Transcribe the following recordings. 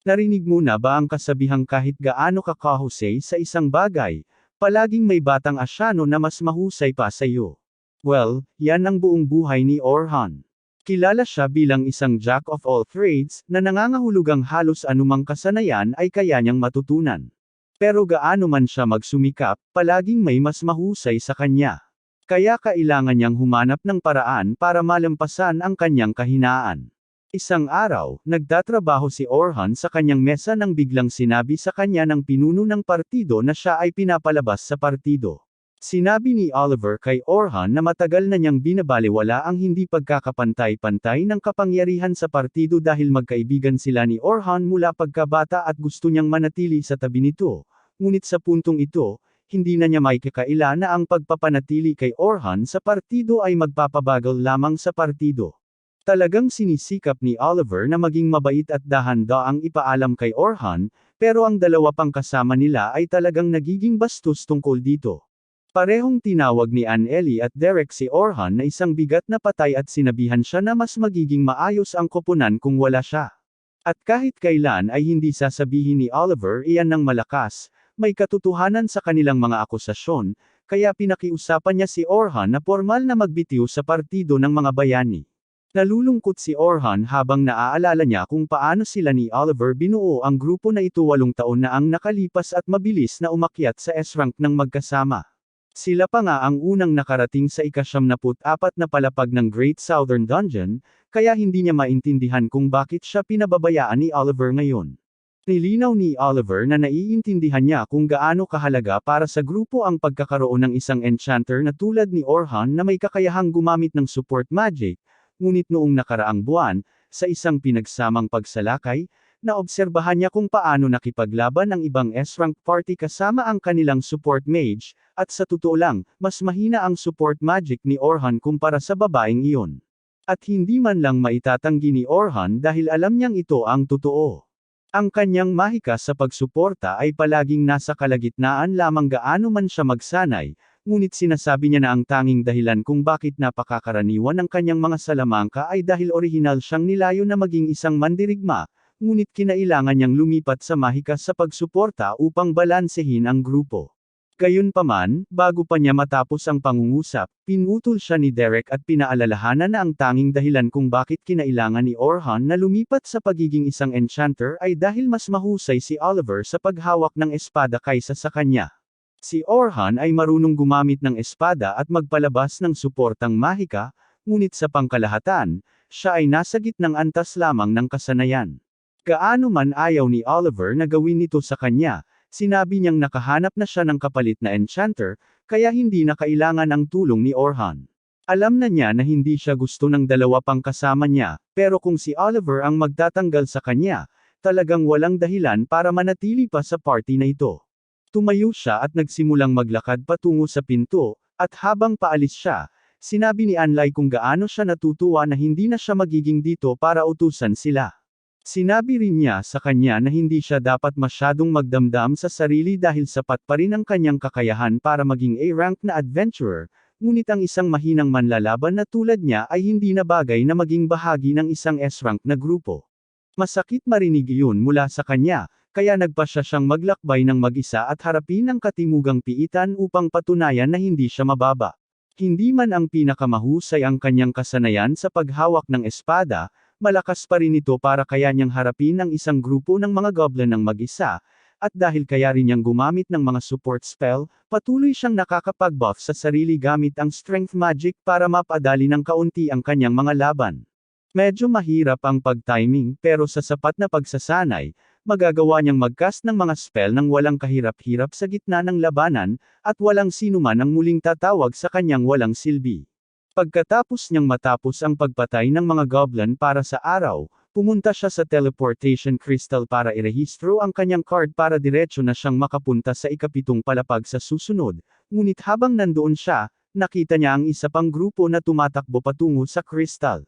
Narinig mo na ba ang kasabihang kahit gaano ka kahusay sa isang bagay, palaging may batang asyano na mas mahusay pa sa iyo? Well, yan ang buong buhay ni Orhan. Kilala siya bilang isang jack of all trades, na nangangahulugang halos anumang kasanayan ay kaya niyang matutunan. Pero gaano man siya magsumikap, palaging may mas mahusay sa kanya. Kaya kailangan niyang humanap ng paraan para malampasan ang kanyang kahinaan. Isang araw, nagtatrabaho si Orhan sa kanyang mesa nang biglang sinabi sa kanya ng pinuno ng partido na siya ay pinapalabas sa partido. Sinabi ni Oliver kay Orhan na matagal na niyang binabalewala ang hindi pagkakapantay-pantay ng kapangyarihan sa partido dahil magkaibigan sila ni Orhan mula pagkabata at gusto niyang manatili sa tabi nito. Ngunit sa puntong ito, hindi na niya maikakaila na ang pagpapanatili kay Orhan sa partido ay magpapabagal lamang sa partido. Talagang sinisikap ni Oliver na maging mabait at dahan-daang ipaalam kay Orhan, pero ang dalawa pang kasama nila ay talagang nagiging bastos tungkol dito. Parehong tinawag ni Anneli at Derek si Orhan na isang bigat na patay at sinabihan siya na mas magiging maayos ang koponan kung wala siya. At kahit kailan ay hindi sasabihin ni Oliver iyan ng malakas, may katotohanan sa kanilang mga akusasyon, kaya pinakiusapan niya si Orhan na formal na magbitiw sa partido ng mga bayani. Nalulungkot si Orhan habang naaalala niya kung paano sila ni Oliver binuo ang grupo na ito 8 taon na ang nakalipas at mabilis na umakyat sa S-rank ng magkasama. Sila pa nga ang unang nakarating sa ika-74 na palapag ng Great Southern Dungeon, kaya hindi niya maintindihan kung bakit siya pinababayaan ni Oliver ngayon. Nilinaw ni Oliver na naiintindihan niya kung gaano kahalaga para sa grupo ang pagkakaroon ng isang enchanter na tulad ni Orhan na may kakayahang gumamit ng support magic. Ngunit noong nakaraang buwan, sa isang pinagsamang pagsalakay, naobserbahan niya kung paano nakipaglaban ang ibang S-rank party kasama ang kanilang support mage, at sa totoo lang, mas mahina ang support magic ni Orhan kumpara sa babaeng iyon. At hindi man lang maitatanggi ni Orhan dahil alam niyang ito ang totoo. Ang kanyang mahika sa pagsuporta ay palaging nasa kalagitnaan lamang gaano man siya magsanay, ngunit sinasabi niya na ang tanging dahilan kung bakit napakakaraniwan ng kanyang mga salamangka ay dahil orihinal siyang nilayo na maging isang mandirigma, ngunit kinailangan niyang lumipat sa mahika sa pagsuporta upang balansehin ang grupo. Gayunpaman, bago pa niya matapos ang pangungusap, pinutol siya ni Derek at pinaalalahanan na ang tanging dahilan kung bakit kinailangan ni Orhan na lumipat sa pagiging isang enchanter ay dahil mas mahusay si Oliver sa paghawak ng espada kaysa sa kanya. Si Orhan ay marunong gumamit ng espada at magpalabas ng suportang mahika, ngunit sa pangkalahatan, siya ay nasa gitnang antas lamang ng kasanayan. Gaano man ayaw ni Oliver na gawin ito sa kanya, sinabi niyang nakahanap na siya ng kapalit na enchanter, kaya hindi na kailangan ang tulong ni Orhan. Alam na niya na hindi siya gusto ng dalawa pang kasama niya, pero kung si Oliver ang magtatanggal sa kanya, talagang walang dahilan para manatili pa sa party na ito. Tumayo siya at nagsimulang maglakad patungo sa pinto, at habang paalis siya, sinabi ni Anlay kung gaano siya natutuwa na hindi na siya magiging dito para utusan sila. Sinabi rin niya sa kanya na hindi siya dapat masyadong magdamdam sa sarili dahil sapat pa rin ang kanyang kakayahan para maging A-rank na adventurer, ngunit ang isang mahinang manlalaban na tulad niya ay hindi na bagay na maging bahagi ng isang S-rank na grupo. Masakit marinig iyon mula sa kanya, kaya nagpasya siyang maglakbay ng mag-isa at harapin ang katimugang piitan upang patunayan na hindi siya mababa. Hindi man ang pinakamahusay ang kanyang kasanayan sa paghawak ng espada, malakas pa rin ito para kaya niyang harapin ang isang grupo ng mga goblin ng mag-isa, at dahil kaya rin niyang gumamit ng mga support spell, patuloy siyang nakakapag-buff sa sarili gamit ang strength magic para mapadali ng kaunti ang kanyang mga laban. Medyo mahirap ang pag-timing pero sa sapat na pagsasanay, magagawa niyang mag-cast ng mga spell nang walang kahirap-hirap sa gitna ng labanan, at walang sinuman ang muling tatawag sa kanyang walang silbi. Pagkatapos niyang matapos ang pagpatay ng mga goblin para sa araw, pumunta siya sa teleportation crystal para irehistro ang kanyang card para diretso na siyang makapunta sa ika-7 palapag sa susunod, ngunit habang nandoon siya, nakita niya ang isa pang grupo na tumatakbo patungo sa crystal.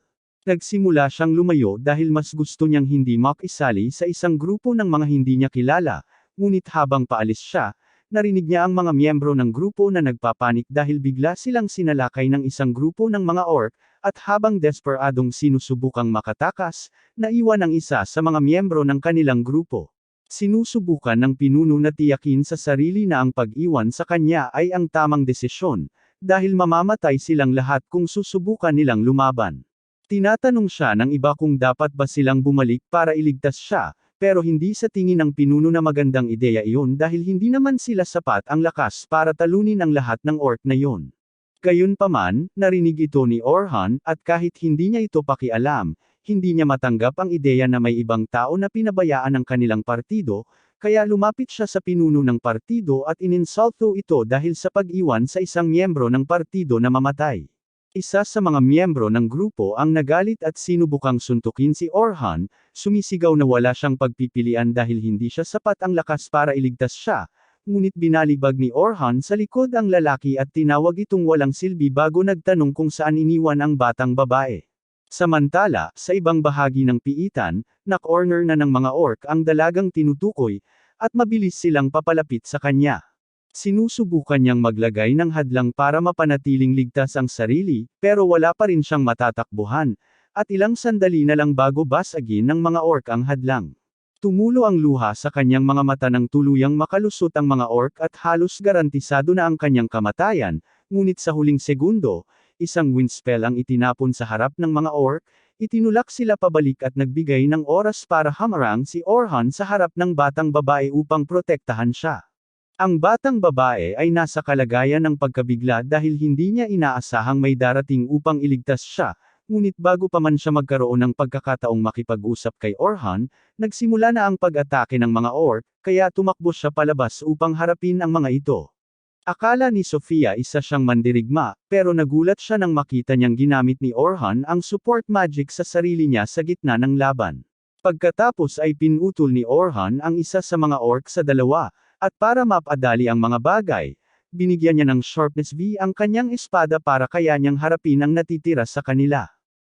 Nagsimula siyang lumayo dahil mas gusto niyang hindi makisali sa isang grupo ng mga hindi niya kilala, ngunit habang paalis siya, narinig niya ang mga miyembro ng grupo na nagpapanik dahil bigla silang sinalakay ng isang grupo ng mga orc, at habang desperadong sinusubukang makatakas, naiwan ang isa sa mga miyembro ng kanilang grupo. Sinusubukan ng pinuno na tiyakin sa sarili na ang pag-iwan sa kanya ay ang tamang desisyon, dahil mamamatay silang lahat kung susubukan nilang lumaban. Tinatanong siya ng iba kung dapat ba silang bumalik para iligtas siya, pero hindi sa tingin ng pinuno na magandang ideya iyon dahil hindi naman sila sapat ang lakas para talunin ang lahat ng orc na iyon. Gayunpaman, narinig ito ni Orhan, at kahit hindi niya ito pakialam, hindi niya matanggap ang ideya na may ibang tao na pinabayaan ang kanilang partido, kaya lumapit siya sa pinuno ng partido at ininsulto ito dahil sa pag-iwan sa isang miyembro ng partido na mamatay. Isa sa mga miyembro ng grupo ang nagalit at sinubukang suntukin si Orhan, sumisigaw na wala siyang pagpipilian dahil hindi siya sapat ang lakas para iligtas siya, ngunit binalibag ni Orhan sa likod ang lalaki at tinawag itong walang silbi bago nagtanong kung saan iniwan ang batang babae. Samantala, sa ibang bahagi ng piitan, na-corner na ng mga orc ang dalagang tinutukoy, at mabilis silang papalapit sa kanya. Sinusubukan niyang maglagay ng hadlang para mapanatiling ligtas ang sarili, pero wala pa rin siyang matatakbuhan, at ilang sandali na lang bago basagin ng mga orc ang hadlang. Tumulo ang luha sa kanyang mga mata nang tuluyang makalusot ang mga orc at halos garantisado na ang kanyang kamatayan, ngunit sa huling segundo, isang wind spell ang itinapon sa harap ng mga orc, itinulak sila pabalik at nagbigay ng oras para hamarang si Orhan sa harap ng batang babae upang protektahan siya. Ang batang babae ay nasa kalagayan ng pagkabigla dahil hindi niya inaasahang may darating upang iligtas siya, ngunit bago pa man siya magkaroon ng pagkakataong makipag-usap kay Orhan, nagsimula na ang pag-atake ng mga orc, kaya tumakbo siya palabas upang harapin ang mga ito. Akala ni Sofia isa siyang mandirigma, pero nagulat siya nang makita niyang ginamit ni Orhan ang support magic sa sarili niya sa gitna ng laban. Pagkatapos ay pinutol ni Orhan ang isa sa mga orc sa dalawa, at para mapadali ang mga bagay, binigyan niya ng sharpness V ang kanyang espada para kaya niyang harapin ang natitira sa kanila.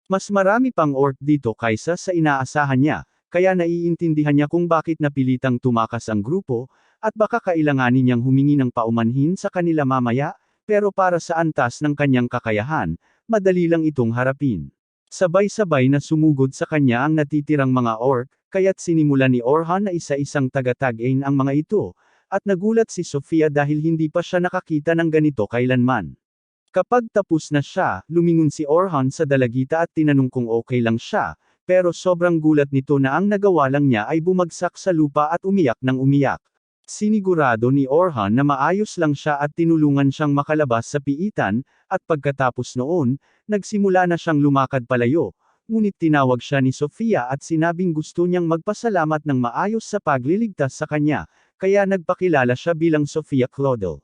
Mas marami pang orc dito kaysa sa inaasahan niya, kaya naiintindihan niya kung bakit napilitang tumakas ang grupo, at baka kailanganin niyang humingi ng paumanhin sa kanila mamaya, pero para sa antas ng kanyang kakayahan, madali lang itong harapin. Sabay-sabay na sumugod sa kanya ang natitirang mga orc, kaya't sinimulan ni Orhan na isa-isang taga-tag-in ang mga ito, at nagulat si Sofia dahil hindi pa siya nakakita ng ganito kailanman. Kapag tapos na siya, lumingon si Orhan sa dalagita at tinanong kung okay lang siya, pero sobrang gulat nito na ang nagawa lang niya ay bumagsak sa lupa at umiyak ng umiyak. Sinigurado ni Orhan na maayos lang siya at tinulungan siyang makalabas sa piitan, at pagkatapos noon, nagsimula na siyang lumakad palayo, ngunit tinawag siya ni Sofia at sinabing gusto niyang magpasalamat ng maayos sa pagliligtas sa kanya, kaya nagpakilala siya bilang Sofia Claudel.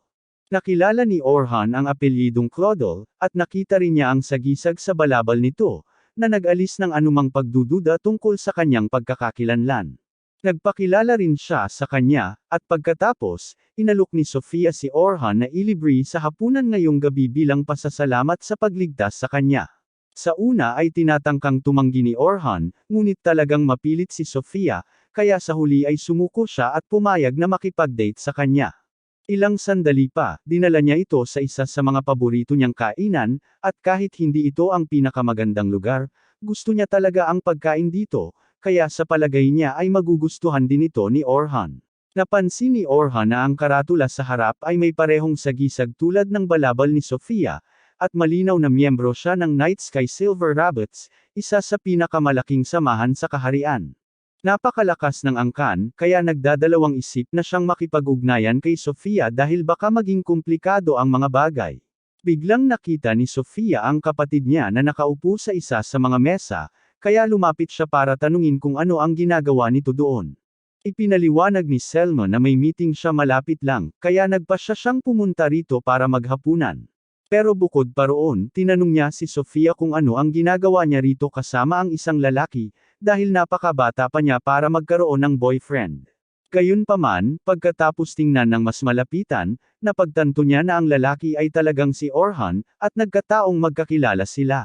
Nakilala ni Orhan ang apelyidong Claudel, at nakita rin niya ang sagisag sa balabal nito, na nag-alis ng anumang pagdududa tungkol sa kanyang pagkakakilanlan. Nagpakilala rin siya sa kanya, at pagkatapos, inalok ni Sofia si Orhan na ilibre sa hapunan ngayong gabi bilang pasasalamat sa pagligtas sa kanya. Sa una ay tinatangkang tumanggi ni Orhan, ngunit talagang mapilit si Sofia, kaya sa huli ay sumuko siya at pumayag na makipag-date sa kanya. Ilang sandali pa, dinala niya ito sa isa sa mga paborito niyang kainan, at kahit hindi ito ang pinakamagandang lugar, gusto niya talaga ang pagkain dito, kaya sa palagay niya ay magugustuhan din ito ni Orhan. Napansin ni Orhan na ang karatula sa harap ay may parehong sagisag tulad ng balabal ni Sofia, at malinaw na miyembro siya ng Night Sky Silver Rabbits, isa sa pinakamalaking samahan sa kaharian. Napakalakas ng angkan, kaya nagdadalawang isip na siyang makipag-ugnayan kay Sofia dahil baka maging komplikado ang mga bagay. Biglang nakita ni Sofia ang kapatid niya na nakaupo sa isa sa mga mesa, kaya lumapit siya para tanungin kung ano ang ginagawa nito doon. Ipinaliwanag ni Selma na may meeting siya malapit lang, kaya nagpasya siyang pumunta rito para maghapunan. Pero bukod pa roon, tinanong niya si Sofia kung ano ang ginagawa niya rito kasama ang isang lalaki, dahil napakabata pa niya para magkaroon ng boyfriend. Gayunpaman, pagkatapos tingnan ng mas malapitan, napagtanto niya na ang lalaki ay talagang si Orhan, at nagkataong magkakilala sila.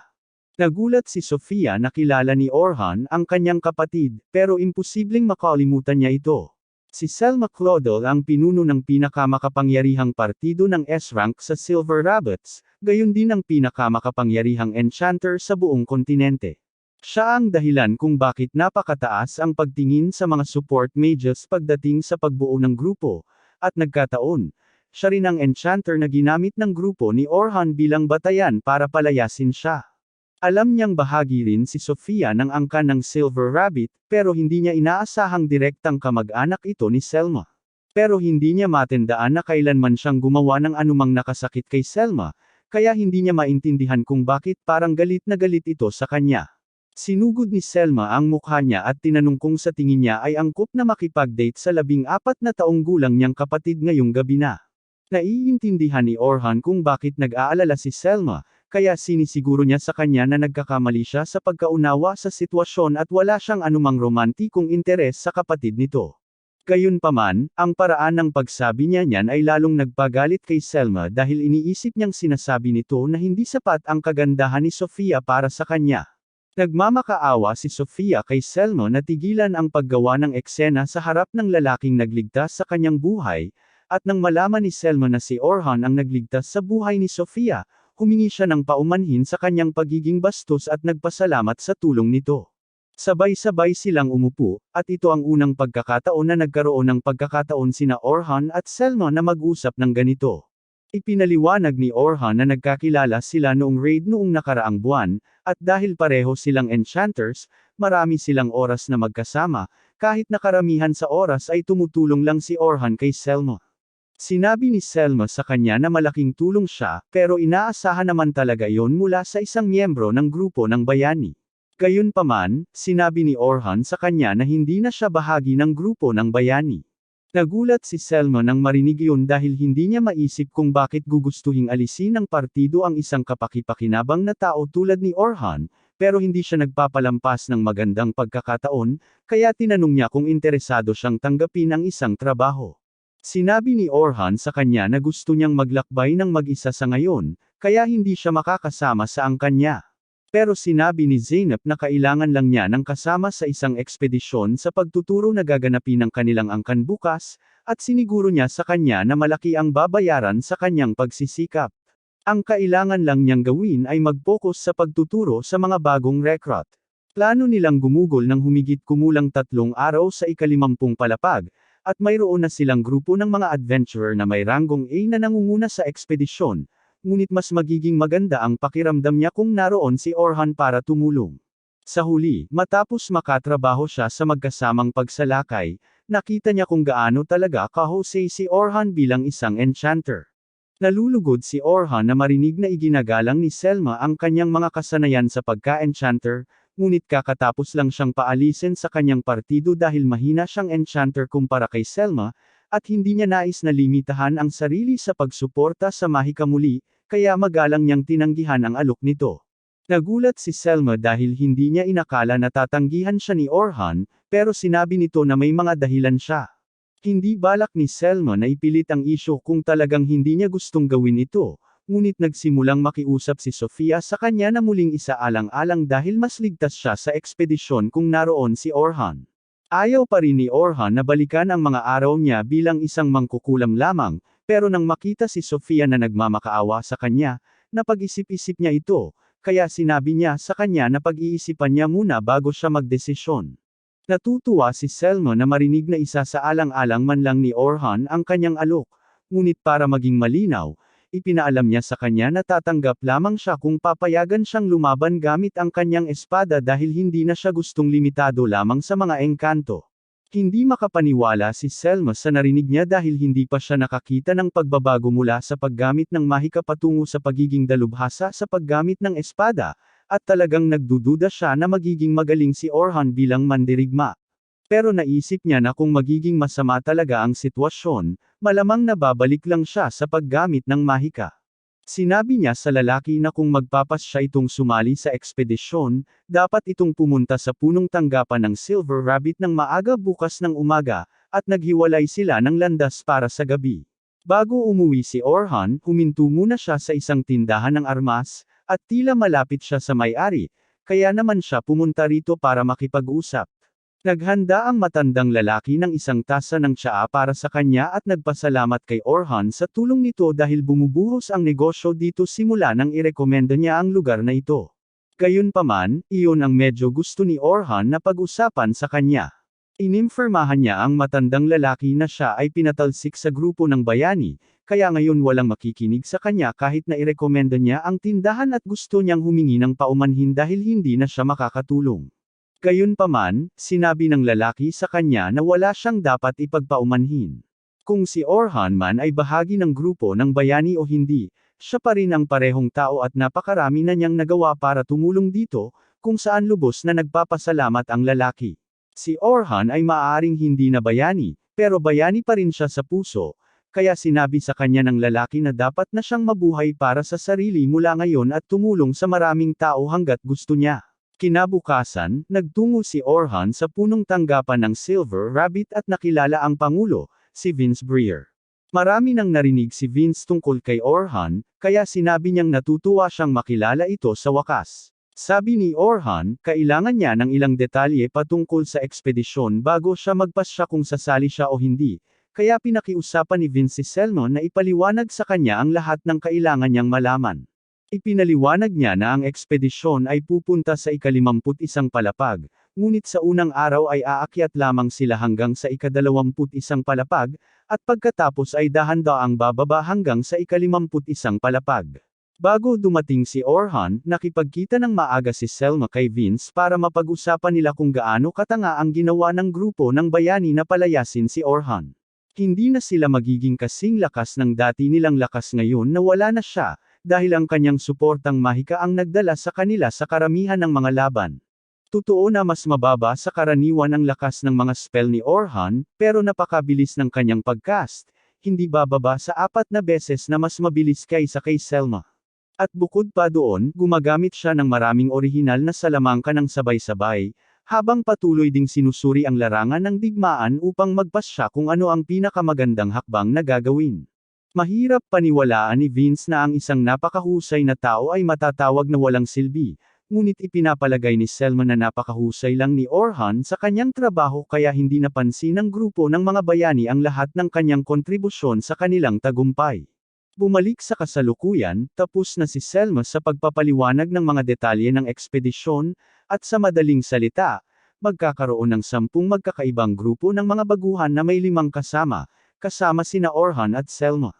Nagulat si Sofia na kilala ni Orhan ang kanyang kapatid, pero imposibleng makalimutan niya ito. Si Selma Claudel ang pinuno ng pinakamakapangyarihang partido ng S-Rank sa Silver Rabbits, gayon din ang pinakamakapangyarihang enchanter sa buong kontinente. Siya ang dahilan kung bakit napakataas ang pagtingin sa mga support mages pagdating sa pagbuo ng grupo, at nagkataon, siya rin ang enchanter na ginamit ng grupo ni Orhan bilang batayan para palayasin siya. Alam niyang bahagi rin si Sofia ng angkan ng Silver Rabbit, pero hindi niya inaasahang direktang kamag-anak ito ni Selma. Pero hindi niya matandaan na kailanman siyang gumawa ng anumang nakasakit kay Selma, kaya hindi niya maintindihan kung bakit parang galit na galit ito sa kanya. Sinugod ni Selma ang mukha niya at tinanong kung sa tingin niya ay angkop na makipag-date sa 14 na taong gulang niyang kapatid ngayong gabi na. Naiintindihan ni Orhan kung bakit nag-aalala si Selma, kaya sinisiguro niya sa kanya na nagkakamali siya sa pagkaunawa sa sitwasyon at wala siyang anumang romantikong interes sa kapatid nito. Gayunpaman, ang paraan ng pagsabi niya niyan ay lalong nagpagalit kay Selma dahil iniisip niyang sinasabi nito na hindi sapat ang kagandahan ni Sofia para sa kanya. Nagmamakaawa si Sofia kay Selma na tigilan ang paggawa ng eksena sa harap ng lalaking nagligtas sa kanyang buhay, at nang malaman ni Selma na si Orhan ang nagligtas sa buhay ni Sofia, humingi siya ng paumanhin sa kanyang pagiging bastos at nagpasalamat sa tulong nito. Sabay-sabay silang umupo, at ito ang unang pagkakataon na nagkaroon ng pagkakataon sina Orhan at Selma na mag-usap ng ganito. Ipinaliwanag ni Orhan na nagkakilala sila noong raid noong nakaraang buwan, at dahil pareho silang enchanters, marami silang oras na magkasama, kahit na karamihan sa oras ay tumutulong lang si Orhan kay Selma. Sinabi ni Selma sa kanya na malaking tulong siya, pero inaasahan naman talaga yon mula sa isang miyembro ng grupo ng bayani. Gayunpaman, sinabi ni Orhan sa kanya na hindi na siya bahagi ng grupo ng bayani. Nagulat si Selma nang marinig yun dahil hindi niya maisip kung bakit gugustuhing alisin ng partido ang isang kapaki-pakinabang na tao tulad ni Orhan, pero hindi siya nagpapalampas ng magandang pagkakataon, kaya tinanong niya kung interesado siyang tanggapin ang isang trabaho. Sinabi ni Orhan sa kanya na gusto niyang maglakbay ng mag-isa sa ngayon, kaya hindi siya makakasama sa angkan niya. Pero sinabi ni Zeynep na kailangan lang niya ng kasama sa isang ekspedisyon sa pagtuturo na gaganapin ng kanilang angkan bukas, at siniguro niya sa kanya na malaki ang babayaran sa kanyang pagsisikap. Ang kailangan lang niyang gawin ay mag-focus sa pagtuturo sa mga bagong recruit. Plano nilang gumugol ng humigit kumulang 3 araw sa ika-50 palapag, at mayroon na silang grupo ng mga adventurer na may ranggong A na nangunguna sa ekspedisyon, ngunit mas magiging maganda ang pakiramdam niya kung naroon si Orhan para tumulong. Sa huli, matapos makatrabaho siya sa magkasamang pagsalakay, nakita niya kung gaano talaga kahusay si Orhan bilang isang enchanter. Nalulugod si Orhan na marinig na iginagalang ni Selma ang kanyang mga kasanayan sa pagka-enchanter, ngunit kakatapos lang siyang paalisin sa kanyang partido dahil mahina siyang enchanter kumpara kay Selma, at hindi niya nais na limitahan ang sarili sa pagsuporta sa mahika muli, kaya magalang niyang tinanggihan ang alok nito. Nagulat si Selma dahil hindi niya inakala na tatanggihan siya ni Orhan, pero sinabi nito na may mga dahilan siya. Hindi balak ni Selma na ipilit ang isyu kung talagang hindi niya gustong gawin ito, ngunit nagsimulang makiusap si Sofia sa kanya na muling isaalang-alang dahil mas ligtas siya sa ekspedisyon kung naroon si Orhan. Ayaw pa rin ni Orhan na balikan ang mga araw niya bilang isang mangkukulam lamang, pero nang makita si Sofia na nagmamakaawa sa kanya, napag-isip-isip niya ito, kaya sinabi niya sa kanya na pag-iisipan niya muna bago siya magdesisyon. Natutuwa si Selma na marinig na isa sa alang-alang man lang ni Orhan ang kanyang alok, ngunit para maging malinaw, ipinaalam niya sa kanya na tatanggap lamang siya kung papayagan siyang lumaban gamit ang kanyang espada dahil hindi na siya gustong limitado lamang sa mga engkanto. Hindi makapaniwala si Selma sa narinig niya dahil hindi pa siya nakakita ng pagbabago mula sa paggamit ng mahika patungo sa pagiging dalubhasa sa paggamit ng espada, at talagang nagdududa siya na magiging magaling si Orhan bilang mandirigma. Pero naisip niya na kung magiging masama talaga ang sitwasyon, malamang nababalik lang siya sa paggamit ng mahika. Sinabi niya sa lalaki na kung magpapas siya itong sumali sa ekspedisyon, dapat itong pumunta sa punong tanggapan ng Silver Rabbit ng maaga bukas ng umaga, at naghiwalay sila ng landas para sa gabi. Bago umuwi si Orhan, huminto muna siya sa isang tindahan ng armas, at tila malapit siya sa may-ari, kaya naman siya pumunta rito para makipag-usap. Naghanda ang matandang lalaki ng isang tasa ng tsaa para sa kanya at nagpasalamat kay Orhan sa tulong nito dahil bumubuhos ang negosyo dito simula nang irekomenda niya ang lugar na ito. Gayunpaman, iyon ang medyo gusto ni Orhan na pag-usapan sa kanya. Inimfirmahan niya ang matandang lalaki na siya ay pinatalsik sa grupo ng bayani, kaya ngayon walang makikinig sa kanya kahit na irekomenda niya ang tindahan at gusto niyang humingi ng paumanhin dahil hindi na siya makakatulong. Gayunpaman, sinabi ng lalaki sa kanya na wala siyang dapat ipagpaumanhin. Kung si Orhan man ay bahagi ng grupo ng bayani o hindi, siya pa rin ang parehong tao at napakarami na niyang nagawa para tumulong dito, kung saan lubos na nagpapasalamat ang lalaki. Si Orhan ay maaaring hindi na bayani, pero bayani pa rin siya sa puso, kaya sinabi sa kanya ng lalaki na dapat na siyang mabuhay para sa sarili mula ngayon at tumulong sa maraming tao hanggat gusto niya. Kinabukasan, nagtungo si Orhan sa punong tanggapan ng Silver Rabbit at nakilala ang Pangulo, si Vince Brier. Marami nang narinig si Vince tungkol kay Orhan, kaya sinabi niyang natutuwa siyang makilala ito sa wakas. Sabi ni Orhan, kailangan niya ng ilang detalye patungkol sa ekspedisyon bago siya magpasya kung sasali siya o hindi, kaya pinakiusapan ni Vince si Selma na ipaliwanag sa kanya ang lahat ng kailangan niyang malaman. Ipinaliwanag niya na ang ekspedisyon ay pupunta sa ika-51 palapag, ngunit sa unang araw ay aakyat lamang sila hanggang sa ika-21 palapag, at pagkatapos ay dahan-daang bababa hanggang sa ika-51 palapag. Bago dumating si Orhan, nakipagkita ng maaga si Selma kay Vince para mapag-usapan nila kung gaano katanga ang ginawa ng grupo ng bayani na palayasin si Orhan. Hindi na sila magiging kasing lakas ng dati nilang lakas ngayon na wala na siya, dahil ang kanyang suportang mahika ang nagdala sa kanila sa karamihan ng mga laban. Totoo na mas mababa sa karaniwan ang lakas ng mga spell ni Orhan, pero napakabilis ng kanyang pagcast, hindi bababa sa 4 na beses na mas mabilis kaysa kay Selma. At bukod pa doon, gumagamit siya ng maraming orihinal na salamangka ng sabay-sabay, habang patuloy ding sinusuri ang larangan ng digmaan upang magpasya kung ano ang pinakamagandang hakbang na gagawin. Mahirap paniwalaan ni Vince na ang isang napakahusay na tao ay matatawag na walang silbi, ngunit ipinapalagay ni Selma na napakahusay lang ni Orhan sa kanyang trabaho kaya hindi napansin ng grupo ng mga bayani ang lahat ng kanyang kontribusyon sa kanilang tagumpay. Bumalik sa kasalukuyan, tapos na si Selma sa pagpapaliwanag ng mga detalye ng ekspedisyon, at sa madaling salita, magkakaroon ng 10 magkakaibang grupo ng mga baguhan na may 5 kasama sina Orhan at Selma.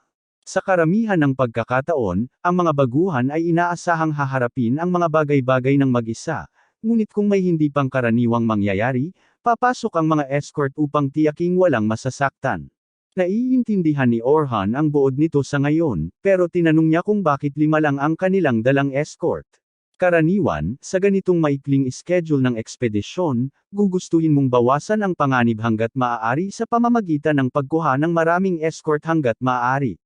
Sa karamihan ng pagkakataon, ang mga baguhan ay inaasahang haharapin ang mga bagay-bagay ng mag-isa, ngunit kung may hindi pangkaraniwang mangyayari, papasok ang mga escort upang tiyaking walang masasaktan. Naiintindihan ni Orhan ang buod nito sa ngayon, pero tinanong niya kung bakit 5 lang ang kanilang dalang escort. Karaniwan, sa ganitong maikling schedule ng ekspedisyon, gugustuhin mong bawasan ang panganib hanggat maaari sa pamamagitan ng pagkuha ng maraming escort hanggat maaari.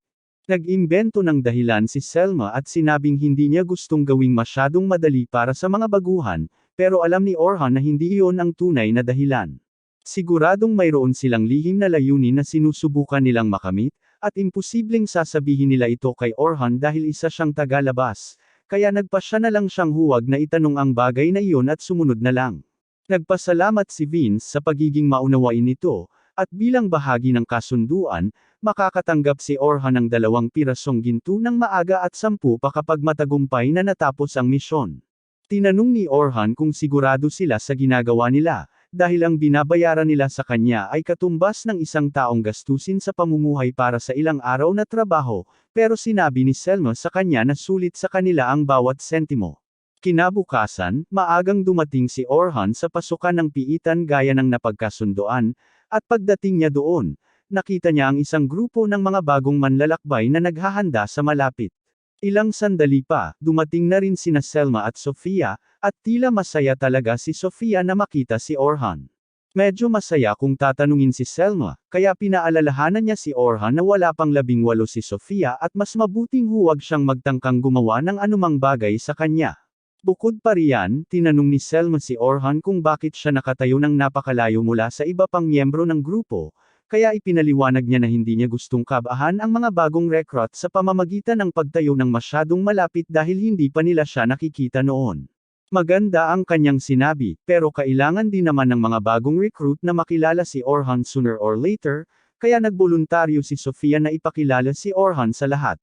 Nag-imbento ng dahilan si Selma at sinabing hindi niya gustong gawing masyadong madali para sa mga baguhan, pero alam ni Orhan na hindi iyon ang tunay na dahilan. Siguradong mayroon silang lihim na layunin na sinusubukan nilang makamit, at imposibleng sasabihin nila ito kay Orhan dahil isa siyang tagalabas, kaya nagpasya na lang siyang huwag na itanong ang bagay na iyon at sumunod na lang. Nagpasalamat si Vince sa pagiging maunawain nito, at bilang bahagi ng kasunduan, makakatanggap si Orhan ng 2 pirasong ginto ng maaga at 10 pa kapag matagumpay na natapos ang misyon. Tinanong ni Orhan kung sigurado sila sa ginagawa nila, dahil ang binabayaran nila sa kanya ay katumbas ng isang taong gastusin sa pamumuhay para sa ilang araw na trabaho, pero sinabi ni Selma sa kanya na sulit sa kanila ang bawat sentimo. Kinabukasan, maagang dumating si Orhan sa pasukan ng piitan gaya ng napagkasundoan, at pagdating niya doon, nakita niya ang isang grupo ng mga bagong manlalakbay na naghahanda sa malapit. Ilang sandali pa, dumating na rin sina Selma at Sofia, at tila masaya talaga si Sofia na makita si Orhan. Medyo masaya kung tatanungin si Selma, kaya pinaalalahanan niya si Orhan na wala pang 18 si Sofia at mas mabuting huwag siyang magtangkang gumawa ng anumang bagay sa kanya. Bukod pa riyan, tinanong ni Selma si Orhan kung bakit siya nakatayo ng napakalayo mula sa iba pang miyembro ng grupo, kaya ipinaliwanag niya na hindi niya gustong kabahan ang mga bagong recruit sa pamamagitan ng pagtayo ng masyadong malapit dahil hindi pa nila siya nakikita noon. Maganda ang kanyang sinabi, pero kailangan din naman ng mga bagong recruit na makilala si Orhan sooner or later, kaya nagboluntaryo si Sofia na ipakilala si Orhan sa lahat.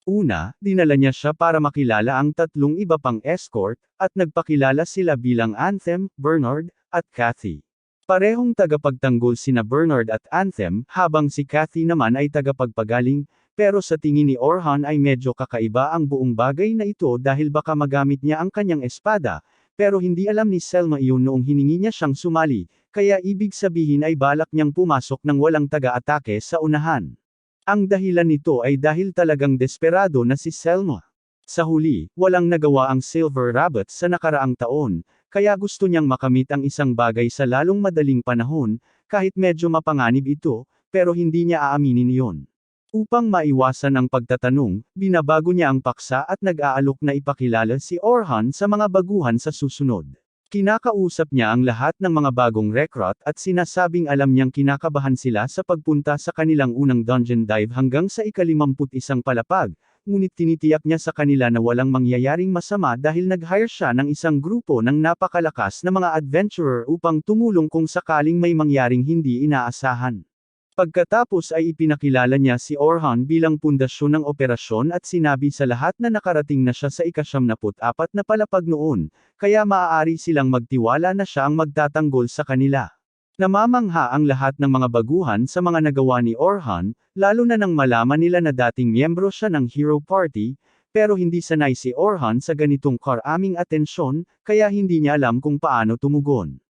Una, dinala niya siya para makilala ang tatlong iba pang escort, at nagpakilala sila bilang Anthem, Bernard, at Kathy. Parehong tagapagtanggol sina Bernard at Anthem, habang si Kathy naman ay tagapagpagaling, pero sa tingin ni Orhan ay medyo kakaiba ang buong bagay na ito dahil baka magamit niya ang kanyang espada, pero hindi alam ni Selma iyon noong hiningi niya siyang sumali, kaya ibig sabihin ay balak niyang pumasok ng walang taga-atake sa unahan. Ang dahilan nito ay dahil talagang desperado na si Selma. Sa huli, walang nagawa ang Silver Rabbit sa nakaraang taon, kaya gusto niyang makamit ang isang bagay sa lalong madaling panahon, kahit medyo mapanganib ito, pero hindi niya aaminin iyon. Upang maiwasan ang pagtatanong, binabago niya ang paksa at nag-aalok na ipakilala si Orhan sa mga baguhan sa susunod. Kinakausap niya ang lahat ng mga bagong recruit at sinasabing alam niyang kinakabahan sila sa pagpunta sa kanilang unang dungeon dive hanggang sa ika-51 palapag, ngunit tinitiyak niya sa kanila na walang mangyayaring masama dahil nag-hire siya ng isang grupo ng napakalakas na mga adventurer upang tumulong kung sakaling may mangyaring hindi inaasahan. Pagkatapos ay ipinakilala niya si Orhan bilang pundasyon ng operasyon at sinabi sa lahat na nakarating na siya sa ika-74 na palapag noon, kaya maaari silang magtiwala na siya ang magtatanggol sa kanila. Namamangha ang lahat ng mga baguhan sa mga nagawa ni Orhan, lalo na nang malaman nila na dating miyembro siya ng Hero Party, pero hindi sanay si Orhan sa ganitong karaming atensyon, kaya hindi niya alam kung paano tumugon.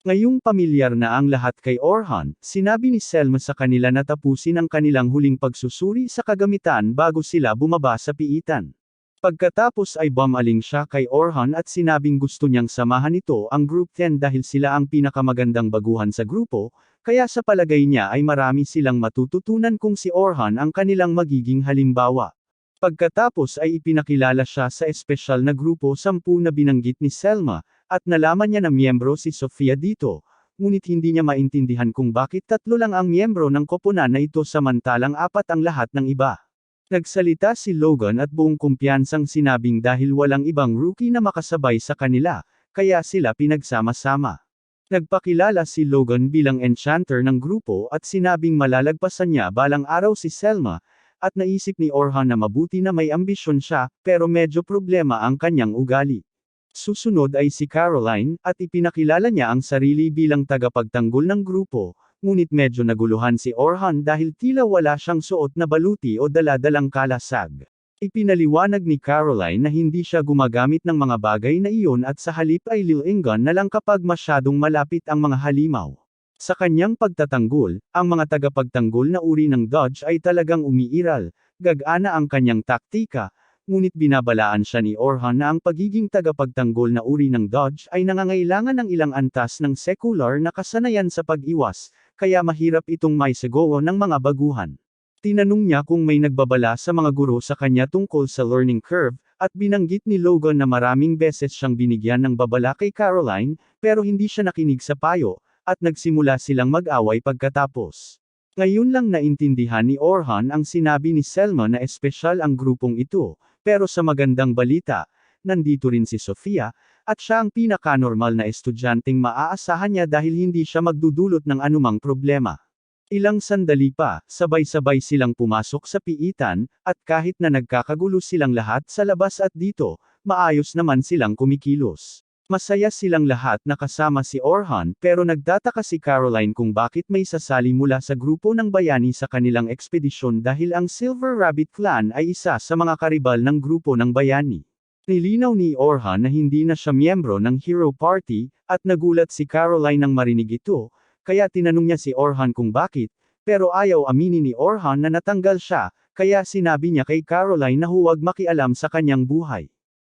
Ngayong pamilyar na ang lahat kay Orhan, sinabi ni Selma sa kanila na tapusin ang kanilang huling pagsusuri sa kagamitan bago sila bumaba sa piitan. Pagkatapos ay bumaling siya kay Orhan at sinabing gusto niyang samahan ito ang Group 10 dahil sila ang pinakamagandang baguhan sa grupo, kaya sa palagay niya ay marami silang matututunan kung si Orhan ang kanilang magiging halimbawa. Pagkatapos ay ipinakilala siya sa espesyal na grupo 10 na binanggit ni Selma, at nalaman niya na miyembro si Sofia dito, ngunit hindi niya maintindihan kung bakit 3 lang ang miyembro ng koponan na ito samantalang 4 ang lahat ng iba. Nagsalita si Logan at buong kumpiyansang sinabing dahil walang ibang rookie na makasabay sa kanila, kaya sila pinagsama-sama. Nagpakilala si Logan bilang enchanter ng grupo at sinabing malalagpasan niya balang araw si Selma, at naisip ni Orhan na mabuti na may ambisyon siya, pero medyo problema ang kanyang ugali. Susunod ay si Caroline, at ipinakilala niya ang sarili bilang tagapagtanggol ng grupo, ngunit medyo naguluhan si Orhan dahil tila wala siyang suot na baluti o dala-dalang kalasag. Ipinaliwanag ni Caroline na hindi siya gumagamit ng mga bagay na iyon at sa halip ay lilingan na lang kapag masyadong malapit ang mga halimaw. Sa kanyang pagtatanggol, ang mga tagapagtanggol na uri ng dodge ay talagang umiiral, gagana ang kanyang taktika, ngunit binabalaan siya ni Orhan na ang pagiging tagapagtanggol na uri ng dodge ay nangangailangan ng ilang antas ng secular na kasanayan sa pag-iwas, kaya mahirap itong maisagawa ng mga baguhan. Tinanong niya kung may nagbabala sa mga guro sa kanya tungkol sa learning curve, at binanggit ni Logan na maraming beses siyang binigyan ng babala kay Caroline, pero hindi siya nakinig sa payo, at nagsimula silang mag-away pagkatapos. Ngayon lang naintindihan ni Orhan ang sinabi ni Selma na espesyal ang grupong ito, pero sa magandang balita, nandito rin si Sofia, at siya ang pinaka-normal na estudyanteng maaasahan niya dahil hindi siya magdudulot ng anumang problema. Ilang sandali pa, sabay-sabay silang pumasok sa piitan, at kahit na nagkakagulo silang lahat sa labas at dito, maayos naman silang kumikilos. Masaya silang lahat na kasama si Orhan, pero nagtataka si Caroline kung bakit may sasali mula sa grupo ng bayani sa kanilang ekspedisyon dahil ang Silver Rabbit Clan ay isa sa mga karibal ng grupo ng bayani. Nilinaw ni Orhan na hindi na siya miyembro ng Hero Party, at nagulat si Caroline nang marinig ito, kaya tinanong niya si Orhan kung bakit, pero ayaw aminin ni Orhan na natanggal siya, kaya sinabi niya kay Caroline na huwag makialam sa kanyang buhay.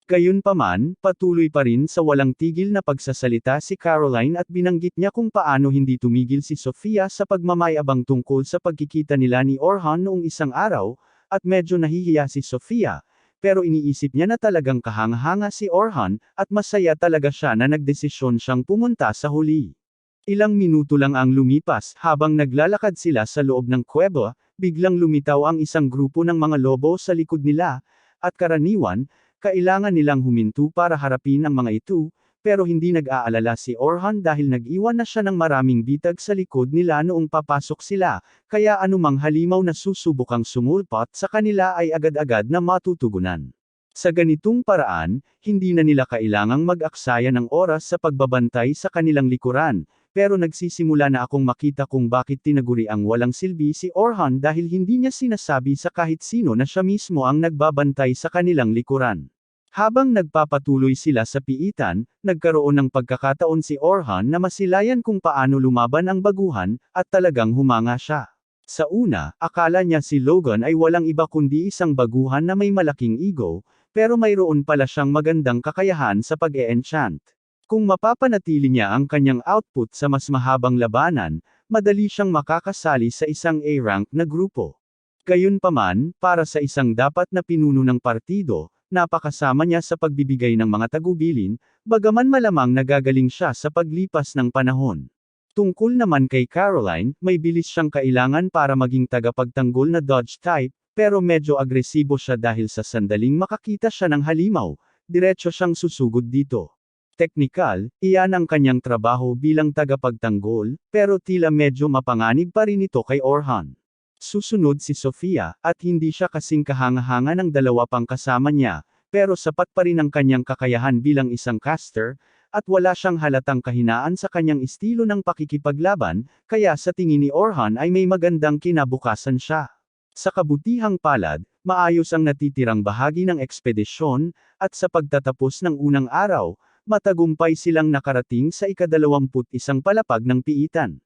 Gayunpaman, patuloy pa rin sa walang tigil na pagsasalita si Caroline at binanggit niya kung paano hindi tumigil si Sofia sa pagmamayabang tungkol sa pagkikita nila ni Orhan noong isang araw, at medyo nahihiya si Sofia, pero iniisip niya na talagang kahanga-hanga si Orhan, at masaya talaga siya na nagdesisyon siyang pumunta sa huli. Ilang minuto lang ang lumipas habang naglalakad sila sa loob ng kuweba, biglang lumitaw ang isang grupo ng mga lobo sa likod nila, at karaniwan, kailangan nilang huminto para harapin ang mga ito, pero hindi nag-aalala si Orhan dahil nag-iwan na siya ng maraming bitag sa likod nila noong papasok sila, kaya anumang halimaw na susubukang sumulpot sa kanila ay agad-agad na matutugunan. Sa ganitong paraan, hindi na nila kailangang mag-aksaya ng oras sa pagbabantay sa kanilang likuran, pero nagsisimula na akong makita kung bakit tinaguri ang walang silbi si Orhan dahil hindi niya sinasabi sa kahit sino na siya mismo ang nagbabantay sa kanilang likuran. Habang nagpapatuloy sila sa piitan, nagkaroon ng pagkakataon si Orhan na masilayan kung paano lumaban ang baguhan, at talagang humanga siya. Sa una, akala niya si Logan ay walang iba kundi isang baguhan na may malaking ego, pero mayroon pala siyang magandang kakayahan sa pag-e-enchant. Kung mapapanatili niya ang kanyang output sa mas mahabang labanan, madali siyang makakasali sa isang A-rank na grupo. Gayunpaman, para sa isang dapat na pinuno ng partido, napakasama niya sa pagbibigay ng mga tagubilin, bagaman malamang nagagaling siya sa paglipas ng panahon. Tungkol naman kay Caroline, may bilis siyang kailangan para maging tagapagtanggol na dodge type, pero medyo agresibo siya dahil sa sandaling makakita siya ng halimaw, diretso siyang susugod dito. Teknikal, iyan ang kanyang trabaho bilang tagapagtanggol, pero tila medyo mapanganib pa rin ito kay Orhan. Susunod si Sofia, at hindi siya kasing kahanga-hanga ng dalawa pang kasama niya, pero sapat pa rin ang kanyang kakayahan bilang isang caster, at wala siyang halatang kahinaan sa kanyang estilo ng pakikipaglaban, kaya sa tingin ni Orhan ay may magandang kinabukasan siya. Sa kabutihang palad, maayos ang natitirang bahagi ng ekspedisyon, at sa pagtatapos ng unang araw, matagumpay silang nakarating sa ika-21 palapag ng piitan.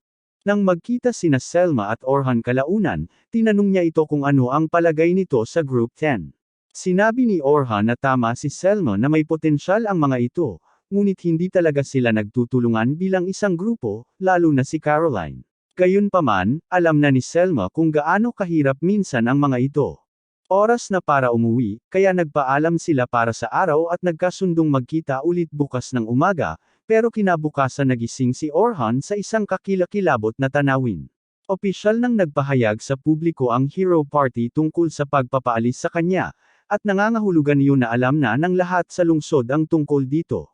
Nang magkita sina Selma at Orhan kalaunan, tinanong niya ito kung ano ang palagay nito sa Group 10. Sinabi ni Orhan na tama si Selma na may potensyal ang mga ito, ngunit hindi talaga sila nagtutulungan bilang isang grupo, lalo na si Caroline. Gayunpaman, alam na ni Selma kung gaano kahirap minsan ang mga ito. Oras na para umuwi, kaya nagpaalam sila para sa araw at nagkasundong magkita ulit bukas ng umaga, pero kinabukasan nagising si Orhan sa isang kakilakilabot na tanawin. Opisyal nang nagpahayag sa publiko ang Hero Party tungkol sa pagpapaalis sa kanya, at nangangahulugan iyon na alam na ng lahat sa lungsod ang tungkol dito.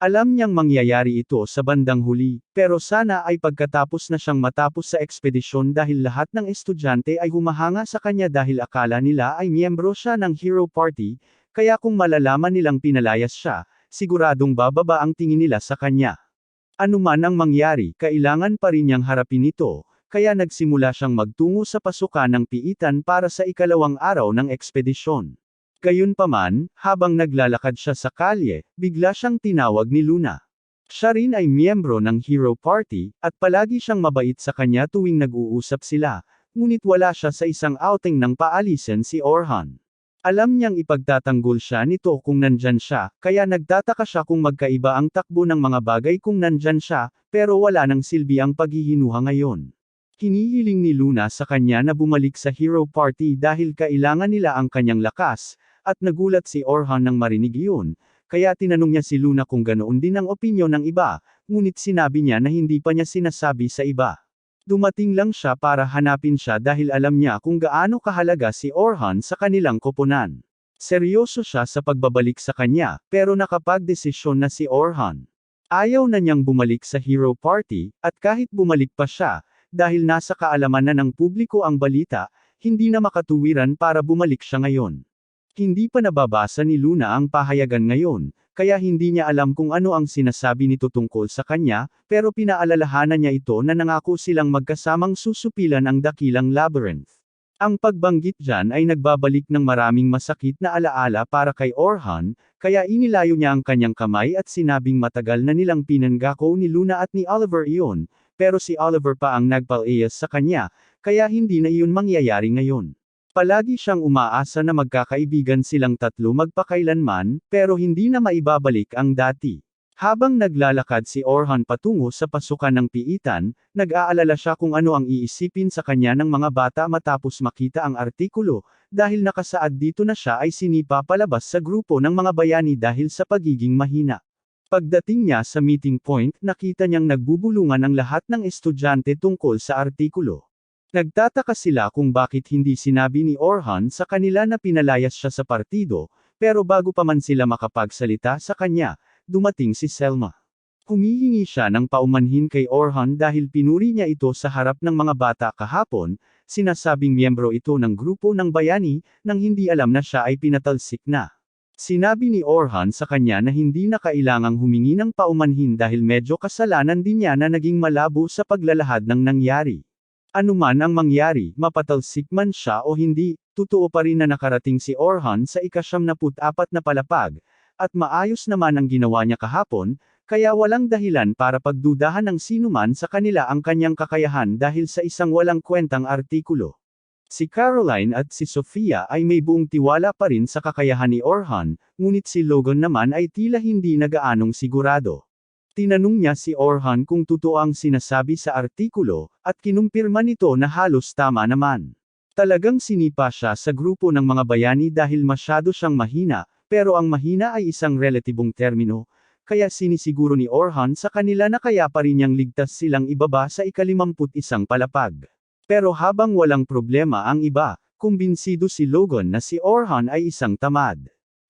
Alam niyang mangyayari ito sa bandang huli, pero sana ay pagkatapos na siyang matapos sa ekspedisyon dahil lahat ng estudyante ay humahanga sa kanya dahil akala nila ay miyembro siya ng Hero Party, kaya kung malalaman nilang pinalayas siya, siguradong bababa ang tingin nila sa kanya. Ano man ang mangyari, kailangan pa rin niyang harapin ito, kaya nagsimula siyang magtungo sa pasukan ng piitan para sa ikalawang araw ng ekspedisyon. Gayunpaman, habang naglalakad siya sa kalye, bigla siyang tinawag ni Luna. Siya rin ay miyembro ng Hero Party, at palagi siyang mabait sa kanya tuwing nag-uusap sila, ngunit wala siya sa isang outing ng paalisin si Orhan. Alam niyang ipagtatanggol siya nito kung nandyan siya, kaya nagtataka siya kung magkaiba ang takbo ng mga bagay kung nandyan siya, pero wala nang silbi ang paghihinuha ngayon. Hinihiling ni Luna sa kanya na bumalik sa Hero Party dahil kailangan nila ang kanyang lakas, at nagulat si Orhan nang marinig iyon, kaya tinanong niya si Luna kung ganoon din ang opinyon ng iba, ngunit sinabi niya na hindi pa niya sinasabi sa iba. Dumating lang siya para hanapin siya dahil alam niya kung gaano kahalaga si Orhan sa kanilang koponan. Seryoso siya sa pagbabalik sa kanya, pero nakapagdesisyon na si Orhan. Ayaw na niyang bumalik sa Hero Party, at kahit bumalik pa siya, dahil nasa kaalaman na ng publiko ang balita, hindi na makatuwiran para bumalik siya ngayon. Hindi pa nababasa ni Luna ang pahayagan ngayon, kaya hindi niya alam kung ano ang sinasabi nito tungkol sa kanya, pero pinaalalahanan niya ito na nangako silang magkasamang susupilan ang dakilang labyrinth. Ang pagbanggit dyan ay nagbabalik ng maraming masakit na alaala para kay Orhan, kaya inilayo niya ang kanyang kamay at sinabing matagal na nilang pinanggako ni Luna at ni Oliver iyon, pero si Oliver pa ang nagpalayas sa kanya, kaya hindi na iyon mangyayari ngayon. Palagi siyang umaasa na magkakaibigan silang tatlo magpakailanman, pero hindi na maibabalik ang dati. Habang naglalakad si Orhan patungo sa pasukan ng piitan, nag-aalala siya kung ano ang iisipin sa kanya ng mga bata matapos makita ang artikulo, dahil nakasaad dito na siya ay sinipa palabas sa grupo ng mga bayani dahil sa pagiging mahina. Pagdating niya sa meeting point, nakita niyang nagbubulungan ang lahat ng estudyante tungkol sa artikulo. Nagtataka sila kung bakit hindi sinabi ni Orhan sa kanila na pinalayas siya sa partido, Pero bago pa man sila makapagsalita sa kanya, dumating si Selma. Humihingi siya ng paumanhin kay Orhan dahil pinuri niya ito sa harap ng mga bata kahapon, sinasabing miyembro ito ng grupo ng bayani, nang hindi alam na siya ay pinatalsik na. Sinabi ni Orhan sa kanya na hindi na kailangang humingi ng paumanhin dahil medyo kasalanan din niya na naging malabo sa paglalahad ng nangyari. Anuman ang mangyari, mapatalsik man siya o hindi, totoo pa rin na nakarating si Orhan sa ika-74 na palapag, at maayos naman ang ginawa niya kahapon, kaya walang dahilan para pagdudahan ng sinuman sa kanila ang kanyang kakayahan dahil sa isang walang kwentang artikulo. Si Caroline at si Sofia ay may buong tiwala pa rin sa kakayahan ni Orhan, ngunit si Logan naman ay tila hindi nagaanong sigurado. Tinanong niya si Orhan kung totoo ang sinasabi sa artikulo, at kinumpirma nito na halos tama naman. Talagang sinipa siya sa grupo ng mga bayani dahil masyado siyang mahina, pero ang mahina ay isang relatibong termino, kaya sinisiguro ni Orhan sa kanila na kaya pa rin niyang ligtas silang ibaba sa ika-51 palapag. Pero habang walang problema ang iba, kumbinsido si Logan na si Orhan ay isang tamad.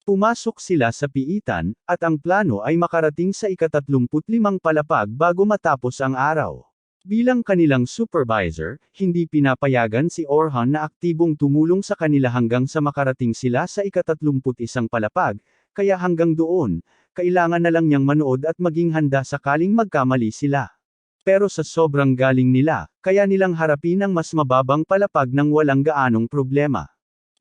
Pumasok sila sa piitan, at ang plano ay makarating sa ika-35 palapag bago matapos ang araw. Bilang kanilang supervisor, hindi pinapayagan si Orhan na aktibong tumulong sa kanila hanggang sa makarating sila sa ika-31 palapag, kaya hanggang doon, kailangan na lang niyang manood at maging handa sakaling magkamali sila. Pero sa sobrang galing nila, kaya nilang harapin ang mas mababang palapag ng walang gaanong problema.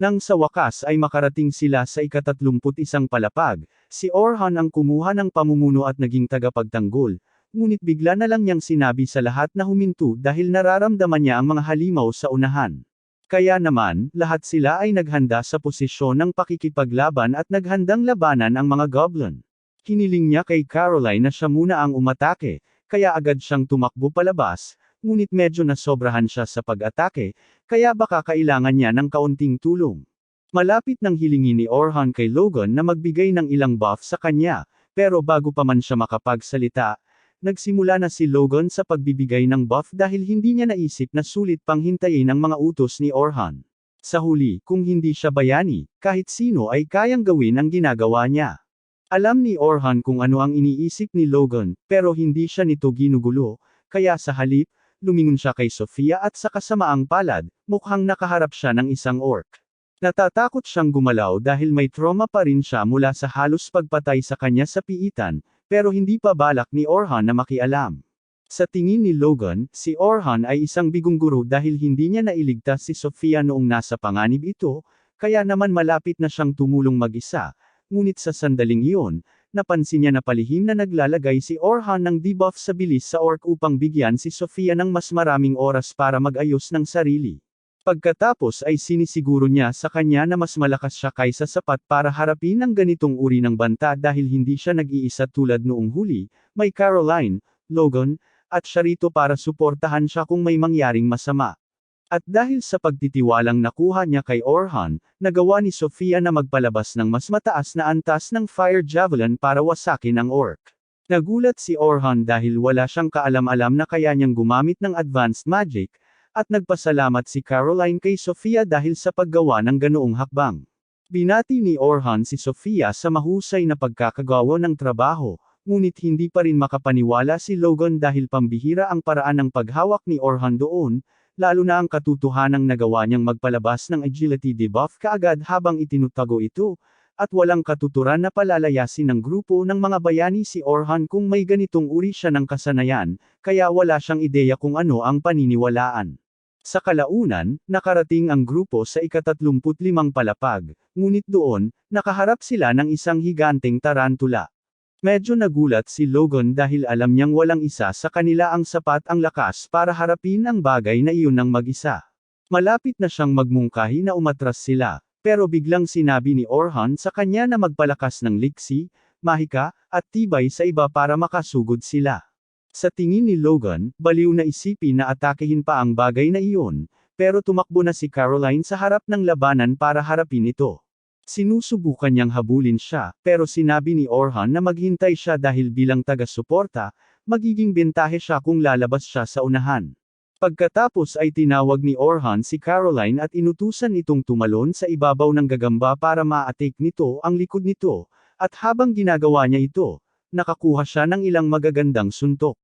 Nang sa wakas ay makarating sila sa ika-31 palapag, si Orhan ang kumuha ng pamumuno at naging tagapagtanggol, ngunit bigla na lang niyang sinabi sa lahat na huminto dahil nararamdaman niya ang mga halimaw sa unahan. Kaya naman, lahat sila ay naghanda sa posisyon ng pakikipaglaban at naghandang labanan ang mga goblin. Hiniling niya kay Caroline na siya muna ang umatake, kaya agad siyang tumakbo palabas, ngunit medyo nasobrahan siya sa pag-atake, kaya baka kailangan niya ng kaunting tulong. Malapit nang hilingin ni Orhan kay Logan na magbigay ng ilang buff sa kanya, pero bago pa man siya makapagsalita, nagsimula na si Logan sa pagbibigay ng buff dahil hindi niya naisip na sulit pang hintayin ang mga utos ni Orhan. Sa huli, kung hindi siya bayani, kahit sino ay kayang gawin ang ginagawa niya. Alam ni Orhan kung ano ang iniisip ni Logan, pero hindi siya nito ginugulo, kaya sa halip, lumingon siya kay Sofia at sa kasamaang palad, mukhang nakaharap siya ng isang orc. Natatakot siyang gumalaw dahil may trauma pa rin siya mula sa halos pagpatay sa kanya sa piitan, pero hindi pa balak ni Orhan na makialam. Sa tingin ni Logan, si Orhan ay isang bigong guro dahil hindi niya nailigtas si Sofia noong nasa panganib ito, kaya naman malapit na siyang tumulong mag-isa. Ngunit sa sandaling iyon, napansin niya na palihim na naglalagay si Orhan ng debuff sa bilis sa orc upang bigyan si Sofia ng mas maraming oras para mag-ayos ng sarili. Pagkatapos ay sinisiguro niya sa kanya na mas malakas siya kaysa sapat para harapin ang ganitong uri ng banta dahil hindi siya nag-iisa tulad noong huli, may Caroline, Logan, at siya rito para suportahan siya kung may mangyaring masama. At dahil sa pagtitiwalang nakuha niya kay Orhan, nagawa ni Sofia na magpalabas ng mas mataas na antas ng fire javelin para wasakin ang orc. Nagulat si Orhan dahil wala siyang kaalam-alam na kaya niyang gumamit ng advanced magic, at nagpasalamat si Caroline kay Sofia dahil sa paggawa ng ganoong hakbang. Binati ni Orhan si Sofia sa mahusay na pagkakagawa ng trabaho, ngunit hindi pa rin makapaniwala si Logan dahil pambihira ang paraan ng paghawak ni Orhan doon, lalo na ang katotohanang nagawa niyang magpalabas ng agility debuff kaagad habang itinutago ito, at walang katuturan na palalayasin ng grupo ng mga bayani si Orhan kung may ganitong uri siya ng kasanayan, kaya wala siyang ideya kung ano ang paniniwalaan. Sa kalaunan, nakarating ang grupo sa ika-35 palapag, ngunit doon, nakaharap sila ng isang higanteng tarantula. Medyo nagulat si Logan dahil alam niyang walang isa sa kanila ang sapat ang lakas para harapin ang bagay na iyon ng mag-isa. Malapit na siyang magmungkahi na umatras sila, pero biglang sinabi ni Orhan sa kanya na magpalakas ng liksi, mahika, at tibay sa iba para makasugod sila. Sa tingin ni Logan, baliw na isipin na atakehin pa ang bagay na iyon, pero tumakbo na si Caroline sa harap ng labanan para harapin ito. Sinusubukan niyang habulin siya, pero sinabi ni Orhan na maghintay siya dahil bilang taga-suporta, magiging bentahe siya kung lalabas siya sa unahan. Pagkatapos ay tinawag ni Orhan si Caroline at inutusan itong tumalon sa ibabaw ng gagamba para ma-atake nito ang likod nito, at habang ginagawa niya ito, nakakuha siya ng ilang magagandang suntok.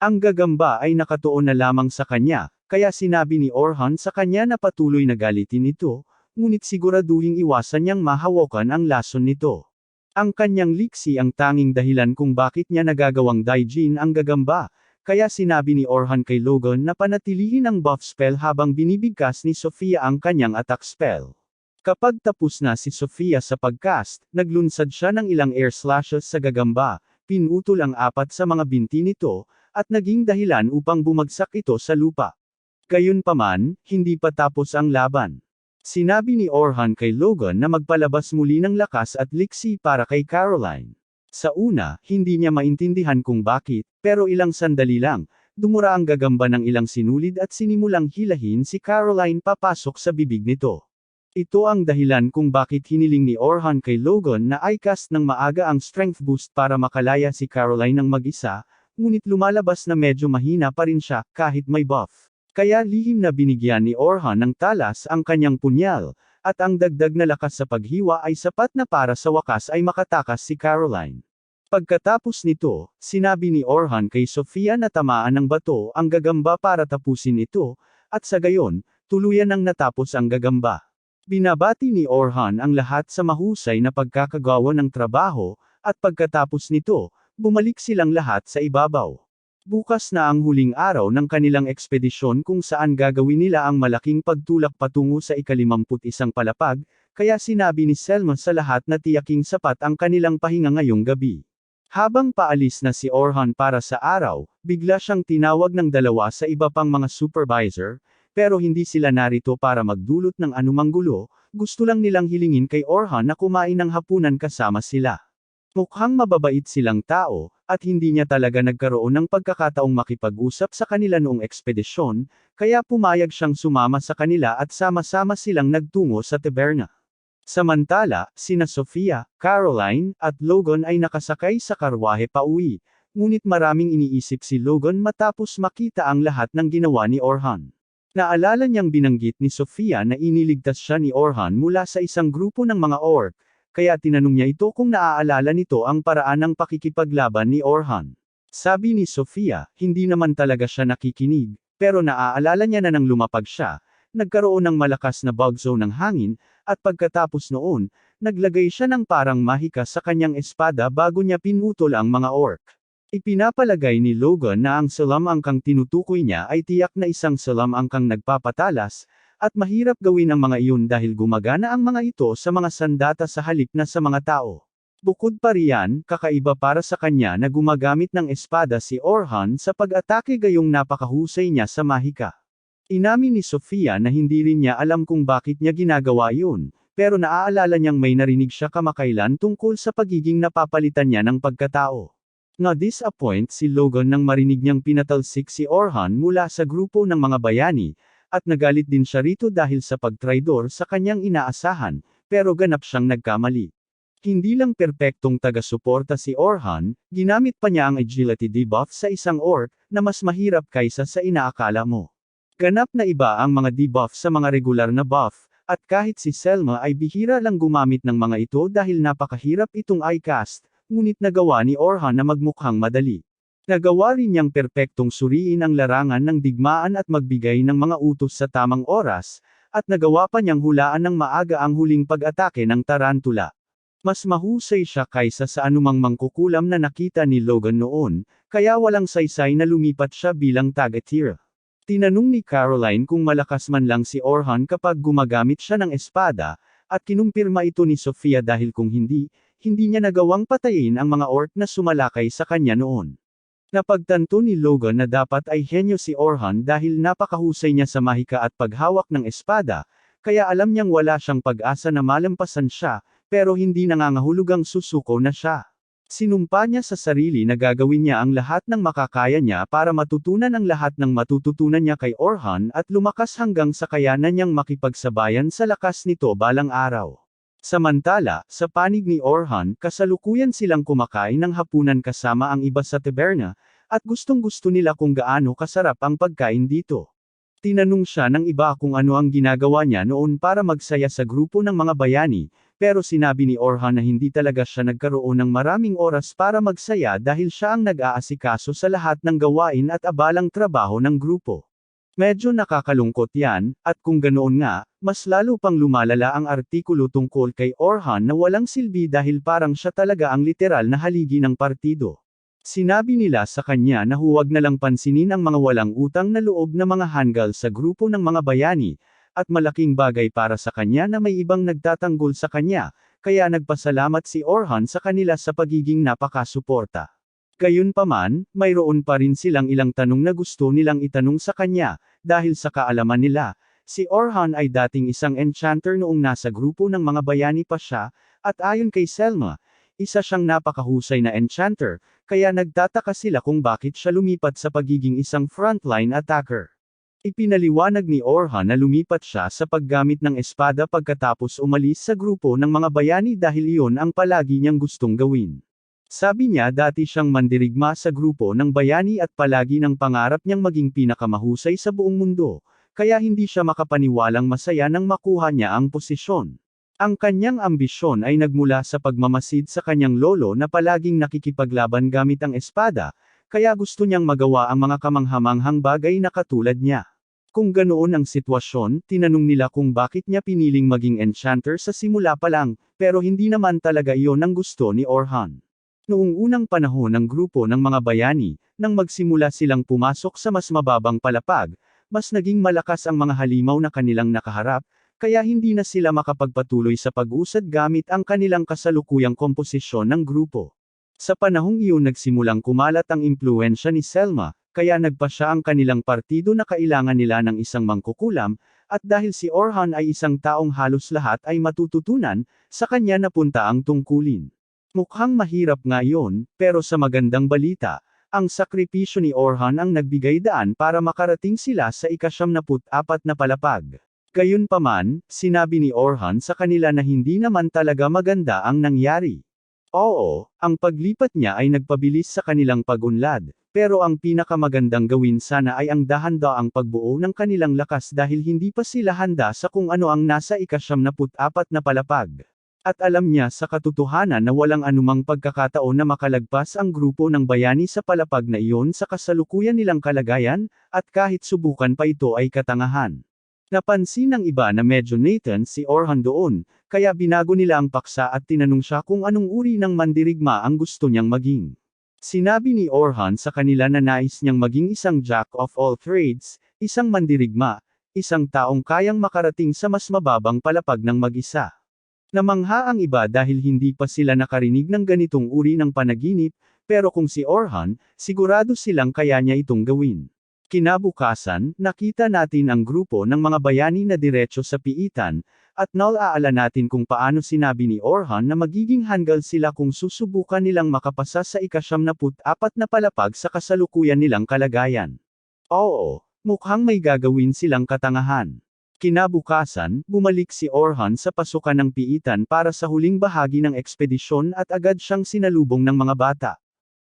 Ang gagamba ay nakatuon na lamang sa kanya, kaya sinabi ni Orhan sa kanya na patuloy na galitin ito, ngunit siguraduhing iwasan niyang mahawakan ang lason nito. Ang kanyang liksi ang tanging dahilan kung bakit niya nagagawang daijin ang gagamba, kaya sinabi ni Orhan kay Logan na panatilihin ang buff spell habang binibigkas ni Sofia ang kanyang attack spell. Kapag tapos na si Sofia sa pagcast, naglunsad siya ng ilang air slashes sa gagamba, pinutol ang 4 sa mga binti nito, at naging dahilan upang bumagsak ito sa lupa. Gayunpaman, hindi pa tapos ang laban. Sinabi ni Orhan kay Logan na magpalabas muli ng lakas at liksi para kay Caroline. Sa una, hindi niya maintindihan kung bakit, pero ilang sandali lang, dumura ang gagamba ng ilang sinulid at sinimulang hilahin si Caroline papasok sa bibig nito. Ito ang dahilan kung bakit hiniling ni Orhan kay Logan na i-cast ng maaga ang strength boost para makalaya si Caroline ng mag-isa, ngunit lumalabas na medyo mahina pa rin siya kahit may buff. Kaya lihim na binigyan ni Orhan ng talas ang kanyang punyal, at ang dagdag na lakas sa paghiwa ay sapat na para sa wakas ay makatakas si Caroline. Pagkatapos nito, sinabi ni Orhan kay Sofia na tamaan ng bato ang gagamba para tapusin ito, at sa gayon, tuluyan nang natapos ang gagamba. Binabati ni Orhan ang lahat sa mahusay na pagkakagawa ng trabaho, at pagkatapos nito, bumalik silang lahat sa ibabaw. Bukas na ang huling araw ng kanilang ekspedisyon kung saan gagawin nila ang malaking pagtulak patungo sa ika-51 palapag, kaya sinabi ni Selma sa lahat na tiyaking sapat ang kanilang pahinga ngayong gabi. Habang paalis na si Orhan para sa araw, bigla siyang tinawag ng dalawa sa iba pang mga supervisor, pero hindi sila narito para magdulot ng anumang gulo, gusto lang nilang hilingin kay Orhan na kumain ng hapunan kasama sila. Mukhang mababait silang tao, at hindi niya talaga nagkaroon ng pagkakataong makipag-usap sa kanila noong ekspedisyon, kaya pumayag siyang sumama sa kanila at sama-sama silang nagtungo sa taberna. Samantala, sina Sofia, Caroline, at Logan ay nakasakay sa karwahe pauwi, ngunit maraming iniisip si Logan matapos makita ang lahat ng ginawa ni Orhan. Naalala niyang binanggit ni Sofia na iniligtas siya ni Orhan mula sa isang grupo ng mga orc, kaya tinanong niya ito kung naaalala nito ang paraan ng pakikipaglaban ni Orhan. Sabi ni Sofia, hindi naman talaga siya nakikinig, pero naaalala niya na nang lumapag siya, nagkaroon ng malakas na bugzo ng hangin, at pagkatapos noon, naglagay siya ng parang mahika sa kanyang espada bago niya pinutol ang mga orc. Ipinapalagay ni Logan na ang salam angkang tinutukoy niya ay tiyak na isang salam angkang nagpapatalas, at mahirap gawin ang mga iyon dahil gumagana ang mga ito sa mga sandata sa halip na sa mga tao. Bukod pa riyan, kakaiba para sa kanya na gumagamit ng espada si Orhan sa pag-atake gayong napakahusay niya sa mahika. Inamin ni Sofia na hindi rin niya alam kung bakit niya ginagawa yun, pero naaalala niyang may narinig siya kamakailan tungkol sa pagiging napapalitan niya ng pagkatao. Na-disappoint si Logan nang marinig niyang pinatalsik si Orhan mula sa grupo ng mga bayani, at nagalit din siya rito dahil sa pagtraidor sa kanyang inaasahan, pero ganap siyang nagkamali. Hindi lang perpektong taga-suporta si Orhan, ginamit pa niya ang agility debuff sa isang orc, na mas mahirap kaysa sa inaakala mo. Ganap na iba ang mga debuff sa mga regular na buff, at kahit si Selma ay bihira lang gumamit ng mga ito dahil napakahirap itong i-cast, ngunit nagawa ni Orhan na magmukhang madali. Nagawa rin niyang perpektong suriin ang larangan ng digmaan at magbigay ng mga utos sa tamang oras, at nagawa pa niyang hulaan ng maaga ang huling pag-atake ng tarantula. Mas mahusay siya kaysa sa anumang mangkukulam na nakita ni Logan noon, kaya walang saysay na lumipat siya bilang targeteer. Tinanong ni Caroline kung malakas man lang si Orhan kapag gumagamit siya ng espada, at kinumpirma ito ni Sofia dahil kung hindi, hindi niya nagawang patayin ang mga orc na sumalakay sa kanya noon. Napagtanto ni Logan na dapat ay henyo si Orhan dahil napakahusay niya sa mahika at paghawak ng espada, kaya alam niyang wala siyang pag-asa na malampasan siya, pero hindi nangangahulugang susuko na siya. Sinumpa niya sa sarili na gagawin niya ang lahat ng makakaya niya para matutunan ang lahat ng matututunan niya kay Orhan at lumakas hanggang sa kayanan niyang makipagsabayan sa lakas nito balang araw. Samantala, sa panig ni Orhan, kasalukuyan silang kumakain ng hapunan kasama ang iba sa taberna, at gustong-gusto nila kung gaano kasarap ang pagkain dito. Tinanong siya ng iba kung ano ang ginagawa niya noon para magsaya sa grupo ng mga bayani, pero sinabi ni Orhan na hindi talaga siya nagkaroon ng maraming oras para magsaya dahil siya ang nag-aasikaso sa lahat ng gawain at abalang trabaho ng grupo. Medyo nakakalungkot yan, at kung ganoon nga, mas lalo pang lumalala ang artikulo tungkol kay Orhan na walang silbi dahil parang siya talaga ang literal na haligi ng partido. Sinabi nila sa kanya na huwag na lang pansinin ang mga walang utang na loob na mga hanggal sa grupo ng mga bayani, at malaking bagay para sa kanya na may ibang nagtatanggol sa kanya, kaya nagpasalamat si Orhan sa kanila sa pagiging napakasuporta. Gayunpaman, mayroon pa rin silang ilang tanong na gusto nilang itanong sa kanya, dahil sa kaalaman nila, si Orhan ay dating isang enchanter noong nasa grupo ng mga bayani pa siya, at ayon kay Selma, isa siyang napakahusay na enchanter, kaya nagtataka sila kung bakit siya lumipat sa pagiging isang frontline attacker. Ipinaliwanag ni Orhan na lumipat siya sa paggamit ng espada pagkatapos umalis sa grupo ng mga bayani dahil iyon ang palagi niyang gustong gawin. Sabi niya dati siyang mandirigma sa grupo ng bayani at palagi ng pangarap niyang maging pinakamahusay sa buong mundo, kaya hindi siya makapaniwalang masaya nang makuha niya ang posisyon. Ang kanyang ambisyon ay nagmula sa pagmamasid sa kanyang lolo na palaging nakikipaglaban gamit ang espada, kaya gusto niyang magawa ang mga kamanghamanghang bagay na katulad niya. Kung ganoon ang sitwasyon, tinanong nila kung bakit niya piniling maging enchanter sa simula pa lang, pero hindi naman talaga iyon ang gusto ni Orhan. Noong unang panahon ng grupo ng mga bayani, nang magsimula silang pumasok sa mas mababang palapag, mas naging malakas ang mga halimaw na kanilang nakaharap, kaya hindi na sila makapagpatuloy sa pag-usad gamit ang kanilang kasalukuyang komposisyon ng grupo. Sa panahong iyon nagsimulang kumalat ang impluwensya ni Selma, kaya nagpa siya ang kanilang partido na kailangan nila ng isang mangkukulam, at dahil si Orhan ay isang taong halos lahat ay matututunan, sa kanya napunta ang tungkulin. Mukhang mahirap nga iyon, pero sa magandang balita, ang sakripisyo ni Orhan ang nagbigay daan para makarating sila sa ika-74 na palapag. Gayunpaman, sinabi ni Orhan sa kanila na hindi naman talaga maganda ang nangyari. Oo, ang paglipat niya ay nagpabilis sa kanilang pag-unlad, pero ang pinakamagandang gawin sana ay ang dahan-daang pagbuo ng kanilang lakas dahil hindi pa sila handa sa kung ano ang nasa ika-74 na palapag. At alam niya sa katotohanan na walang anumang pagkakataon na makalagpas ang grupo ng bayani sa palapag na iyon sa kasalukuyan nilang kalagayan, at kahit subukan pa ito ay katangahan. Napansin ng iba na medyo Nathan si Orhan doon, kaya binago nila ang paksa at tinanong siya kung anong uri ng mandirigma ang gusto niyang maging. Sinabi ni Orhan sa kanila na nais niyang maging isang jack of all trades, isang mandirigma, isang taong kayang makarating sa mas mababang palapag ng mag-isa. Namangha ang iba dahil hindi pa sila nakarinig ng ganitong uri ng panaginip, pero kung si Orhan, sigurado silang kaya niya itong gawin. Kinabukasan, nakita natin ang grupo ng mga bayani na diretso sa piitan, at naalaala natin kung paano sinabi ni Orhan na magiging hanggal sila kung susubukan nilang makapasa sa ika-74 na palapag sa kasalukuyan nilang kalagayan. Oo, mukhang may gagawin silang katangahan. Kinabukasan, bumalik si Orhan sa pasukan ng piitan para sa huling bahagi ng ekspedisyon at agad siyang sinalubong ng mga bata.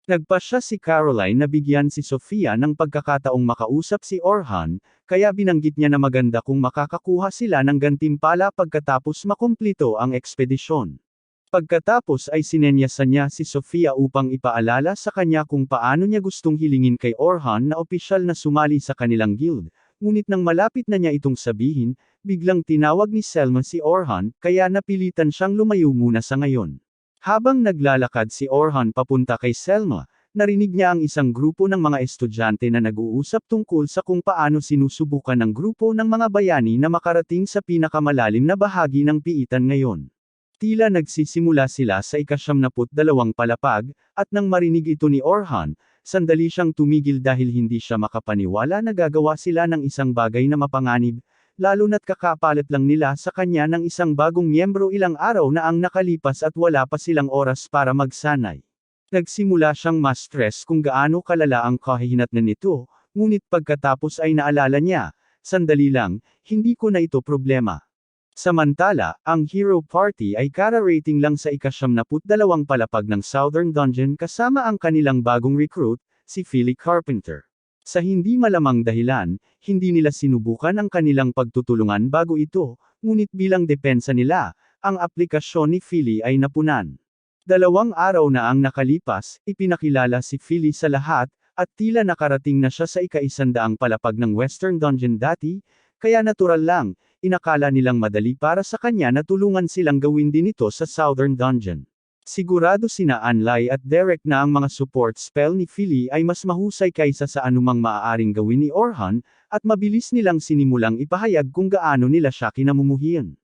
Nagpasya si Caroline na bigyan si Sofia ng pagkakataong makausap si Orhan, kaya binanggit niya na maganda kung makakakuha sila ng gantimpala pagkatapos makumplito ang ekspedisyon. Pagkatapos ay sinenyasan niya si Sofia upang ipaalala sa kanya kung paano niya gustong hilingin kay Orhan na opisyal na sumali sa kanilang guild, ngunit nang malapit na niya itong sabihin, biglang tinawag ni Selma si Orhan, kaya napilitan siyang lumayo muna sa ngayon. Habang naglalakad si Orhan papunta kay Selma, narinig niya ang isang grupo ng mga estudyante na nag-uusap tungkol sa kung paano sinusubukan ng grupo ng mga bayani na makarating sa pinakamalalim na bahagi ng piitan ngayon. Tila nagsisimula sila sa ika-72 palapag, at nang marinig ito ni Orhan, sandali siyang tumigil dahil hindi siya makapaniwala na gagawa sila ng isang bagay na mapanganib, lalo na't kakapalit lang nila sa kanya ng isang bagong miyembro ilang araw na ang nakalipas at wala pa silang oras para magsanay. Nagsimula siyang ma-stress kung gaano kalala ang kahihinatnan nito, ngunit pagkatapos ay naalala niya, sandali lang, hindi ko na ito problema. Samantala, ang Hero Party ay kara-rating lang sa ika-72 palapag ng Southern Dungeon kasama ang kanilang bagong recruit, si Philly Carpenter. Sa hindi malamang dahilan, hindi nila sinubukan ang kanilang pagtutulungan bago ito, ngunit bilang depensa nila, ang aplikasyon ni Philly ay napunan. 2 araw na ang nakalipas, ipinakilala si Philly sa lahat, at tila nakarating na siya sa ika-100 palapag ng Western Dungeon dati, kaya natural lang, inakala nilang madali para sa kanya na tulungan silang gawin din ito sa Southern Dungeon. Sigurado sina Anlay at Derek na ang mga support spell ni Philly ay mas mahusay kaysa sa anumang maaaring gawin ni Orhan, at mabilis nilang sinimulang ipahayag kung gaano nila siya kinamumuhian.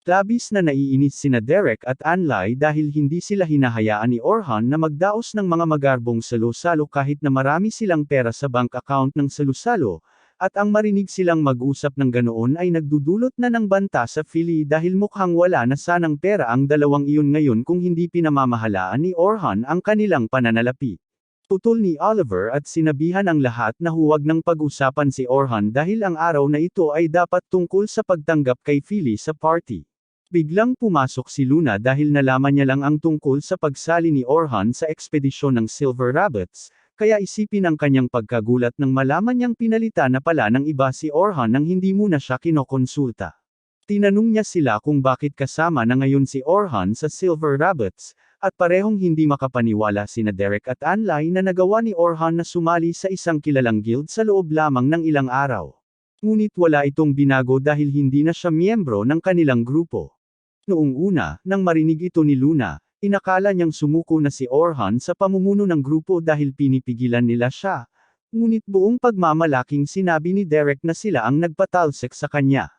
Labis na naiinis sina Derek at Anlay dahil hindi sila hinahayaan ni Orhan na magdaos ng mga magarbong salo-salo kahit na marami silang pera sa bank account ng salo-salo, at ang marinig silang mag-usap ng ganoon ay nagdudulot na ng banta sa Philly dahil mukhang wala na sanang pera ang dalawang iyon ngayon kung hindi pinamamahalaan ni Orhan ang kanilang pananalapi. Putol ni Oliver at sinabihan ang lahat na huwag nang pag-usapan si Orhan dahil ang araw na ito ay dapat tungkol sa pagtanggap kay Philly sa party. Biglang pumasok si Luna dahil nalaman niya lang ang tungkol sa pagsali ni Orhan sa ekspedisyon ng Silver Rabbits, kaya isipin ang kanyang pagkagulat nang malaman niyang pinalitan na pala ng iba si Orhan nang hindi muna siya kinokonsulta. Tinanong niya sila kung bakit kasama na ngayon si Orhan sa Silver Rabbits, at parehong hindi makapaniwala sina Derek at Anlay na nagawa ni Orhan na sumali sa isang kilalang guild sa loob lamang ng ilang araw. Ngunit wala itong binago dahil hindi na siya miyembro ng kanilang grupo. Noong una, nang marinig ito ni Luna, inakala niyang sumuko na si Orhan sa pamumuno ng grupo dahil pinipigilan nila siya. Ngunit buong pagmamalaking sinabi ni Derek na sila ang nagpatalsik sa kanya.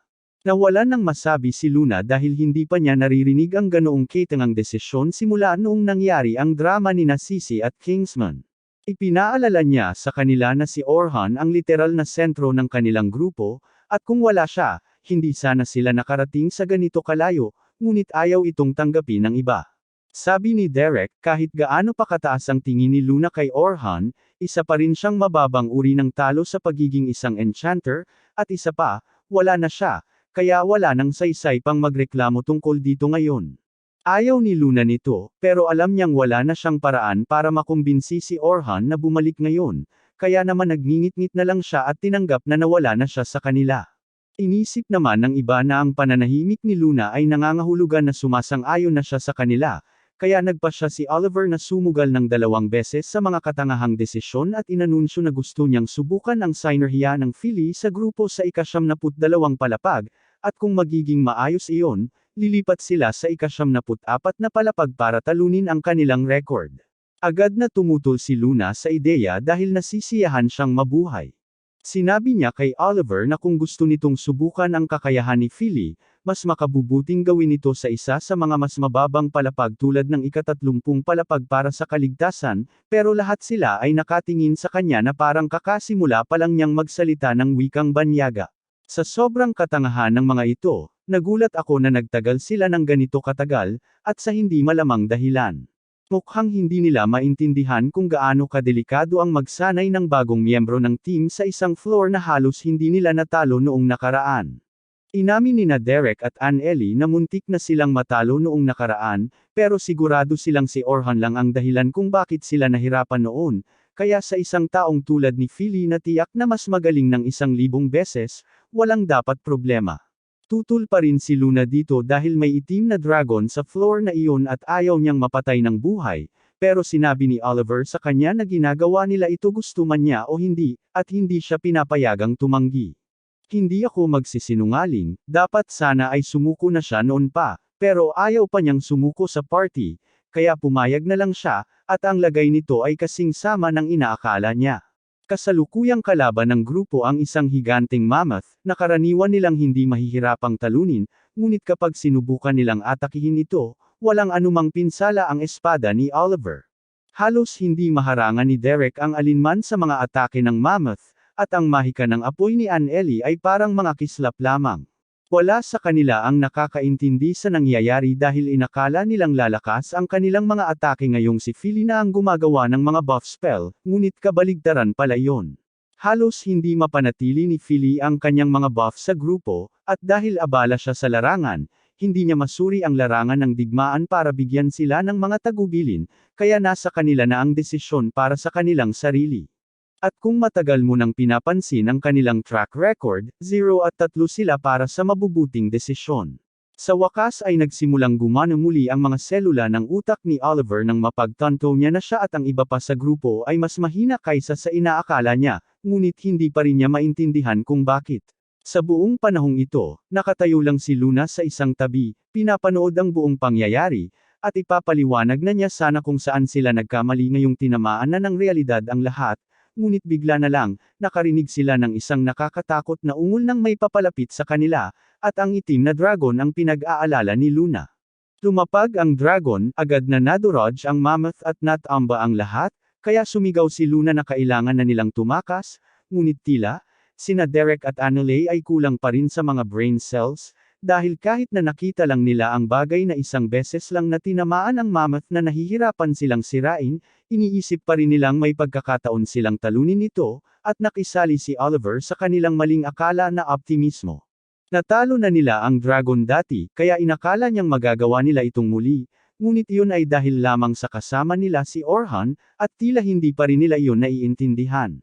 Nawalan ng masabi si Luna dahil hindi pa niya naririnig ang ganoong katangang desisyon simula noong nangyari ang drama ni Sisi at Kingsman. Ipinaalala niya sa kanila na si Orhan ang literal na sentro ng kanilang grupo, at kung wala siya, hindi sana sila nakarating sa ganito kalayo, ngunit ayaw itong tanggapin ng iba. Sabi ni Derek, kahit gaano pa kataas ang tingin ni Luna kay Orhan, isa pa rin siyang mababang uri ng talo sa pagiging isang enchanter, at isa pa, wala na siya, kaya wala nang saysay pang magreklamo tungkol dito ngayon. Ayaw ni Luna nito, pero alam niyang wala na siyang paraan para makumbinsi si Orhan na bumalik ngayon, kaya naman nagngingit-ngit na lang siya at tinanggap na nawala na siya sa kanila. Inisip naman ng iba na ang pananahimik ni Luna ay nangangahulugan na sumasang-ayon na siya sa kanila, kaya nagpa siya si Oliver na sumugal ng 2 beses sa mga katangahang desisyon at inanunsyo na gusto niyang subukan ang sinerhiya ng Philly sa grupo sa ika-72 palapag, at kung magiging maayos iyon, lilipat sila sa ika-74 na palapag para talunin ang kanilang record. Agad na tumutol si Luna sa ideya dahil nasisiyahan siyang mabuhay. Sinabi niya kay Oliver na kung gusto nitong subukan ang kakayahan ni Philly, mas makabubuting gawin ito sa isa sa mga mas mababang palapag tulad ng ika-30 palapag para sa kaligtasan, pero lahat sila ay nakatingin sa kanya na parang kakasimula pa lang niyang magsalita ng wikang banyaga. Sa sobrang katangahan ng mga ito, nagulat ako na nagtagal sila ng ganito katagal, at sa hindi malamang dahilan. Mukhang hindi nila maintindihan kung gaano kadelikado ang magsanay ng bagong miyembro ng team sa isang floor na halos hindi nila natalo noong nakaraan. Inamin nina Derek at Ann-Ellie na muntik na silang matalo noong nakaraan, pero sigurado silang si Orhan lang ang dahilan kung bakit sila nahirapan noon, kaya sa isang taong tulad ni Philly na tiyak na mas magaling ng 1,000 beses, walang dapat problema. Tutol pa rin si Luna dito dahil may itim na dragon sa floor na iyon at ayaw niyang mapatay ng buhay, pero sinabi ni Oliver sa kanya na ginagawa nila ito gusto man niya o hindi, at hindi siya pinapayagang tumanggi. Hindi ako magsisinungaling, dapat sana ay sumuko na siya noon pa, pero ayaw pa niyang sumuko sa party, kaya pumayag na lang siya, at ang lagay nito ay kasing sama ng inaakala niya. Kasalukuyang kalaban ng grupo ang isang higanteng mammoth, na karaniwan nilang hindi mahihirapang talunin, ngunit kapag sinubukan nilang atakihin ito, walang anumang pinsala ang espada ni Oliver. Halos hindi maharangan ni Derek ang alinman sa mga atake ng mammoth, at ang mahika ng apoy ni Ann-Ellie ay parang mga kislap lamang. Wala sa kanila ang nakakaintindi sa nangyayari dahil inakala nilang lalakas ang kanilang mga atake ngayong si Philly na ang gumagawa ng mga buff spell, ngunit kabaligtaran pala yon. Halos hindi mapanatili ni Philly ang kanyang mga buff sa grupo, at dahil abala siya sa larangan, hindi niya masuri ang larangan ng digmaan para bigyan sila ng mga tagubilin, kaya nasa kanila na ang desisyon para sa kanilang sarili. At kung matagal mo nang pinapansin ang kanilang track record, 0-3 sila para sa mabubuting desisyon. Sa wakas ay nagsimulang gumana muli ang mga selula ng utak ni Oliver nang mapagtanto niya na siya at ang iba pa sa grupo ay mas mahina kaysa sa inaakala niya, ngunit hindi pa rin niya maintindihan kung bakit. Sa buong panahong ito, nakatayo lang si Luna sa isang tabi, pinapanood ang buong pangyayari, at ipapaliwanag na niya sana kung saan sila nagkamali ngayong tinamaan na ng realidad ang lahat, ngunit bigla na lang, nakarinig sila ng isang nakakatakot na ungol nang may papalapit sa kanila, at ang itim na dragon ang pinag-aalala ni Luna. Lumapag ang dragon, agad na nadurog ang mammoth at natamba ang lahat, kaya sumigaw si Luna na kailangan na nilang tumakas, ngunit tila, sina Derek at Annalie ay kulang pa rin sa mga brain cells, dahil kahit na nakita lang nila ang bagay na isang beses lang na tinamaan ang mammoth na nahihirapan silang sirain, iniisip pa rin nilang may pagkakataon silang talunin ito, at nakisali si Oliver sa kanilang maling akala na optimismo. Natalo na nila ang dragon dati, kaya inakala niyang magagawa nila itong muli, ngunit iyon ay dahil lamang sa kasama nila si Orhan, at tila hindi pa rin nila iyon naiintindihan.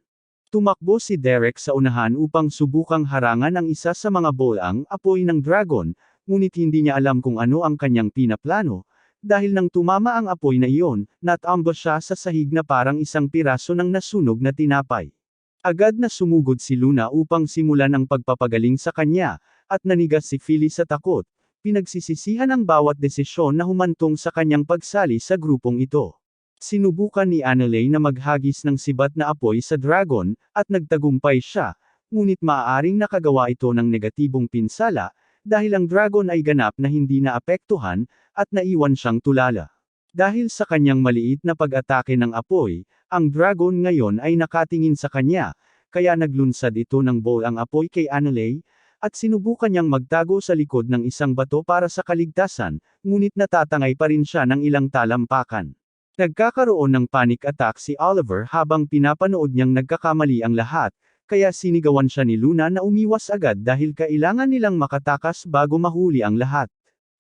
Tumakbo si Derek sa unahan upang subukang harangan ang isa sa mga bolang apoy ng dragon, ngunit hindi niya alam kung ano ang kanyang pinaplano, dahil nang tumama ang apoy na iyon, natamba siya sa sahig na parang isang piraso ng nasunog na tinapay. Agad na sumugod si Luna upang simulan ang pagpapagaling sa kanya, at nanigas si Philly sa takot, pinagsisisihan ang bawat desisyon na humantong sa kanyang pagsali sa grupong ito. Sinubukan ni Annalie na maghagis ng sibat na apoy sa dragon, at nagtagumpay siya, ngunit maaaring nakagawa ito ng negatibong pinsala, dahil ang dragon ay ganap na hindi naapektuhan, at naiwan siyang tulala. Dahil sa kanyang maliit na pag-atake ng apoy, ang dragon ngayon ay nakatingin sa kanya, kaya naglunsad ito ng bowl ang apoy kay Annalie, at sinubukan niyang magtago sa likod ng isang bato para sa kaligtasan, ngunit natatangay pa rin siya ng ilang talampakan. Nagkakaroon ng panic attack si Oliver habang pinapanood niyang nagkakamali ang lahat, kaya sinigawan siya ni Luna na umiwas agad dahil kailangan nilang makatakas bago mahuli ang lahat.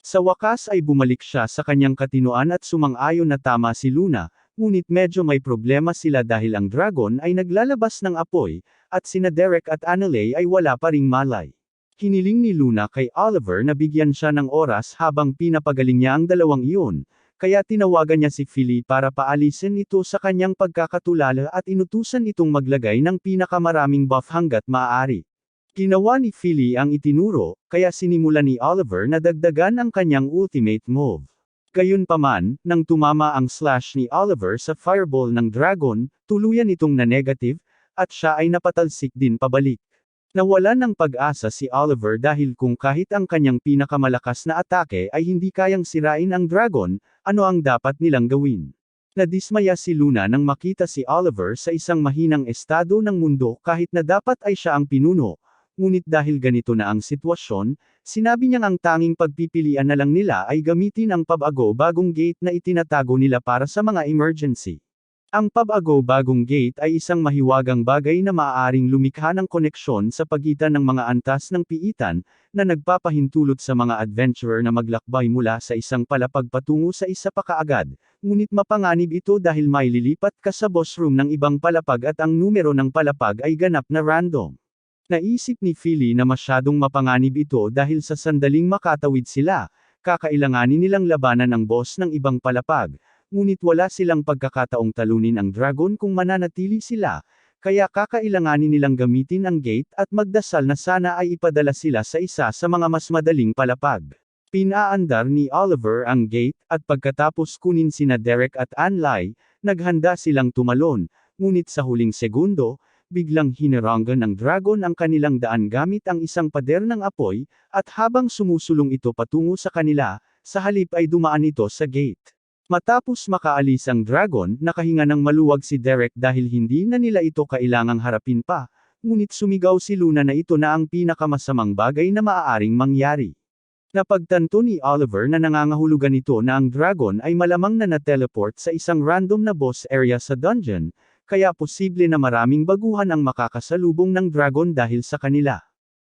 Sa wakas ay bumalik siya sa kanyang katinoan at sumang-ayon na tama si Luna, ngunit medyo may problema sila dahil ang dragon ay naglalabas ng apoy, at sina Derek at Annalie ay wala pa ring malay. Hiniling ni Luna kay Oliver na bigyan siya ng oras habang pinapagaling niya ang dalawang iyon, kaya tinawagan niya si Philly para paalisin ito sa kanyang pagkakatulala at inutusan itong maglagay ng pinakamaraming buff hanggat maaari. Ginawa ni Philly ang itinuro, kaya sinimulan ni Oliver na dagdagan ang kanyang ultimate move. Gayunpaman, nang tumama ang slash ni Oliver sa fireball ng dragon, tuluyan itong na-negative, at siya ay napatalsik din pabalik. Nawalan ng pag-asa si Oliver dahil kung kahit ang kanyang pinakamalakas na atake ay hindi kayang sirain ang dragon, ano ang dapat nilang gawin? Nadismaya si Luna nang makita si Oliver sa isang mahinang estado ng mundo kahit na dapat ay siya ang pinuno, ngunit dahil ganito na ang sitwasyon, sinabi niyang ang tanging pagpipilian na lang nila ay gamitin ang pabago-bagong gate na itinatago nila para sa mga emergency. Ang pabago-bagong gate ay isang mahiwagang bagay na maaaring lumikha ng koneksyon sa pagitan ng mga antas ng piitan, na nagpapahintulot sa mga adventurer na maglakbay mula sa isang palapag patungo sa isa pa kaagad, ngunit mapanganib ito dahil maililipat ka sa boss room ng ibang palapag at ang numero ng palapag ay ganap na random. Naisip ni Philly na masyadong mapanganib ito dahil sa sandaling makatawid sila, kakailanganin nilang labanan ang boss ng ibang palapag. Ngunit wala silang pagkakataong talunin ang dragon kung mananatili sila, kaya kakailanganin nilang gamitin ang gate at magdasal na sana ay ipadala sila sa isa sa mga mas madaling palapag. Pinaandar ni Oliver ang gate, at pagkatapos kunin sina Derek at Annalie, naghanda silang tumalon, ngunit sa huling segundo, biglang hinaranggan ng dragon ang kanilang daan gamit ang isang pader ng apoy, at habang sumusulong ito patungo sa kanila, sa halip ay dumaan ito sa gate. Matapos makaalis ang dragon, nakahinga ng maluwag si Derek dahil hindi na nila ito kailangang harapin pa, ngunit sumigaw si Luna na ito na ang pinakamasamang bagay na maaaring mangyari. Napagtanto ni Oliver na nangangahulugan ito na ang dragon ay malamang na na-teleport sa isang random na boss area sa dungeon, kaya posible na maraming baguhan ang makakasalubong ng dragon dahil sa kanila.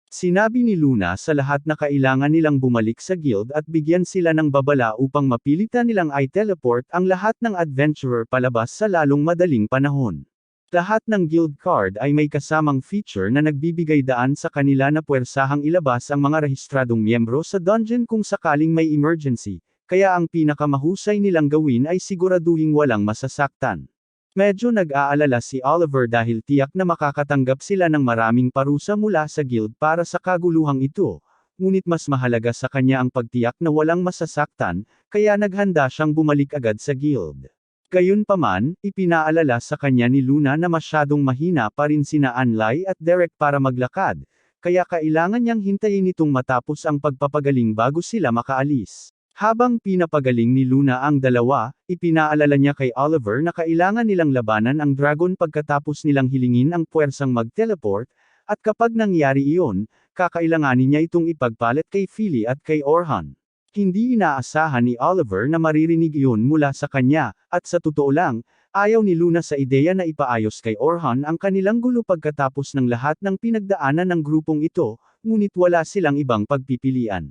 Sinabi ni Luna sa lahat na kailangan nilang bumalik sa guild at bigyan sila ng babala upang mapilitan nilang i-teleport ang lahat ng adventurer palabas sa lalong madaling panahon. Lahat ng guild card ay may kasamang feature na nagbibigay daan sa kanila na puwersahang ilabas ang mga rehistradong miyembro sa dungeon kung sakaling may emergency, kaya ang pinakamahusay nilang gawin ay siguraduhing walang masasaktan. Medyo nag-aalala si Oliver dahil tiyak na makakatanggap sila ng maraming parusa mula sa guild para sa kaguluhang ito, ngunit mas mahalaga sa kanya ang pagtiyak na walang masasaktan, kaya naghanda siyang bumalik agad sa guild. Gayunpaman, ipinaalala sa kanya ni Luna na masyadong mahina pa rin sina Anlay at Derek para maglakad, kaya kailangan niyang hintayin itong matapos ang pagpapagaling bago sila makaalis. Habang pinapagaling ni Luna ang dalawa, ipinaalala niya kay Oliver na kailangan nilang labanan ang dragon pagkatapos nilang hilingin ang puwersang mag-teleport, at kapag nangyari iyon, kakailanganin niya itong ipagpalit kay Philly at kay Orhan. Hindi inaasahan ni Oliver na maririnig iyon mula sa kanya, at sa totoo lang, ayaw ni Luna sa ideya na ipaayos kay Orhan ang kanilang gulo pagkatapos ng lahat ng pinagdaanan ng grupong ito, ngunit wala silang ibang pagpipilian.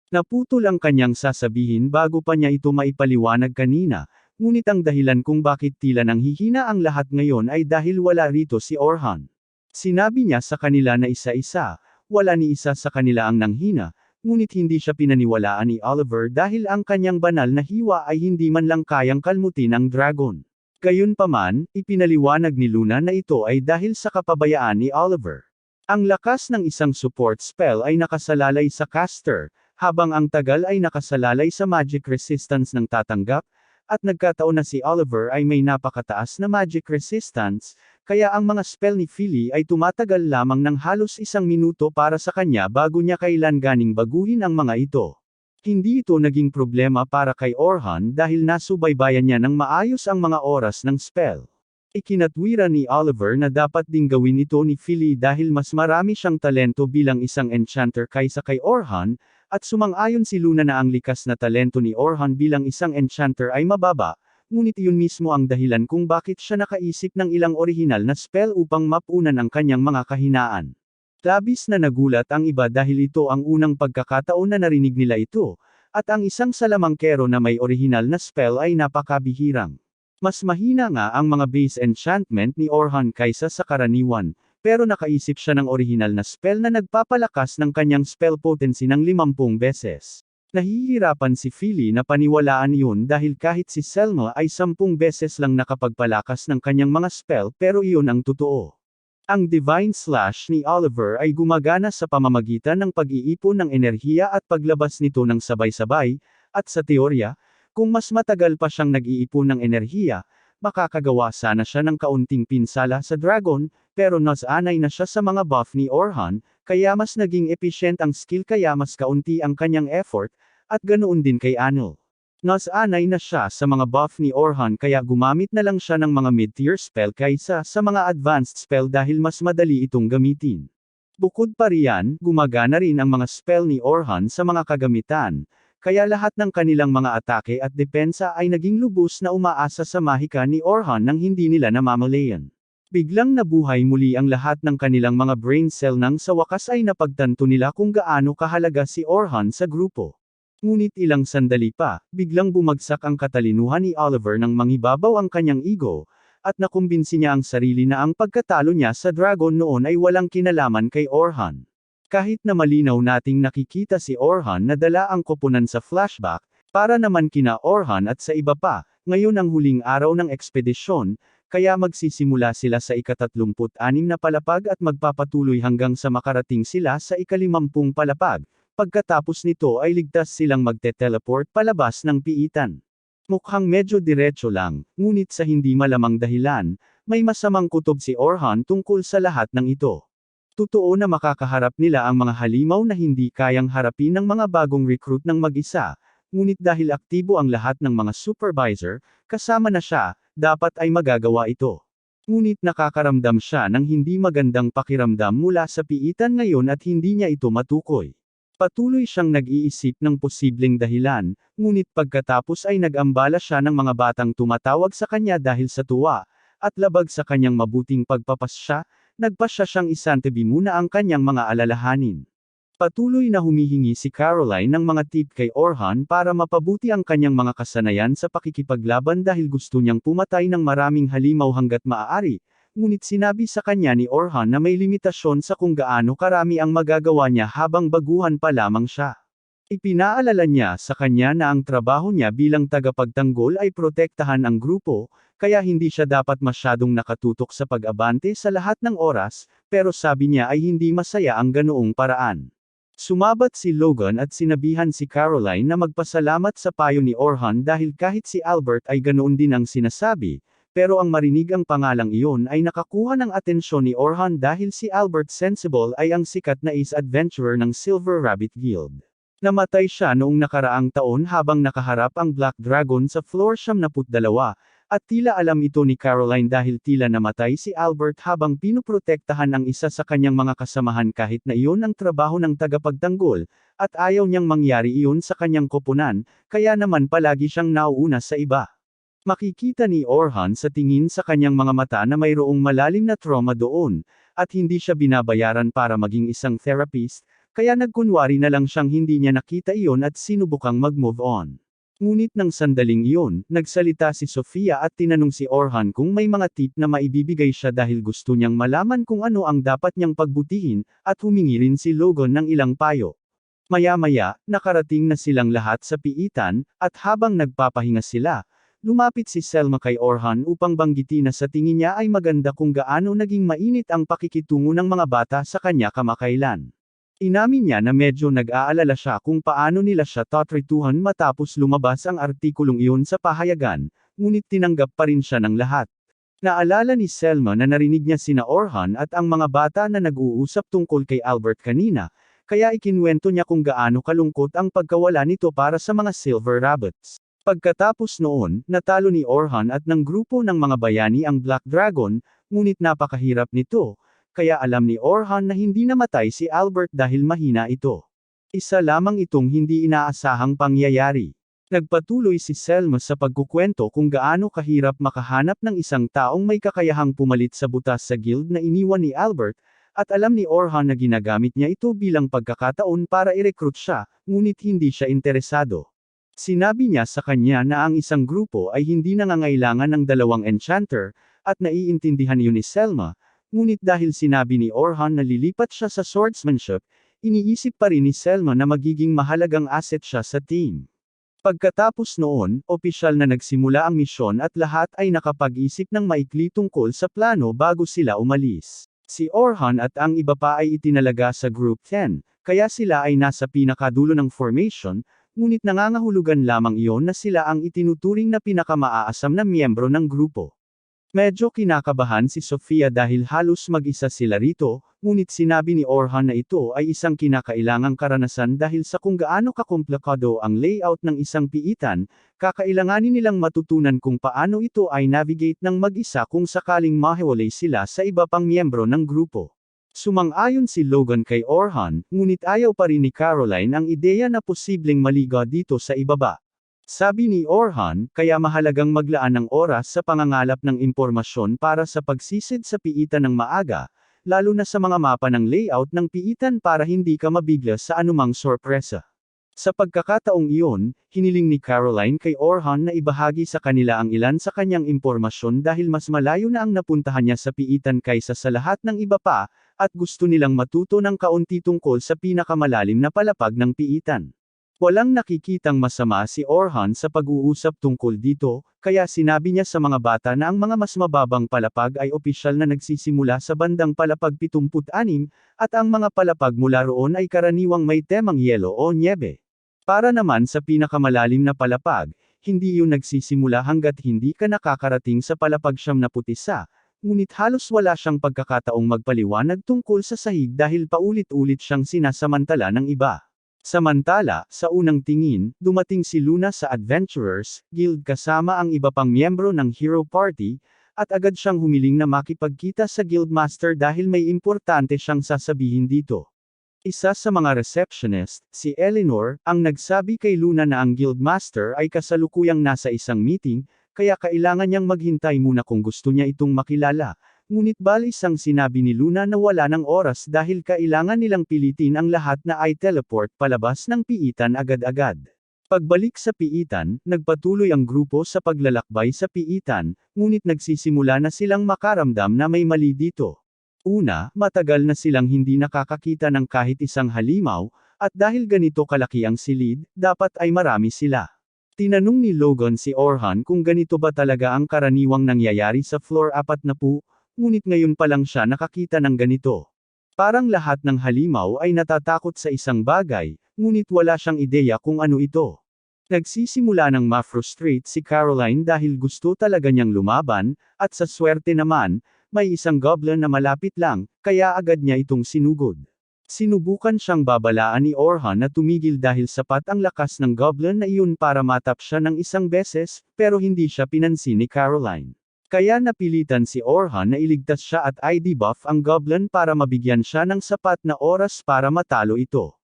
Naputol ang kanyang sasabihin bago pa niya ito maipaliwanag kanina, ngunit ang dahilan kung bakit tila nanghihina ang lahat ngayon ay dahil wala rito si Orhan. Sinabi niya sa kanila na isa-isa, wala ni isa sa kanila ang nanghina, ngunit hindi siya pinaniwalaan ni Oliver dahil ang kanyang banal na hiwa ay hindi man lang kayang kalmutin ang dragon. Gayunpaman, ipinaliwanag ni Luna na ito ay dahil sa kapabayaan ni Oliver. Ang lakas ng isang support spell ay nakasalalay sa caster, habang ang tagal ay nakasalalay sa magic resistance ng tatanggap, at nagkataon na si Oliver ay may napakataas na magic resistance, kaya ang mga spell ni Philly ay tumatagal lamang ng halos 1 minuto para sa kanya bago niya kailanganing baguhin ang mga ito. Hindi ito naging problema para kay Orhan dahil nasubaybayan niya ng maayos ang mga oras ng spell. Ikinatwira ni Oliver na dapat ding gawin ito ni Philly dahil mas marami siyang talento bilang isang enchanter kaysa kay Orhan, at sumang-ayon si Luna na ang likas na talento ni Orhan bilang isang enchanter ay mababa, ngunit iyon mismo ang dahilan kung bakit siya nakaisip ng ilang orihinal na spell upang mapunan ang kanyang mga kahinaan. Labis na nagulat ang iba dahil ito ang unang pagkakataon na narinig nila ito, at ang isang salamangkero na may orihinal na spell ay napakabihirang. Mas mahina nga ang mga base enchantment ni Orhan kaysa sa karaniwan, pero nakaisip siya ng orihinal na spell na nagpapalakas ng kanyang spell potency ng 50 beses. Nahihirapan si Philly na paniwalaan iyon dahil kahit si Selma ay 10 beses lang nakapagpalakas ng kanyang mga spell pero iyon ang totoo. Ang Divine Slash ni Oliver ay gumagana sa pamamagitan ng pag-iipon ng enerhiya at paglabas nito ng sabay-sabay, at sa teorya, kung mas matagal pa siyang nag-iipon ng enerhiya, makakagawa sana siya ng kaunting pinsala sa dragon, pero nasanay na siya sa mga buff ni Orhan, kaya mas naging efficient ang skill kaya mas kaunti ang kanyang effort, at ganoon din kay Anil. Nasanay na siya sa mga buff ni Orhan kaya gumamit na lang siya ng mga mid-tier spell kaysa sa mga advanced spell dahil mas madali itong gamitin. Bukod pa riyan, gumagana rin ang mga spell ni Orhan sa mga kagamitan, kaya lahat ng kanilang mga atake at depensa ay naging lubos na umaasa sa mahika ni Orhan nang hindi nila namamalayan. Biglang nabuhay muli ang lahat ng kanilang mga brain cell nang sa wakas ay napagtanto nila kung gaano kahalaga si Orhan sa grupo. Ngunit ilang sandali pa, biglang bumagsak ang katalinuhan ni Oliver nang mangibabaw ang kanyang ego, at nakumbinsi niya ang sarili na ang pagkatalo niya sa dragon noon ay walang kinalaman kay Orhan. Kahit na malinaw nating nakikita si Orhan na dala ang koponan sa flashback, para naman kina Orhan at sa iba pa, ngayon ang huling araw ng ekspedisyon, kaya magsisimula sila sa ika-36 na palapag at magpapatuloy hanggang sa makarating sila sa ika-50 palapag, pagkatapos nito ay ligtas silang magte-teleport palabas ng piitan. Mukhang medyo diretso lang, ngunit sa hindi malamang dahilan, may masamang kutob si Orhan tungkol sa lahat ng ito. Totoo na makakaharap nila ang mga halimaw na hindi kayang harapin ng mga bagong recruit ng mag-isa, ngunit dahil aktibo ang lahat ng mga supervisor, kasama na siya, dapat ay magagawa ito. Ngunit nakakaramdam siya ng hindi magandang pakiramdam mula sa piitan ngayon at hindi niya ito matukoy. Patuloy siyang nag-iisip ng posibleng dahilan, ngunit pagkatapos ay nag-ambala siya ng mga batang tumatawag sa kanya dahil sa tuwa, at labag sa kanyang mabuting pagpapasya, nagpasya siyang isantabi muna ang kanyang mga alalahanin. Patuloy na humihingi si Caroline ng mga tip kay Orhan para mapabuti ang kanyang mga kasanayan sa pakikipaglaban dahil gusto niyang pumatay ng maraming halimaw hanggat maaari, ngunit sinabi sa kanya ni Orhan na may limitasyon sa kung gaano karami ang magagawa niya habang baguhan pa lamang siya. Ipinaalala niya sa kanya na ang trabaho niya bilang tagapagtanggol ay protektahan ang grupo, kaya hindi siya dapat masyadong nakatutok sa pag-abante sa lahat ng oras, pero sabi niya ay hindi masaya ang ganoong paraan. Sumabat si Logan at sinabihan si Caroline na magpasalamat sa payo ni Orhan dahil kahit si Albert ay ganoon din ang sinasabi, pero ang marinig ang pangalang iyon ay nakakuha ng atensyon ni Orhan dahil si Albert Sensible ay ang sikat na ace adventurer ng Silver Rabbit Guild. Namatay siya noong nakaraang taon habang nakaharap ang Black Dragon sa floor 72, at tila alam ito ni Caroline dahil tila namatay si Albert habang pinoprotektahan ang isa sa kanyang mga kasamahan kahit na iyon ang trabaho ng tagapagtanggol, at ayaw niyang mangyari iyon sa kanyang koponan, kaya naman palagi siyang nauuna sa iba. Makikita ni Orhan sa tingin sa kanyang mga mata na mayroong malalim na trauma doon, at hindi siya binabayaran para maging isang therapist, kaya nagkunwari na lang siyang hindi niya nakita iyon at sinubukang mag-move on. Ngunit nang sandaling iyon, nagsalita si Sofia at tinanong si Orhan kung may mga tip na maibibigay siya dahil gusto niyang malaman kung ano ang dapat niyang pagbutihin, at humingi rin si Logan ng ilang payo. Maya-maya, nakarating na silang lahat sa piitan, at habang nagpapahinga sila, lumapit si Selma kay Orhan upang banggitin na sa tingin niya ay maganda kung gaano naging mainit ang pakikitungo ng mga bata sa kanya kamakailan. Inamin niya na medyo nag-aalala siya kung paano nila siya tatrituhan matapos lumabas ang artikulong iyon sa pahayagan, ngunit tinanggap pa rin siya ng lahat. Naalala ni Selma na narinig niya sina Orhan at ang mga bata na nag-uusap tungkol kay Albert kanina, kaya ikinwento niya kung gaano kalungkot ang pagkawala nito para sa mga Silver Rabbits. Pagkatapos noon, natalo ni Orhan at ng grupo ng mga bayani ang Black Dragon, ngunit napakahirap nito, kaya alam ni Orhan na hindi namatay si Albert dahil mahina ito. Isa lamang itong hindi inaasahang pangyayari. Nagpatuloy si Selma sa pagkukwento kung gaano kahirap makahanap ng isang taong may kakayahang pumalit sa butas sa guild na iniwan ni Albert, at alam ni Orhan na ginagamit niya ito bilang pagkakataon para i-recruit siya, ngunit hindi siya interesado. Sinabi niya sa kanya na ang isang grupo ay hindi nangangailangan ng dalawang enchanter, at naiintindihan iyon ni Selma, ngunit dahil sinabi ni Orhan na lilipat siya sa swordsmanship, iniisip pa rin ni Selma na magiging mahalagang asset siya sa team. Pagkatapos noon, opisyal na nagsimula ang misyon at lahat ay nakapag-isip ng maikli tungkol sa plano bago sila umalis. Si Orhan at ang iba pa ay itinalaga sa Group 10, kaya sila ay nasa pinakadulo ng formation, ngunit nangangahulugan lamang iyon na sila ang itinuturing na pinakamaaasam na miyembro ng grupo. Medyo kinakabahan si Sofia dahil halos mag-isa sila rito, ngunit sinabi ni Orhan na ito ay isang kinakailangang karanasan dahil sa kung gaano kakomplikado ang layout ng isang piitan, kakailanganin nilang matutunan kung paano ito ay navigate ng mag-isa kung sakaling mahiwalay sila sa iba pang miyembro ng grupo. Sumang-ayon si Logan kay Orhan, ngunit ayaw pa rin ni Caroline ang ideya na posibleng maliga dito sa ibaba. Sabi ni Orhan, kaya mahalagang maglaan ng oras sa pangangalap ng impormasyon para sa pagsisid sa piitan ng maaga, lalo na sa mga mapa ng layout ng piitan para hindi ka mabigla sa anumang sorpresa. Sa pagkakataong iyon, hiniling ni Caroline kay Orhan na ibahagi sa kanila ang ilan sa kanyang impormasyon dahil mas malayo na ang napuntahan niya sa piitan kaysa sa lahat ng iba pa, at gusto nilang matuto ng kaunti tungkol sa pinakamalalim na palapag ng piitan. Walang nakikitang masama si Orhan sa pag-uusap tungkol dito, kaya sinabi niya sa mga bata na ang mga mas mababang palapag ay opisyal na nagsisimula sa bandang palapag 76, at ang mga palapag mula roon ay karaniwang may temang yelo o nyebe. Para naman sa pinakamalalim na palapag, hindi iyon nagsisimula hanggat hindi ka nakakarating sa palapag 71, ngunit halos wala siyang pagkakataong magpaliwanag tungkol sa sahig dahil paulit-ulit siyang sinasamantala ng iba. Samantala, sa unang tingin, dumating si Luna sa Adventurers Guild kasama ang iba pang miyembro ng Hero Party, at agad siyang humiling na makipagkita sa Guildmaster dahil may importante siyang sasabihin dito. Isa sa mga receptionist, si Eleanor, ang nagsabi kay Luna na ang Guildmaster ay kasalukuyang nasa isang meeting, kaya kailangan niyang maghintay muna kung gusto niya itong makilala. Ngunit balis ang sinabi ni Luna na wala ng oras dahil kailangan nilang pilitin ang lahat na ay teleport palabas ng piitan agad-agad. Pagbalik sa piitan, nagpatuloy ang grupo sa paglalakbay sa piitan, ngunit nagsisimula na silang makaramdam na may mali dito. Una, matagal na silang hindi nakakakita ng kahit isang halimaw, at dahil ganito kalaki ang silid, dapat ay marami sila. Tinanong ni Logan si Orhan kung ganito ba talaga ang karaniwang nangyayari sa floor 40, ngunit ngayon pa lang siya nakakita ng ganito. Parang lahat ng halimaw ay natatakot sa isang bagay, ngunit wala siyang ideya kung ano ito. Nagsisimula ng ma-frustrate si Caroline dahil gusto talaga niyang lumaban, at sa swerte naman, may isang goblin na malapit lang, kaya agad niya itong sinugod. Sinubukan siyang babalaan ni Orhan na tumigil dahil sapat ang lakas ng goblin na iyon para matap siya ng isang beses, pero hindi siya pinansin ni Caroline. Kaya napilitan si Orhan na iligtas siya at i-debuff ang goblin para mabigyan siya ng sapat na oras para matalo ito.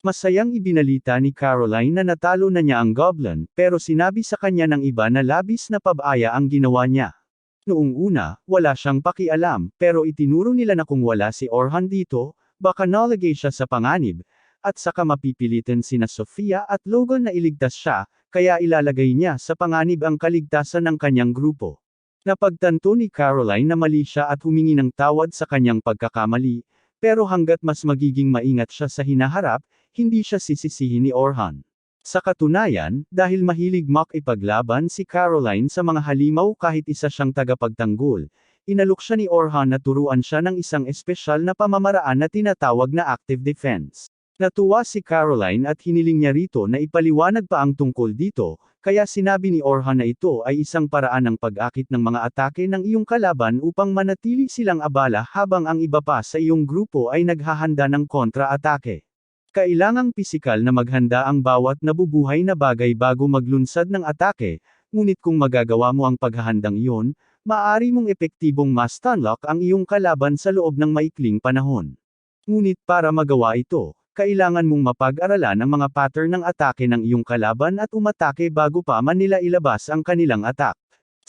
Masayang ibinalita ni Caroline na natalo na niya ang goblin, pero sinabi sa kanya ng iba na labis na pabaya ang ginawa niya. Noong una, wala siyang pakialam, pero itinuro nila na kung wala si Orhan dito, baka nalagay siya sa panganib, at saka mapipilitin sina Sofia at Logan na iligtas siya, kaya ilalagay niya sa panganib ang kaligtasan ng kanyang grupo. Napagtanto ni Caroline na mali siya at humingi ng tawad sa kanyang pagkakamali, pero hanggat mas magiging maingat siya sa hinaharap, hindi siya sisisihin ni Orhan. Sa katunayan, dahil mahilig makipaglaban si Caroline sa mga halimaw kahit isa siyang tagapagtanggol, inalok siya ni Orhan na turuan siya ng isang espesyal na pamamaraan na tinatawag na active defense. Natuwa si Caroline at hiniling niya rito na ipaliwanag pa ang tungkol dito, kaya sinabi ni Orhan na ito ay isang paraan ng pag-akit ng mga atake ng iyong kalaban upang manatili silang abala habang ang iba pa sa iyong grupo ay naghahanda ng kontra-atake. Kailangang pisikal na maghanda ang bawat nabubuhay na bagay bago maglunsad ng atake, ngunit kung magagawa mo ang paghahandang iyon, maaari mong epektibong ma-stunlock ang iyong kalaban sa loob ng maikling panahon. Ngunit para magawa ito, kailangan mong mapag-aralan ang mga pattern ng atake ng iyong kalaban at umatake bago pa man nila ilabas ang kanilang attack.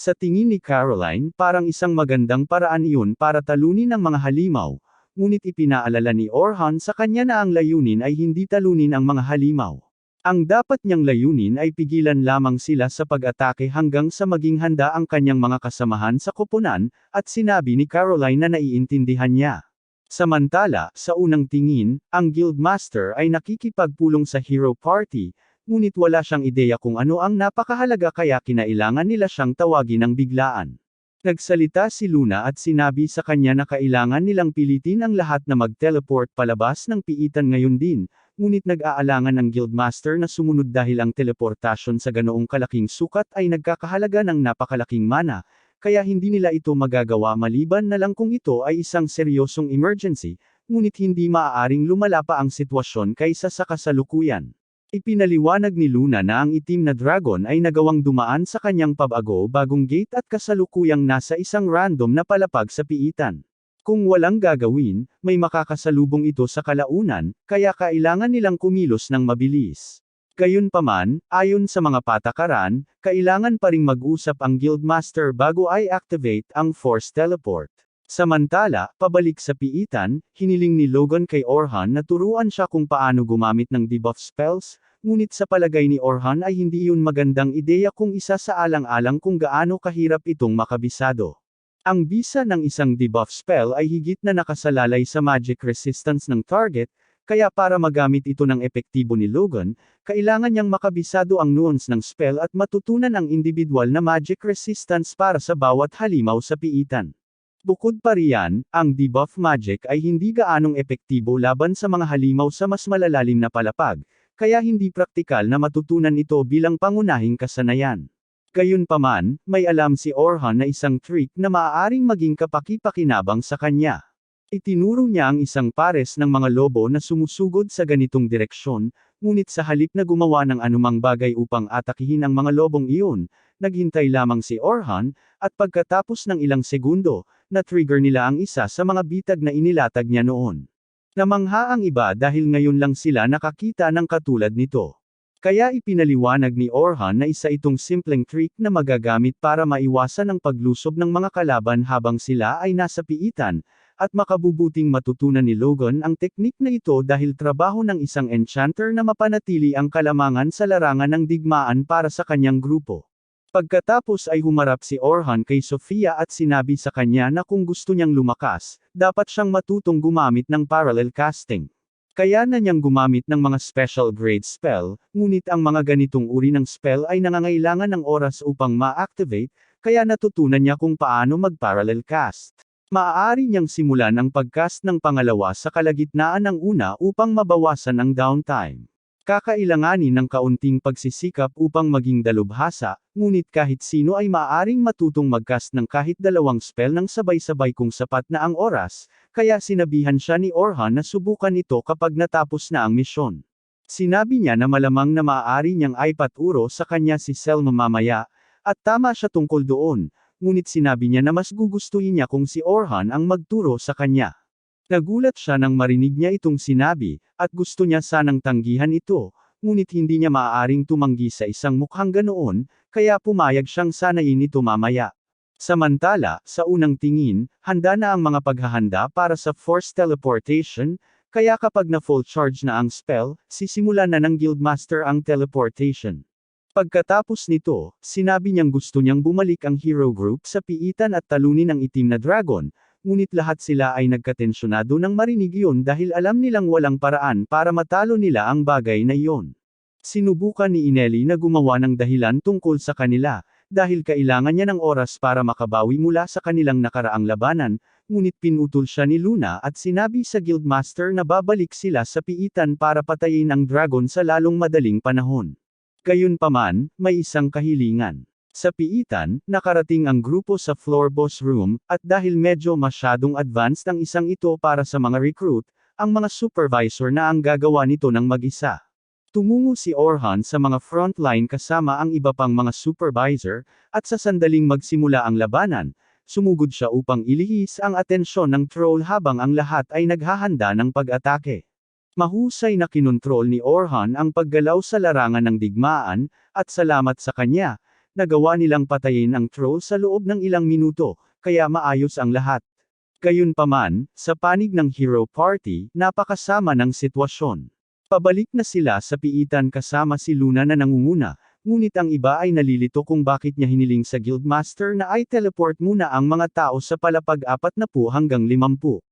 Sa tingin ni Caroline, parang isang magandang paraan iyon para talunin ang mga halimaw, ngunit ipinaalala ni Orhan sa kanya na ang layunin ay hindi talunin ang mga halimaw. Ang dapat niyang layunin ay pigilan lamang sila sa pag-atake hanggang sa maging handa ang kanyang mga kasamahan sa koponan, at sinabi ni Caroline na naiintindihan niya. Samantala, sa unang tingin, ang Guildmaster ay nakikipagpulong sa Hero Party, ngunit wala siyang ideya kung ano ang napakahalaga kaya kinailangan nila siyang tawagin ng biglaan. Nagsalita si Luna at sinabi sa kanya na kailangan nilang pilitin ang lahat na mag-teleport palabas ng piitan ngayon din, ngunit nag-aalangan ang Guildmaster na sumunod dahil ang teleportasyon sa ganoong kalaking sukat ay nagkakahalaga ng napakalaking mana, kaya hindi nila ito magagawa maliban na lang kung ito ay isang seryosong emergency, ngunit hindi maaaring lumala pa ang sitwasyon kaysa sa kasalukuyan. Ipinaliwanag ni Luna na ang itim na dragon ay nagawang dumaan sa kanyang pabago bagong gate at kasalukuyang nasa isang random na palapag sa piitan. Kung walang gagawin, may makakasalubong ito sa kalaunan, kaya kailangan nilang kumilos ng mabilis. Gayunpaman, ayon sa mga patakaran, kailangan pa ring mag-usap ang Guildmaster bago i-activate ang Force Teleport. Samantala, pabalik sa piitan, hiniling ni Logan kay Orhan na turuan siya kung paano gumamit ng debuff spells, ngunit sa palagay ni Orhan ay hindi iyon magandang ideya kung isa sa alang-alang kung gaano kahirap itong makabisado. Ang bisa ng isang debuff spell ay higit na nakasalalay sa magic resistance ng target, kaya para magamit ito ng epektibo ni Logan, kailangan niyang makabisado ang nuance ng spell at matutunan ang individual na magic resistance para sa bawat halimaw sa piitan. Bukod pa riyan, ang debuff magic ay hindi gaanong epektibo laban sa mga halimaw sa mas malalalim na palapag, kaya hindi praktikal na matutunan ito bilang pangunahing kasanayan. Gayunpaman, may alam si Orhan na isang trick na maaaring maging kapaki-pakinabang sa kanya. Itinuro niya ang isang pares ng mga lobo na sumusugod sa ganitong direksyon, ngunit sa halip na gumawa ng anumang bagay upang atakihin ang mga lobong iyon, naghintay lamang si Orhan, at pagkatapos ng ilang segundo, na-trigger nila ang isa sa mga bitag na inilatag niya noon. Namangha ang iba dahil ngayon lang sila nakakita ng katulad nito. Kaya ipinaliwanag ni Orhan na isa itong simpleng trick na magagamit para maiwasan ang paglusob ng mga kalaban habang sila ay nasa piitan, at makabubuting matutunan ni Logan ang teknik na ito dahil trabaho ng isang enchanter na mapanatili ang kalamangan sa larangan ng digmaan para sa kanyang grupo. Pagkatapos ay humarap si Orhan kay Sofia at sinabi sa kanya na kung gusto niyang lumakas, dapat siyang matutong gumamit ng parallel casting. Kaya na niyang gumamit ng mga special grade spell, ngunit ang mga ganitong uri ng spell ay nangangailangan ng oras upang ma-activate, kaya natutunan niya kung paano mag-parallel cast. Maaari niyang simulan ang pag-cast ng pangalawa sa kalagitnaan ng una upang mabawasan ang downtime. Kakailanganin ng kaunting pagsisikap upang maging dalubhasa, ngunit kahit sino ay maaaring matutong mag-cast ng kahit dalawang spell ng sabay-sabay kung sapat na ang oras, kaya sinabihan siya ni Orhan na subukan ito kapag natapos na ang misyon. Sinabi niya na malamang na maaari niyang ipaturo sa kanya si Selma mamaya, at tama siya tungkol doon, ngunit sinabi niya na mas gugustuhin niya kung si Orhan ang magturo sa kanya. Nagulat siya nang marinig niya itong sinabi, at gusto niya sanang tanggihan ito, ngunit hindi niya maaaring tumanggi sa isang mukhang ganoon, kaya pumayag siyang sanayin ito mamaya. Samantala, sa unang tingin, handa na ang mga paghahanda para sa forced teleportation, kaya kapag na full charge na ang spell, sisimulan na ng Guildmaster ang teleportation. Pagkatapos nito, sinabi niyang gusto niyang bumalik ang hero group sa piitan at talunin ang itim na dragon, ngunit lahat sila ay nagkatensyonado nang marinig iyon dahil alam nilang walang paraan para matalo nila ang bagay na iyon. Sinubukan ni Inelli na gumawa ng dahilan tungkol sa kanila, dahil kailangan niya ng oras para makabawi mula sa kanilang nakaraang labanan, ngunit pinutol siya ni Luna at sinabi sa Guildmaster na babalik sila sa piitan para patayin ang dragon sa lalong madaling panahon. Gayunpaman, may isang kahilingan. Sa piitan, nakarating ang grupo sa floor boss room, at dahil medyo masyadong advanced ang isang ito para sa mga recruit, ang mga supervisor na ang gagawa nito ng mag-isa. Tumungo si Orhan sa mga frontline kasama ang iba pang mga supervisor, at sa sandaling magsimula ang labanan, sumugod siya upang ilihis ang atensyon ng troll habang ang lahat ay naghahanda ng pag-atake. Mahusay na kinontrol ni Orhan ang paggalaw sa larangan ng digmaan, at salamat sa kanya, nagawa nilang patayin ang troll sa loob ng ilang minuto, kaya maayos ang lahat. Gayunpaman, sa panig ng hero party, napakasama ng sitwasyon. Pabalik na sila sa piitan kasama si Luna na nangunguna, ngunit ang iba ay nalilito kung bakit niya hiniling sa Guildmaster na ay teleport muna ang mga tao sa palapag 40 hanggang 50.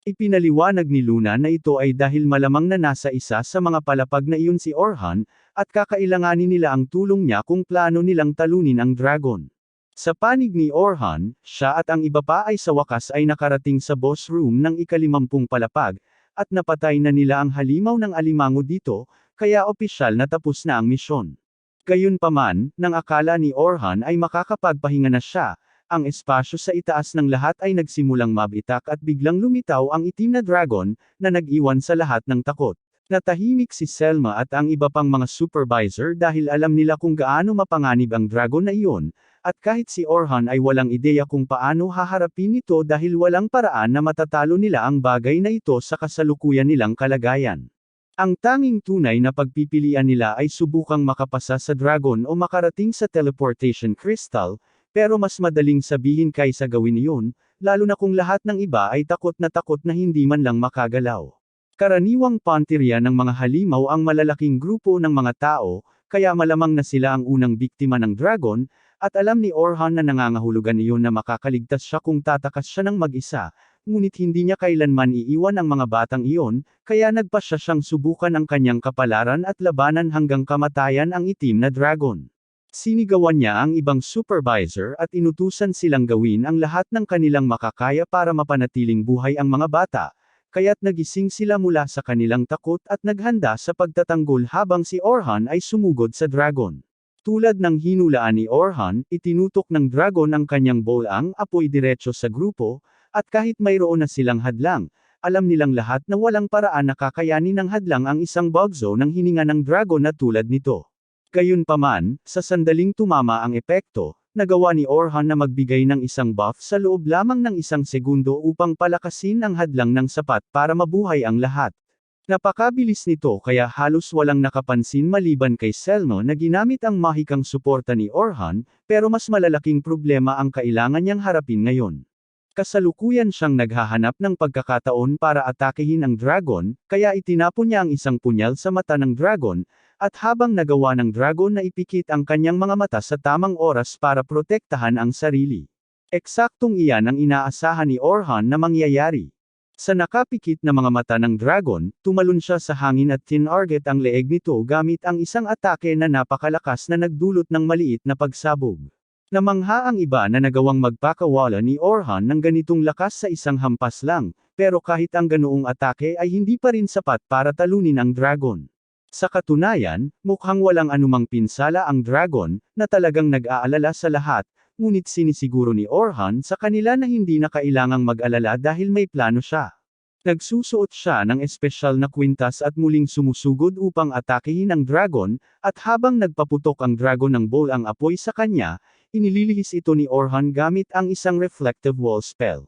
Ipinaliwanag ni Luna na ito ay dahil malamang na nasa isa sa mga palapag na iyon si Orhan, at kakailanganin nila ang tulong niya kung plano nilang talunin ang dragon. Sa panig ni Orhan, siya at ang iba pa ay sa wakas ay nakarating sa boss room ng ika-50 palapag, at napatay na nila ang halimaw ng alimango dito, kaya opisyal na tapos na ang misyon. Gayunpaman, nang akala ni Orhan ay makakapagpahinga na siya, ang espasyo sa itaas ng lahat ay nagsimulang mabitak at biglang lumitaw ang itim na dragon, na nag-iwan sa lahat ng takot. Natahimik si Selma at ang iba pang mga supervisor dahil alam nila kung gaano mapanganib ang dragon na iyon, at kahit si Orhan ay walang ideya kung paano haharapin ito dahil walang paraan na matatalo nila ang bagay na ito sa kasalukuyan nilang kalagayan. Ang tanging tunay na pagpipilian nila ay subukang makapasa sa dragon o makarating sa teleportation crystal, pero mas madaling sabihin kaysa gawin iyon, lalo na kung lahat ng iba ay takot na hindi man lang makagalaw. Karaniwang pantirya ng mga halimaw ang malalaking grupo ng mga tao, kaya malamang na sila ang unang biktima ng dragon, at alam ni Orhan na nangangahulugan iyon na makakaligtas siya kung tatakas siya ng mag-isa, ngunit hindi niya kailanman iiwan ang mga batang iyon, kaya nagpasya siyang subukan ang kanyang kapalaran at labanan hanggang kamatayan ang itim na dragon. Sinigawan niya ang ibang supervisor at inutusan silang gawin ang lahat ng kanilang makakaya para mapanatiling buhay ang mga bata, kaya't nagising sila mula sa kanilang takot at naghanda sa pagtatanggol habang si Orhan ay sumugod sa dragon. Tulad ng hinulaan ni Orhan, itinutok ng dragon ang kanyang bolang apoy diretso sa grupo, at kahit mayroon na silang hadlang, alam nilang lahat na walang paraan na kakayanin ng hadlang ang isang bugzo ng hininga ng dragon na tulad nito. Gayunpaman, sa sandaling tumama ang epekto, nagawa ni Orhan na magbigay ng isang buff sa loob lamang ng isang segundo upang palakasin ang hadlang ng sapat para mabuhay ang lahat. Napakabilis nito kaya halos walang nakapansin maliban kay Selma na ginamit ang mahikang suporta ni Orhan, pero mas malalaking problema ang kailangan niyang harapin ngayon. Kasalukuyan siyang naghahanap ng pagkakataon para atakehin ang dragon, kaya itinapon niya ang isang punyal sa mata ng dragon, at habang nagawa ng dragon na ipikit ang kanyang mga mata sa tamang oras para protektahan ang sarili. Eksaktong iyan ang inaasahan ni Orhan na mangyayari. Sa nakapikit na mga mata ng dragon, tumalon siya sa hangin at tinarget ang leeg nito gamit ang isang atake na napakalakas na nagdulot ng maliit na pagsabog. Namangha ang iba na nagawang magpakawala ni Orhan ng ganitong lakas sa isang hampas lang, pero kahit ang ganoong atake ay hindi pa rin sapat para talunin ang dragon. Sa katunayan, mukhang walang anumang pinsala ang dragon, na talagang nag-aalala sa lahat, ngunit sinisiguro ni Orhan sa kanila na hindi na kailangang mag-alala dahil may plano siya. Nagsusuot siya ng espesyal na kwintas at muling sumusugod upang atakehin ang dragon, at habang nagpaputok ang dragon ng bowl ang apoy sa kanya, inililihis ito ni Orhan gamit ang isang reflective wall spell.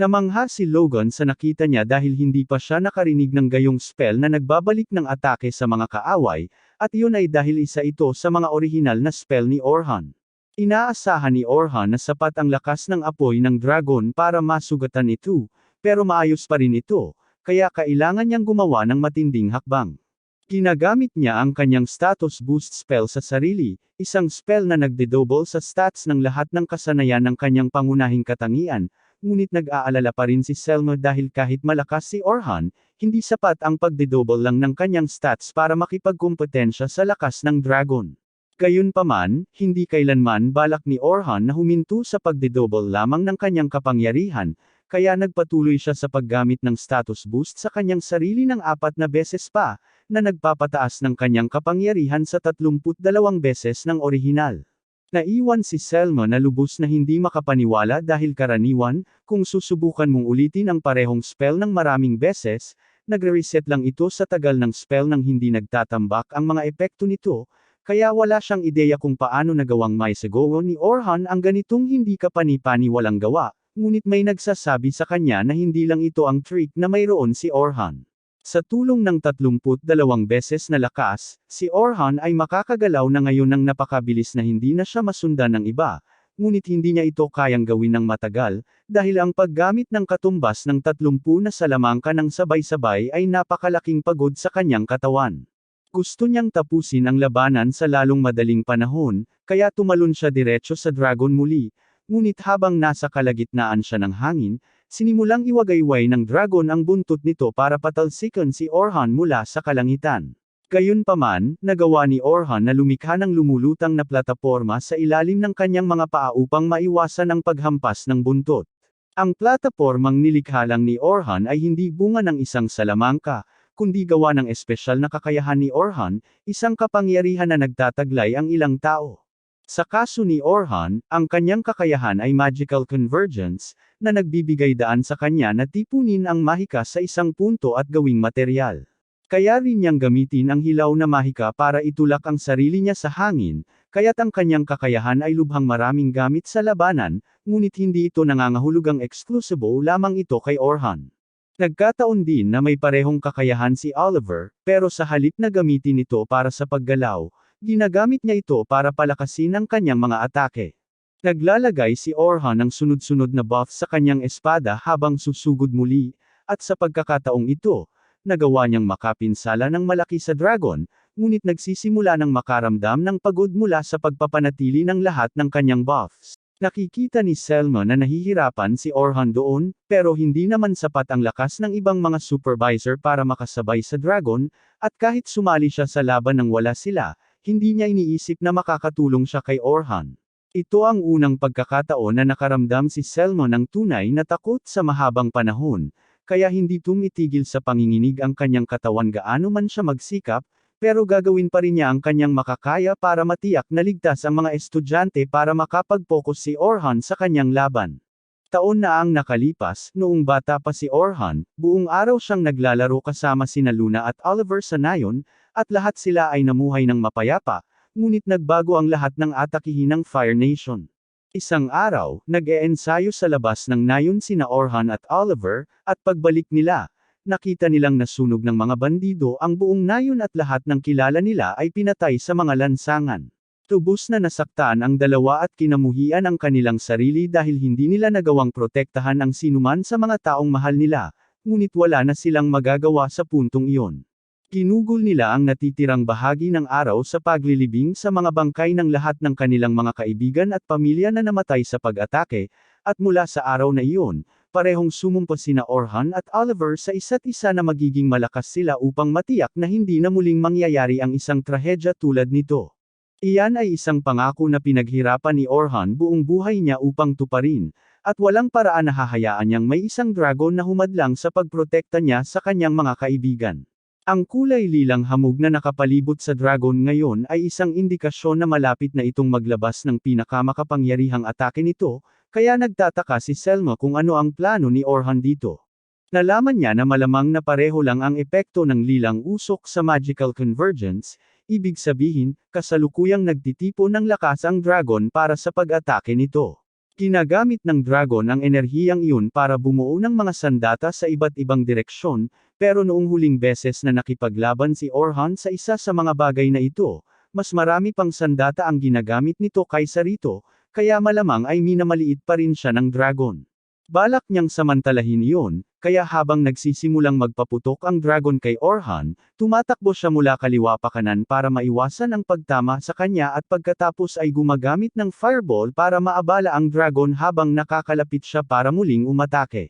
Namangha si Logan sa nakita niya dahil hindi pa siya nakarinig ng gayong spell na nagbabalik ng atake sa mga kaaway, at iyon ay dahil isa ito sa mga orihinal na spell ni Orhan. Inaasahan ni Orhan na sapat ang lakas ng apoy ng dragon para masugatan ito, pero maayos pa rin ito, kaya kailangan niyang gumawa ng matinding hakbang. Ginagamit niya ang kanyang status boost spell sa sarili, isang spell na nagde-double sa stats ng lahat ng kasanayan ng kanyang pangunahing katangian, ngunit nag-aalala pa rin si Selma dahil kahit malakas si Orhan, hindi sapat ang pagde-double lang ng kanyang stats para makipagkumpetensya sa lakas ng dragon. Gayunpaman, hindi kailanman balak ni Orhan na huminto sa pagde-double lamang ng kanyang kapangyarihan, kaya nagpatuloy siya sa paggamit ng status boost sa kanyang sarili ng 4 na beses pa, na nagpapataas ng kanyang kapangyarihan sa 32 beses ng orihinal. Naiwan si Selma na lubos na hindi makapaniwala dahil karaniwan, kung susubukan mong ulitin ang parehong spell ng maraming beses, nagre-reset lang ito sa tagal ng spell nang hindi nagtatambak ang mga epekto nito, kaya wala siyang ideya kung paano nagawang maisagowo ni Orhan ang ganitong hindi kapani-paniwalang gawa. Ngunit may nagsasabi sa kanya na hindi lang ito ang trick na mayroon si Orhan. Sa tulong ng 32 beses na lakas, si Orhan ay makakagalaw na ngayon ng napakabilis na hindi na siya masundan ng iba, ngunit hindi niya ito kayang gawin ng matagal, dahil ang paggamit ng katumbas ng 30 na salamangka ng sabay-sabay ay napakalaking pagod sa kanyang katawan. Gusto niyang tapusin ang labanan sa lalong madaling panahon, kaya tumalon siya diretso sa dragon muli. Ngunit habang nasa kalagitnaan siya ng hangin, sinimulang iwagayway ng dragon ang buntot nito para patalsikan si Orhan mula sa kalangitan. Gayunpaman, nagawa ni Orhan na lumikha ng lumulutang na plataporma sa ilalim ng kanyang mga paa upang maiwasan ang paghampas ng buntot. Ang platapormang nilikha lang ni Orhan ay hindi bunga ng isang salamangka, kundi gawa ng espesyal na kakayahan ni Orhan, isang kapangyarihan na nagtataglay ang ilang tao. Sa kaso ni Orhan, ang kanyang kakayahan ay magical convergence, na nagbibigay daan sa kanya na tipunin ang mahika sa isang punto at gawing materyal. Kaya rin niyang gamitin ang hilaw na mahika para itulak ang sarili niya sa hangin, kaya't ang kanyang kakayahan ay lubhang maraming gamit sa labanan, ngunit hindi ito nangangahulugang exclusibo lamang ito kay Orhan. Nagkataon din na may parehong kakayahan si Oliver, pero sa halip na gamitin ito para sa paggalaw, ginagamit niya ito para palakasin ang kanyang mga atake. Naglalagay si Orhan ng sunod-sunod na buff sa kanyang espada habang susugod muli, at sa pagkakataong ito, nagawa niyang makapinsala ng malaki sa dragon, ngunit nagsisimula ng makaramdam ng pagod mula sa pagpapanatili ng lahat ng kanyang buffs. Nakikita ni Selma na nahihirapan si Orhan doon, pero hindi naman sapat ang lakas ng ibang mga supervisor para makasabay sa dragon, at kahit sumali siya sa laban nang wala sila, hindi niya iniisip na makakatulong siya kay Orhan. Ito ang unang pagkakataon na nakaramdam si Selma ng tunay na takot sa mahabang panahon, kaya hindi tumitigil sa panginginig ang kanyang katawan gaano man siya magsikap, pero gagawin pa rin niya ang kanyang makakaya para matiyak na ligtas ang mga estudyante para makapag-focus si Orhan sa kanyang laban. Taon na ang nakalipas, noong bata pa si Orhan, buong araw siyang naglalaro kasama sina Luna at Oliver sa nayon, at lahat sila ay namuhay ng mapayapa, ngunit nagbago ang lahat ng atakihin ng Fire Nation. Isang araw, nag-eensayo sa labas ng nayon sina Orhan at Oliver, at pagbalik nila, nakita nilang nasunog ng mga bandido ang buong nayon at lahat ng kilala nila ay pinatay sa mga lansangan. Tubos na nasaktan ang dalawa at kinamuhian ang kanilang sarili dahil hindi nila nagawang protektahan ang sinuman sa mga taong mahal nila, ngunit wala na silang magagawa sa puntong iyon. Ginugol nila ang natitirang bahagi ng araw sa paglilibing sa mga bangkay ng lahat ng kanilang mga kaibigan at pamilya na namatay sa pag-atake, at mula sa araw na iyon, parehong sumumpa sina Orhan at Oliver sa isa't isa na magiging malakas sila upang matiyak na hindi na muling mangyayari ang isang trahedya tulad nito. Iyan ay isang pangako na pinaghirapan ni Orhan buong buhay niya upang tuparin, at walang paraan na hahayaan niyang may isang dragon na humadlang sa pagprotekta niya sa kanyang mga kaibigan. Ang kulay lilang hamog na nakapalibot sa dragon ngayon ay isang indikasyon na malapit na itong maglabas ng pinakamakapangyarihang atake nito, kaya nagtataka si Selma kung ano ang plano ni Orhan dito. Nalaman niya na malamang na pareho lang ang epekto ng lilang usok sa magical convergence, ibig sabihin, kasalukuyang nagtitipon ng lakas ang dragon para sa pag-atake nito. Ginagamit ng dragon ang enerhiyang iyon para bumuo ng mga sandata sa iba't ibang direksyon, pero noong huling beses na nakipaglaban si Orhan sa isa sa mga bagay na ito, mas marami pang sandata ang ginagamit nito kaysa rito, kaya malamang ay minamaliit pa rin siya ng dragon. Balak niyang samantalahin iyon, kaya habang nagsisimulang magpaputok ang dragon kay Orhan, tumatakbo siya mula kaliwa pa kanan para maiwasan ang pagtama sa kanya at pagkatapos ay gumagamit ng fireball para maabala ang dragon habang nakakalapit siya para muling umatake.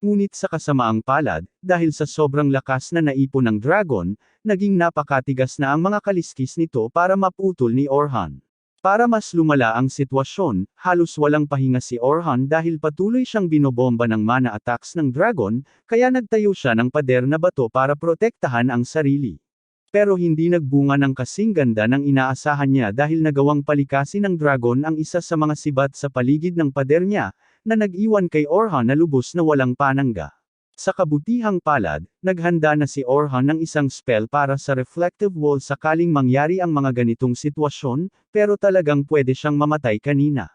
Ngunit sa kasamaang palad, dahil sa sobrang lakas na naipon ng dragon, naging napakatigas na ang mga kaliskis nito para maputol ni Orhan. Para mas lumala ang sitwasyon, halos walang pahinga si Orhan dahil patuloy siyang binobomba ng mana attacks ng dragon, kaya nagtayo siya ng pader na bato para protektahan ang sarili. Pero hindi nagbunga ng kasing ganda ng inaasahan niya dahil nagawang palikasin ng dragon ang isa sa mga sibat sa paligid ng pader niya, na nag-iwan kay Orhan na lubos na walang panangga. Sa kabutihang palad, naghanda na si Orhan ng isang spell para sa reflective wall sakaling mangyari ang mga ganitong sitwasyon, pero talagang pwede siyang mamatay kanina.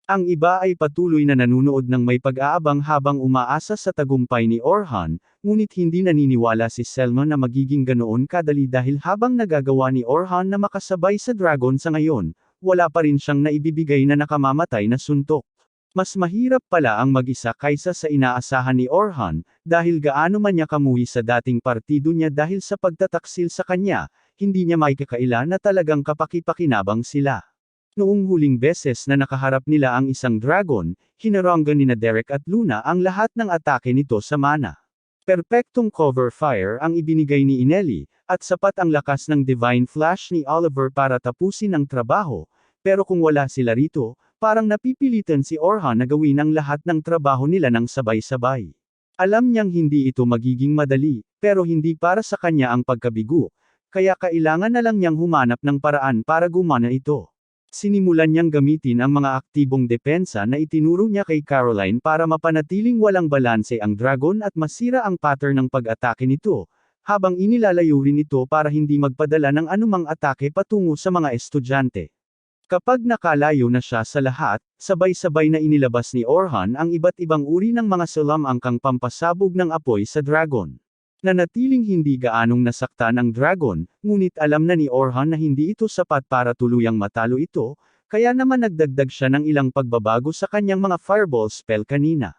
Ang iba ay patuloy na nanunood ng may pag-aabang habang umaasa sa tagumpay ni Orhan, ngunit hindi naniniwala si Selma na magiging ganoon kadali dahil habang nagagawa ni Orhan na makasabay sa dragon sa ngayon, wala pa rin siyang naibibigay na nakamamatay na suntok. Mas mahirap pala ang mag-isa kaysa sa inaasahan ni Orhan, dahil gaano man niya kamuhi sa dating partido niya dahil sa pagtataksil sa kanya, hindi niya maikakaila na talagang kapaki-pakinabang sila. Noong huling beses na nakaharap nila ang isang dragon, hinaranggan ni Derek at Luna ang lahat ng atake nito sa mana. Perpektong cover fire ang ibinigay ni Inelli, at sapat ang lakas ng Divine Flash ni Oliver para tapusin ang trabaho, pero kung wala sila rito, parang napipilitan si Orhan na gawin ang lahat ng trabaho nila ng sabay-sabay. Alam niyang hindi ito magiging madali, pero hindi para sa kanya ang pagkabigo, kaya kailangan na lang niyang humanap ng paraan para gumana ito. Sinimulan niyang gamitin ang mga aktibong depensa na itinuro niya kay Caroline para mapanatiling walang balanse ang dragon at masira ang pattern ng pag-atake nito, habang inilalayo rin ito para hindi magpadala ng anumang atake patungo sa mga estudyante. Kapag nakalayo na siya sa lahat, sabay-sabay na inilabas ni Orhan ang iba't ibang uri ng mga salamangkang pampasabog ng apoy sa dragon. Nanatiling hindi gaanong nasaktan ang dragon, ngunit alam na ni Orhan na hindi ito sapat para tuluyang matalo ito, kaya naman nagdagdag siya ng ilang pagbabago sa kanyang mga fireball spell kanina.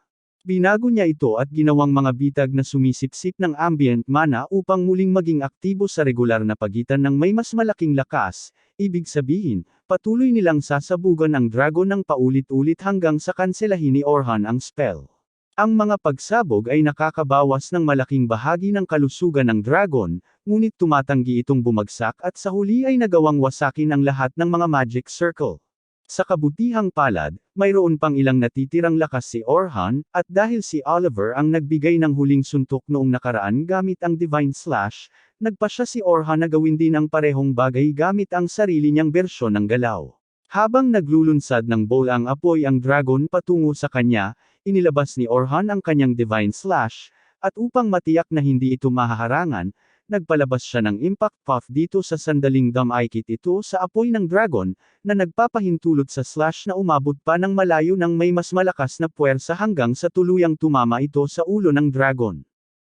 Binago niya ito at ginawang mga bitag na sumisipsip ng ambient mana upang muling maging aktibo sa regular na pagitan ng may mas malaking lakas, ibig sabihin, patuloy nilang sasabugan ang dragon ng paulit-ulit hanggang sa kanselahin ni Orhan ang spell. Ang mga pagsabog ay nakakabawas ng malaking bahagi ng kalusugan ng dragon, ngunit tumatanggi itong bumagsak at sa huli ay nagawang wasakin ang lahat ng mga magic circle. Sa kabutihang palad, mayroon pang ilang natitirang lakas si Orhan, at dahil si Oliver ang nagbigay ng huling suntok noong nakaraan gamit ang Divine Slash, nagpa siya si Orhan na gawin din ang parehong bagay gamit ang sarili niyang bersyon ng galaw. Habang naglulunsad ng bowl ang apoy ang dragon patungo sa kanya, inilabas ni Orhan ang kanyang Divine Slash, at upang matiyak na hindi ito mahaharangan, nagpalabas siya ng impact puff dito sa sandaling dumikit ito sa apoy ng dragon, na nagpapahintulot sa slash na umabot pa ng malayo ng may mas malakas na puwersa hanggang sa tuluyang tumama ito sa ulo ng dragon.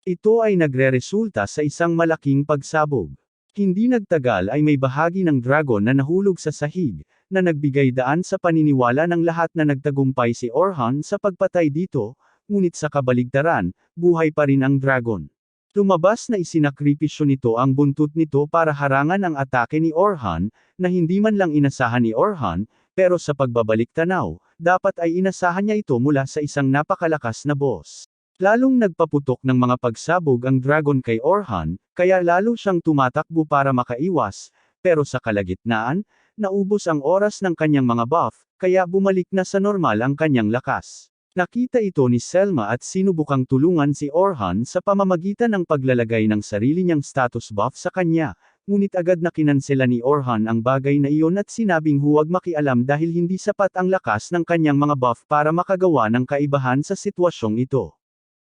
Ito ay nagreresulta sa isang malaking pagsabog. Hindi nagtagal ay may bahagi ng dragon na nahulog sa sahig, na nagbigay daan sa paniniwala ng lahat na nagtagumpay si Orhan sa pagpatay dito, ngunit sa kabaligtaran, buhay pa rin ang dragon. Lumabas na isinakripisyo nito ang buntot nito para harangan ang atake ni Orhan, na hindi man lang inasahan ni Orhan, pero sa pagbabalik tanaw, dapat ay inasahan niya ito mula sa isang napakalakas na boss. Lalong nagpaputok ng mga pagsabog ang dragon kay Orhan, kaya lalo siyang tumatakbo para makaiwas, pero sa kalagitnaan, naubos ang oras ng kanyang mga buff, kaya bumalik na sa normal ang kanyang lakas. Nakita ito ni Selma at sinubukang tulungan si Orhan sa pamamagitan ng paglalagay ng sarili niyang status buff sa kanya, ngunit agad na kinansela ni Orhan ang bagay na iyon at sinabing huwag makialam dahil hindi sapat ang lakas ng kanyang mga buff para makagawa ng kaibahan sa sitwasyong ito.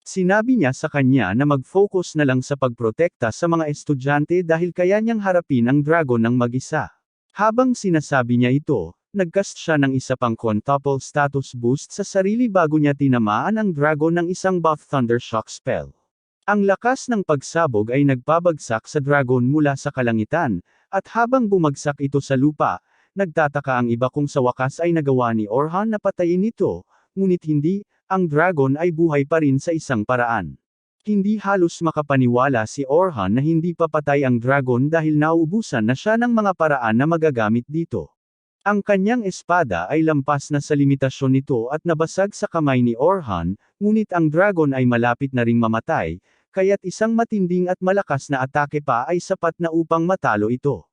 Sinabi niya sa kanya na mag-focus na lang sa pagprotekta sa mga estudyante dahil kaya niyang harapin ang dragon ng mag-isa. Habang sinasabi niya ito, nagcast siya ng isa pang quintuple status boost sa sarili bago niya tinamaan ang dragon ng isang buff thunder shock spell. Ang lakas ng pagsabog ay nagpabagsak sa dragon mula sa kalangitan, at habang bumagsak ito sa lupa, nagtataka ang iba kung sa wakas ay nagawa ni Orhan na patayin ito, ngunit hindi, ang dragon ay buhay pa rin sa isang paraan. Hindi halos makapaniwala si Orhan na hindi pa patay ang dragon dahil nauubusan na siya ng mga paraan na magagamit dito. Ang kanyang espada ay lampas na sa limitasyon nito at nabasag sa kamay ni Orhan, ngunit ang dragon ay malapit na ring mamatay, kaya't isang matinding at malakas na atake pa ay sapat na upang matalo ito.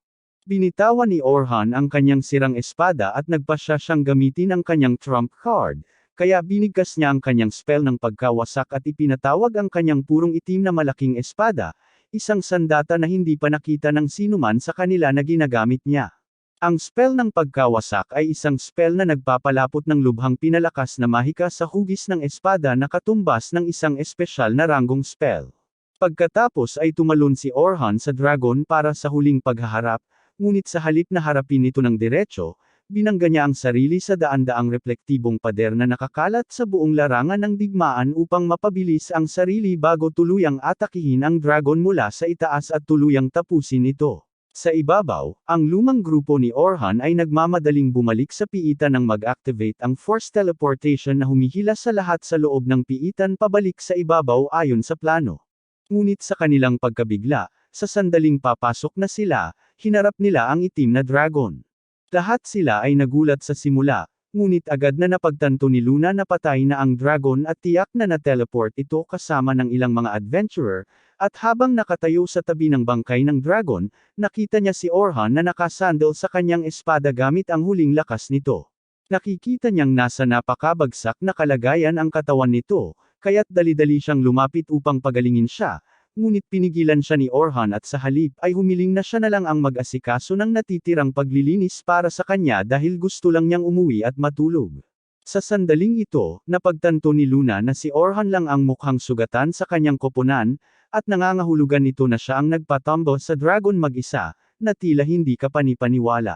Binitawan ni Orhan ang kanyang sirang espada at nagpasya siyang gamitin ang kanyang trump card, kaya binigkas niya ang kanyang spell ng pagkawasak at ipinatawag ang kanyang purong itim na malaking espada, isang sandata na hindi pa nakita ng sinuman sa kanila na ginagamit niya. Ang spell ng pagkawasak ay isang spell na nagpapalapot ng lubhang pinalakas na mahika sa hugis ng espada na katumbas ng isang espesyal na ranggong spell. Pagkatapos ay tumalon si Orhan sa dragon para sa huling paghaharap, ngunit sa halip na harapin ito ng diretso, binangga niya ang sarili sa daan-daang reflektibong pader na nakakalat sa buong larangan ng digmaan upang mapabilis ang sarili bago tuluyang atakihin ang dragon mula sa itaas at tuluyang tapusin ito. Sa ibabaw, ang lumang grupo ni Orhan ay nagmamadaling bumalik sa piitan nang mag-activate ang force teleportation na humihila sa lahat sa loob ng piitan pabalik sa ibabaw ayon sa plano. Ngunit sa kanilang pagkabigla, sa sandaling papasok na sila, hinarap nila ang itim na dragon. Lahat sila ay nagulat sa simula, ngunit agad na napagtanto ni Luna na patay na ang dragon at tiyak na na-teleport ito kasama ng ilang mga adventurer, at habang nakatayo sa tabi ng bangkay ng dragon, nakita niya si Orhan na nakasandal sa kanyang espada gamit ang huling lakas nito. Nakikita niyang nasa napakabagsak na kalagayan ang katawan nito, kaya't dali-dali siyang lumapit upang pagalingin siya, ngunit pinigilan siya ni Orhan at sa halip ay humiling na siya na lang ang mag-asikaso ng natitirang paglilinis para sa kanya dahil gusto lang niyang umuwi at matulog. Sa sandaling ito, napagtanto ni Luna na si Orhan lang ang mukhang sugatan sa kanyang koponan, at nangangahulugan ito na siya ang nagpatumble sa dragon mag-isa, na tila hindi kapanipaniwala.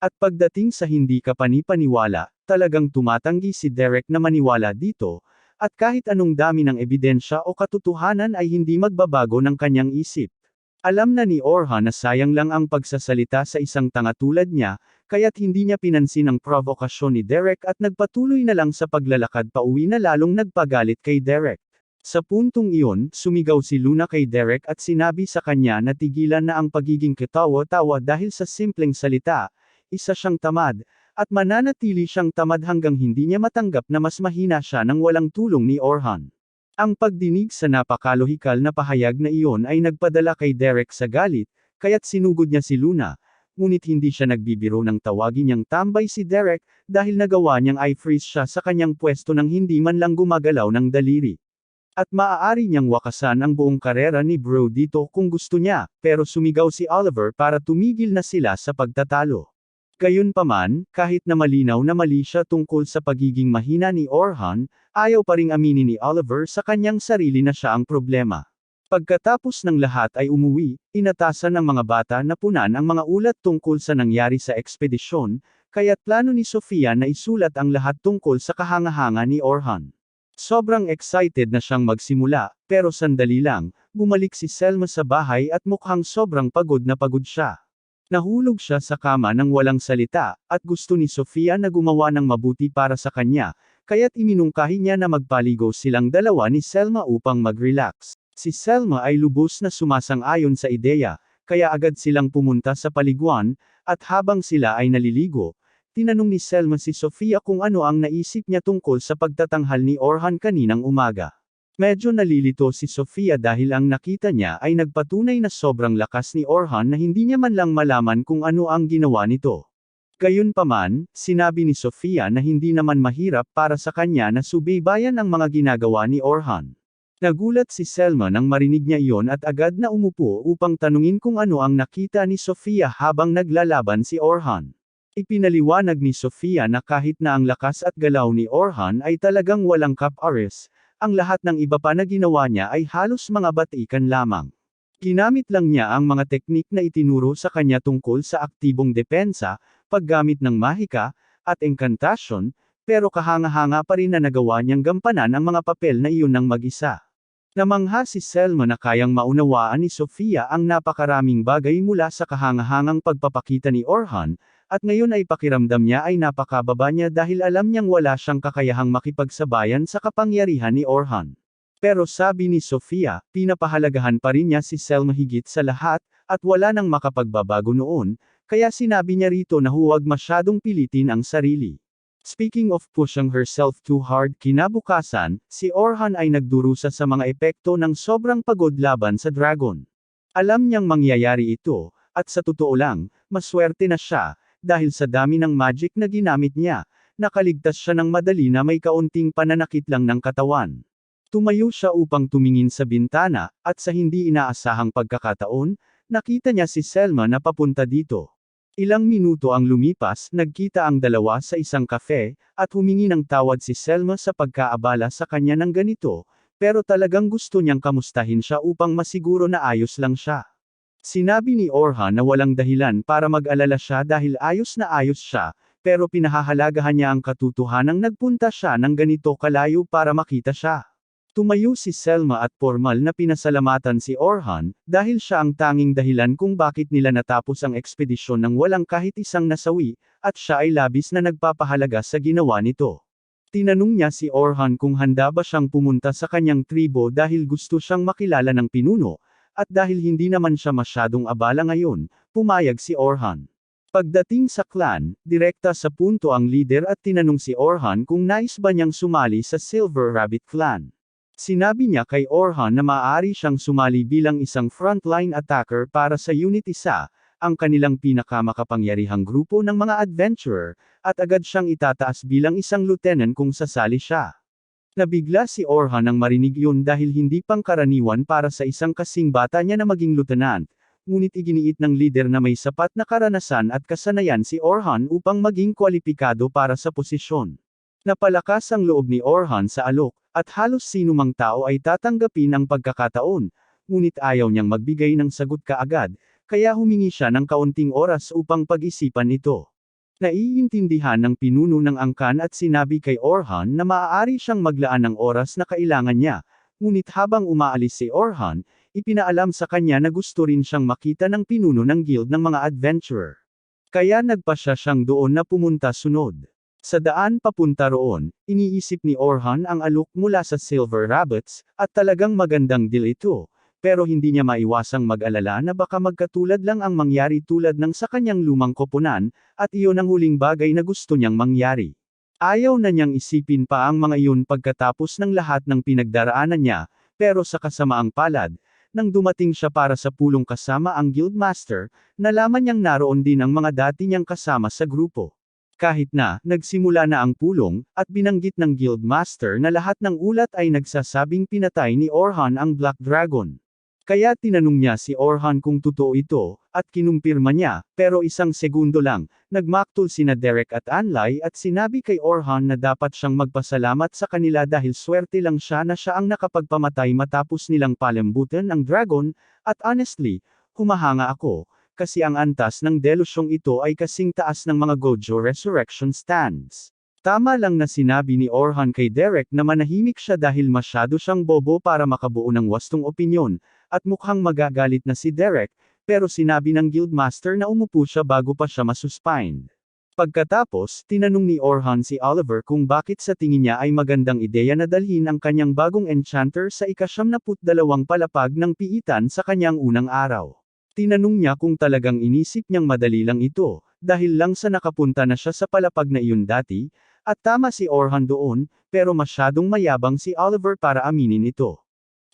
At pagdating sa hindi kapanipaniwala, talagang tumatanggi si Derek na maniwala dito, at kahit anong dami ng ebidensya o katotohanan ay hindi magbabago ng kanyang isip. Alam na ni Orhan na sayang lang ang pagsasalita sa isang tanga tulad niya, kaya't hindi niya pinansin ang provokasyon ni Derek at nagpatuloy na lang sa paglalakad pauwi na lalong nagpagalit kay Derek. Sa puntong iyon, sumigaw si Luna kay Derek at sinabi sa kanya na tigilan na ang pagiging katawa-tawa dahil sa simpleng salita, isa siyang tamad, at mananatili siyang tamad hanggang hindi niya matanggap na mas mahina siya nang walang tulong ni Orhan. Ang pagdinig sa napakalohikal na pahayag na iyon ay nagpadala kay Derek sa galit, kaya't sinugod niya si Luna, ngunit hindi siya nagbibiro ng tawagin niyang tambay si Derek, dahil nagawa niyang i-freeze siya sa kanyang pwesto nang hindi man lang gumagalaw ng daliri. At maaari niyang wakasan ang buong karera ni Bro dito kung gusto niya, pero sumigaw si Oliver para tumigil na sila sa pagtatalo. Gayunpaman, kahit na malinaw na mali siya tungkol sa pagiging mahina ni Orhan, ayaw pa ring aminin ni Oliver sa kanyang sarili na siya ang problema. Pagkatapos ng lahat ay umuwi, inatasan ng mga bata na punan ang mga ulat tungkol sa nangyari sa ekspedisyon, kaya't plano ni Sofia na isulat ang lahat tungkol sa kahanga-hanga ni Orhan. Sobrang excited na siyang magsimula, pero sandali lang, bumalik si Selma sa bahay at mukhang sobrang pagod na pagod siya. Nahulog siya sa kama nang walang salita, at gusto ni Sofia na gumawa ng mabuti para sa kanya, kaya't iminungkahi niya na magpaligo silang dalawa ni Selma upang mag-relax. Si Selma ay lubos na sumasang-ayon sa ideya, kaya agad silang pumunta sa paliguan, at habang sila ay naliligo, tinanong ni Selma si Sofia kung ano ang naisip niya tungkol sa pagtatanghal ni Orhan kaninang umaga. Medyo nalilito si Sofia dahil ang nakita niya ay nagpatunay na sobrang lakas ni Orhan na hindi niya man lang malaman kung ano ang ginawa nito. Gayunpaman, sinabi ni Sofia na hindi naman mahirap para sa kanya na subaybayan ang mga ginagawa ni Orhan. Nagulat si Selma nang marinig niya iyon at agad na umupo upang tanungin kung ano ang nakita ni Sofia habang naglalaban si Orhan. Ipinaliwanag ni Sofia na kahit na ang lakas at galaw ni Orhan ay talagang walang kap-aris, ang lahat ng iba pa na ginawa niya ay halos mga batikan lamang. Ginamit lang niya ang mga teknik na itinuro sa kanya tungkol sa aktibong depensa, paggamit ng mahika, at engkantasyon, pero kahanga-hanga pa rin na nagawa niyang gampanan ang mga papel na iyon ng mag-isa. Namangha si Selma na kayang maunawaan ni Sofia ang napakaraming bagay mula sa kahangahangang pagpapakita ni Orhan, at ngayon ay pakiramdam niya ay napakababa niya dahil alam niyang wala siyang kakayahang makipagsabayan sa kapangyarihan ni Orhan. Pero sabi ni Sofia, pinapahalagahan pa rin niya si Selma higit sa lahat, at wala nang makapagbabago noon, kaya sinabi niya rito na huwag masyadong pilitin ang sarili. Speaking of pushing herself too hard, kinabukasan, si Orhan ay nagdurusa sa mga epekto ng sobrang pagod laban sa dragon. Alam niyang mangyayari ito, at sa totoo lang, maswerte na siya, dahil sa dami ng magic na ginamit niya, nakaligtas siya ng madali na may kaunting pananakit lang ng katawan. Tumayo siya upang tumingin sa bintana, at sa hindi inaasahang pagkakataon, nakita niya si Selma na papunta dito. Ilang minuto ang lumipas, nagkita ang dalawa sa isang kafe, at humingi ng tawad si Selma sa pagkaabala sa kanya ng ganito, pero talagang gusto niyang kamustahin siya upang masiguro na ayos lang siya. Sinabi ni Orhan na walang dahilan para mag-alala siya dahil ayos na ayos siya, pero pinahahalagahan niya ang katotohanang nagpunta siya ng ganito kalayo para makita siya. Tumayo si Selma at formal na pinasalamatan si Orhan, dahil siya ang tanging dahilan kung bakit nila natapos ang ekspedisyon ng walang kahit isang nasawi, at siya ay labis na nagpapahalaga sa ginawa nito. Tinanong niya si Orhan kung handa ba siyang pumunta sa kanyang tribo dahil gusto siyang makilala ng pinuno, at dahil hindi naman siya masyadong abala ngayon, pumayag si Orhan. Pagdating sa clan, direkta sa punto ang leader at tinanong si Orhan kung nais ba niyang sumali sa Silver Rabbit Clan. Sinabi niya kay Orhan na maaari siyang sumali bilang isang frontline attacker para sa Unit 1, ang kanilang pinakamakapangyarihang grupo ng mga adventurer, at agad siyang itataas bilang isang lieutenant kung sasali siya. Nabigla si Orhan nang marinig yun dahil hindi pangkaraniwan para sa isang kasing bata niya na maging lieutenant, ngunit iginiit ng leader na may sapat na karanasan at kasanayan si Orhan upang maging kwalipikado para sa posisyon. Napalakas ang loob ni Orhan sa alok, at halos sinumang tao ay tatanggapin ang pagkakataon, ngunit ayaw niyang magbigay ng sagot kaagad, kaya humingi siya ng kaunting oras upang pag-isipan ito. Naiintindihan ng pinuno ng angkan at sinabi kay Orhan na maaari siyang maglaan ng oras na kailangan niya, ngunit habang umaalis si Orhan, ipinaalam sa kanya na gusto rin siyang makita ng pinuno ng guild ng mga adventurer. Kaya nagpasya siyang doon na pumunta sunod. Sa daan papunta roon, iniisip ni Orhan ang alok mula sa Silver Rabbits, at talagang magandang deal ito. Pero hindi niya maiwasang mag-alala na baka magkatulad lang ang mangyari tulad ng sa kanyang lumang koponan, at iyon ang huling bagay na gusto niyang mangyari. Ayaw na niyang isipin pa ang mga iyon pagkatapos ng lahat ng pinagdaraanan niya, pero sa kasamaang palad, nang dumating siya para sa pulong kasama ang guildmaster, nalaman niyang naroon din ang mga dati niyang kasama sa grupo. Kahit na, nagsimula na ang pulong, at binanggit ng guildmaster na lahat ng ulat ay nagsasabing pinatay ni Orhan ang Black Dragon. Kaya tinanong niya si Orhan kung totoo ito, at kinumpirma niya, pero isang segundo lang, nagmaktol sina Derek at Anlay at sinabi kay Orhan na dapat siyang magpasalamat sa kanila dahil swerte lang siya na siya ang nakapagpamatay matapos nilang palembutan ang dragon, at honestly, humahanga ako, kasi ang antas ng delusyong ito ay kasing taas ng mga Gojo Resurrection stands. Tama lang na sinabi ni Orhan kay Derek na manahimik siya dahil masyado siyang bobo para makabuo ng wastong opinyon, at mukhang magagalit na si Derek, pero sinabi ng Guildmaster na umupo siya bago pa siya masuspend. Pagkatapos, tinanong ni Orhan si Oliver kung bakit sa tingin niya ay magandang ideya na dalhin ang kanyang bagong enchanter sa ika-72 palapag ng piitan sa kanyang unang araw. Tinanong niya kung talagang inisip niyang madali lang ito, dahil lang sa nakapunta na siya sa palapag na iyon dati, at tama si Orhan doon, pero masyadong mayabang si Oliver para aminin ito.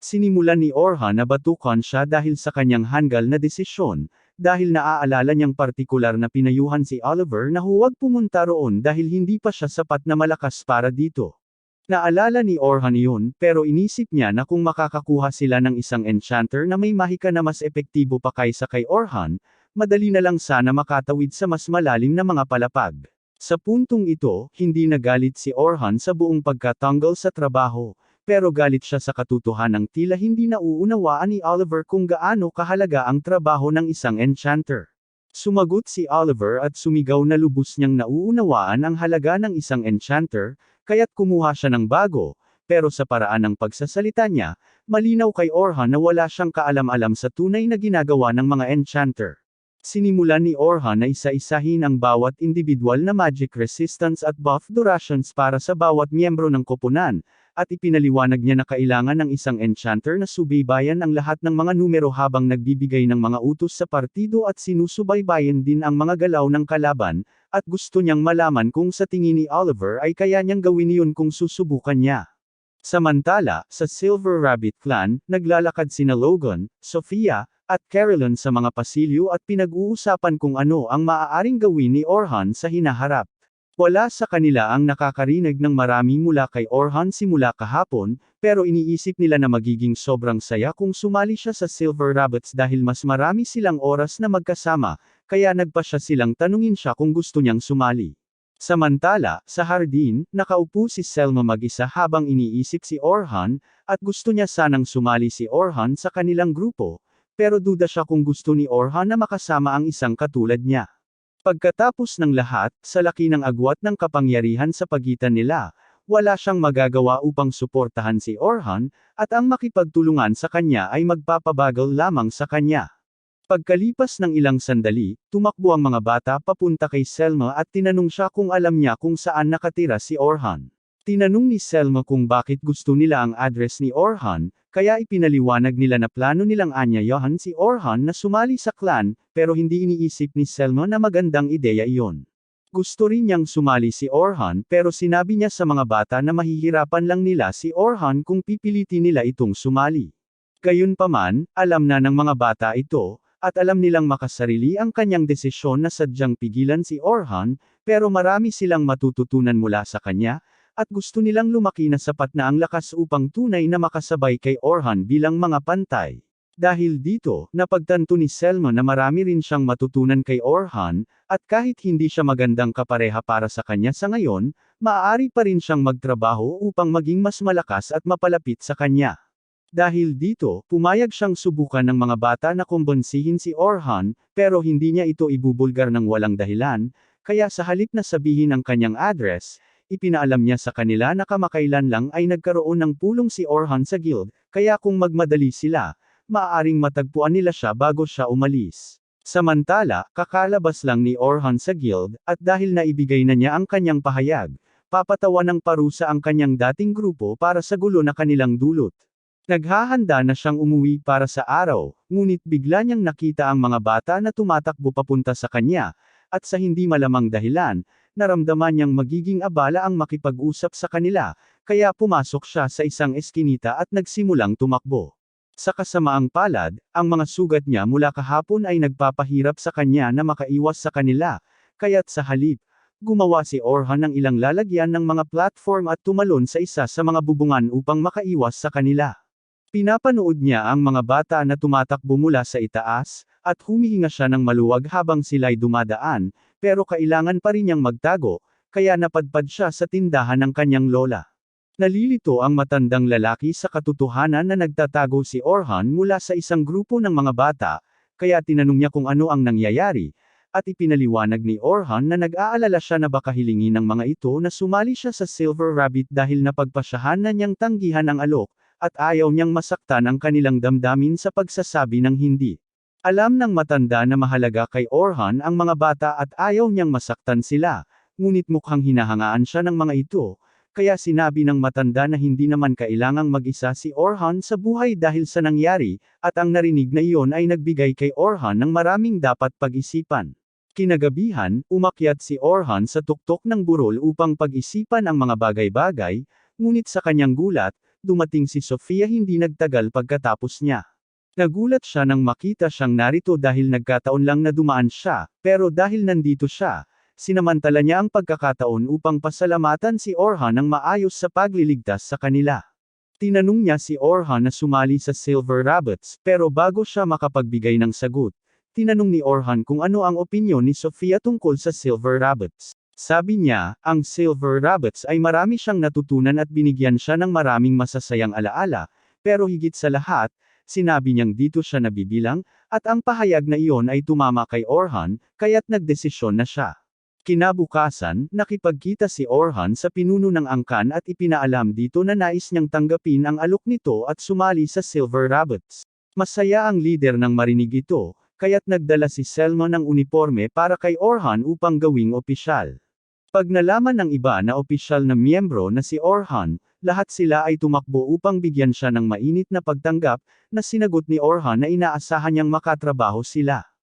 Sinimulan ni Orhan na batukan siya dahil sa kanyang hanggal na desisyon, dahil naaalala niyang partikular na pinayuhan si Oliver na huwag pumunta roon dahil hindi pa siya sapat na malakas para dito. Naalala ni Orhan iyon, pero inisip niya na kung makakakuha sila ng isang enchanter na may mahika na mas epektibo pa kaysa kay Orhan, madali na lang sana makatawid sa mas malalim na mga palapag. Sa puntong ito, hindi nagalit si Orhan sa buong pagkatanggal sa trabaho, pero galit siya sa katotohanang tila hindi nauunawaan ni Oliver kung gaano kahalaga ang trabaho ng isang enchanter. Sumagot si Oliver at sumigaw na lubos niyang nauunawaan ang halaga ng isang enchanter, kaya't kumuha siya ng bago, pero sa paraan ng pagsasalita niya, malinaw kay Orhan na wala siyang kaalam-alam sa tunay na ginagawa ng mga enchanter. Sinimulan ni Orhan na isa-isahin ang bawat individual na magic resistance at buff durations para sa bawat miyembro ng koponan, at ipinaliwanag niya na kailangan ng isang enchanter na subaybayan ang lahat ng mga numero habang nagbibigay ng mga utos sa partido at sinusubaybayan din ang mga galaw ng kalaban, at gusto niyang malaman kung sa tingin ni Oliver ay kaya niyang gawin iyon kung susubukan niya. Samantala, sa Silver Rabbit Clan, naglalakad sina Logan, Sofia, at Carolyn sa mga pasilyo at pinag-uusapan kung ano ang maaaring gawin ni Orhan sa hinaharap. Wala sa kanila ang nakakarinig ng marami mula kay Orhan simula kahapon, pero iniisip nila na magiging sobrang saya kung sumali siya sa Silver Rabbits dahil mas marami silang oras na magkasama, kaya nagpasya silang tanungin siya kung gusto niyang sumali. Samantala, sa hardin, nakaupo si Selma mag-isa habang iniisip si Orhan, at gusto niya sanang sumali si Orhan sa kanilang grupo, pero duda siya kung gusto ni Orhan na makasama ang isang katulad niya. Pagkatapos ng lahat, sa laki ng agwat ng kapangyarihan sa pagitan nila, wala siyang magagawa upang suportahan si Orhan, at ang makipagtulungan sa kanya ay magpapabagal lamang sa kanya. Pagkalipas ng ilang sandali, tumakbo ang mga bata papunta kay Selma at tinanong siya kung alam niya kung saan nakatira si Orhan. Tinanong ni Selma kung bakit gusto nila ang address ni Orhan, kaya ipinaliwanag nila na plano nilang anyayahan si Orhan na sumali sa clan, pero hindi iniisip ni Selma na magandang ideya iyon. Gusto rin niyang sumali si Orhan pero sinabi niya sa mga bata na mahihirapan lang nila si Orhan kung pipilitin nila itong sumali. Gayunpaman, alam na ng mga bata ito, at alam nilang makasarili ang kanyang desisyon na sadyang pigilan si Orhan, pero marami silang matututunan mula sa kanya, at gusto nilang lumaki na sapat na ang lakas upang tunay na makasabay kay Orhan bilang mga pantay. Dahil dito, napagtanto ni Selma na marami rin siyang matutunan kay Orhan, at kahit hindi siya magandang kapareha para sa kanya sa ngayon, maaari pa rin siyang magtrabaho upang maging mas malakas at mapalapit sa kanya. Dahil dito, pumayag siyang subukan ng mga bata na kumbonsihin si Orhan, pero hindi niya ito ibubulgar ng walang dahilan, kaya sa halip na sabihin ang kanyang address, ipinaalam niya sa kanila na kamakailan lang ay nagkaroon ng pulong si Orhan sa guild, kaya kung magmadali sila, maaaring matagpuan nila siya bago siya umalis. Samantala, kakalabas lang ni Orhan sa guild, at dahil naibigay na niya ang kanyang pahayag, papatawan ng parusa ang kanyang dating grupo para sa gulo na kanilang dulot. Naghahanda na siyang umuwi para sa araw, ngunit bigla niyang nakita ang mga bata na tumatakbo papunta sa kanya, at sa hindi malamang dahilan, naramdaman niyang magiging abala ang makipag-usap sa kanila, kaya pumasok siya sa isang eskinita at nagsimulang tumakbo. Sa kasamaang palad, ang mga sugat niya mula kahapon ay nagpapahirap sa kanya na makaiwas sa kanila, kaya't sa halip, gumawa si Orhan ng ilang lalagyan ng mga platform at tumalon sa isa sa mga bubungan upang makaiwas sa kanila. Pinapanood niya ang mga bata na tumatakbo mula sa itaas, at humihinga siya ng maluwag habang sila'y dumadaan, pero kailangan pa rin niyang magtago, kaya napadpad siya sa tindahan ng kanyang lola. Nalilito ang matandang lalaki sa katotohanan na nagtatago si Orhan mula sa isang grupo ng mga bata, kaya tinanong niya kung ano ang nangyayari, at ipinaliwanag ni Orhan na nag-aalala siya na baka hilingin ng mga ito na sumali siya sa Silver Rabbit dahil napagpasyahan na niyang tanggihan ang alok, at ayaw niyang masaktan ang kanilang damdamin sa pagsasabi ng hindi. Alam ng matanda na mahalaga kay Orhan ang mga bata at ayaw niyang masaktan sila, ngunit mukhang hinahangaan siya ng mga ito, kaya sinabi ng matanda na hindi naman kailangang mag-isa si Orhan sa buhay dahil sa nangyari, at ang narinig na iyon ay nagbigay kay Orhan ng maraming dapat pag-isipan. Kinagabihan, umakyat si Orhan sa tuktok ng burol upang pag-isipan ang mga bagay-bagay, ngunit sa kanyang gulat, dumating si Sofia hindi nagtagal pagkatapos niya. Nagulat siya nang makita siyang narito dahil nagkataon lang na dumaan siya, pero dahil nandito siya, sinamantala niya ang pagkakataon upang pasalamatan si Orhan ng maayos sa pagliligtas sa kanila. Tinanong niya si Orhan na sumali sa Silver Rabbits, pero bago siya makapagbigay ng sagot, tinanong ni Orhan kung ano ang opinyon ni Sofia tungkol sa Silver Rabbits. Sabi niya, ang Silver Rabbits ay marami siyang natutunan at binigyan siya ng maraming masasayang alaala, pero higit sa lahat, sinabi niyang dito siya nabibilang, at ang pahayag na iyon ay tumama kay Orhan, kaya't nagdesisyon na siya. Kinabukasan, nakipagkita si Orhan sa pinuno ng angkan at ipinaalam dito na nais niyang tanggapin ang alok nito at sumali sa Silver Rabbits. Masaya ang lider nang marinig ito, kaya't nagdala si Selma ng uniforme para kay Orhan upang gawing opisyal. Pag nalaman ng iba na opisyal na miyembro na si Orhan, lahat sila ay tumakbo upang bigyan siya ng mainit na pagtanggap, na sinagot ni Orhan na inaasahan niyang makatrabaho sila.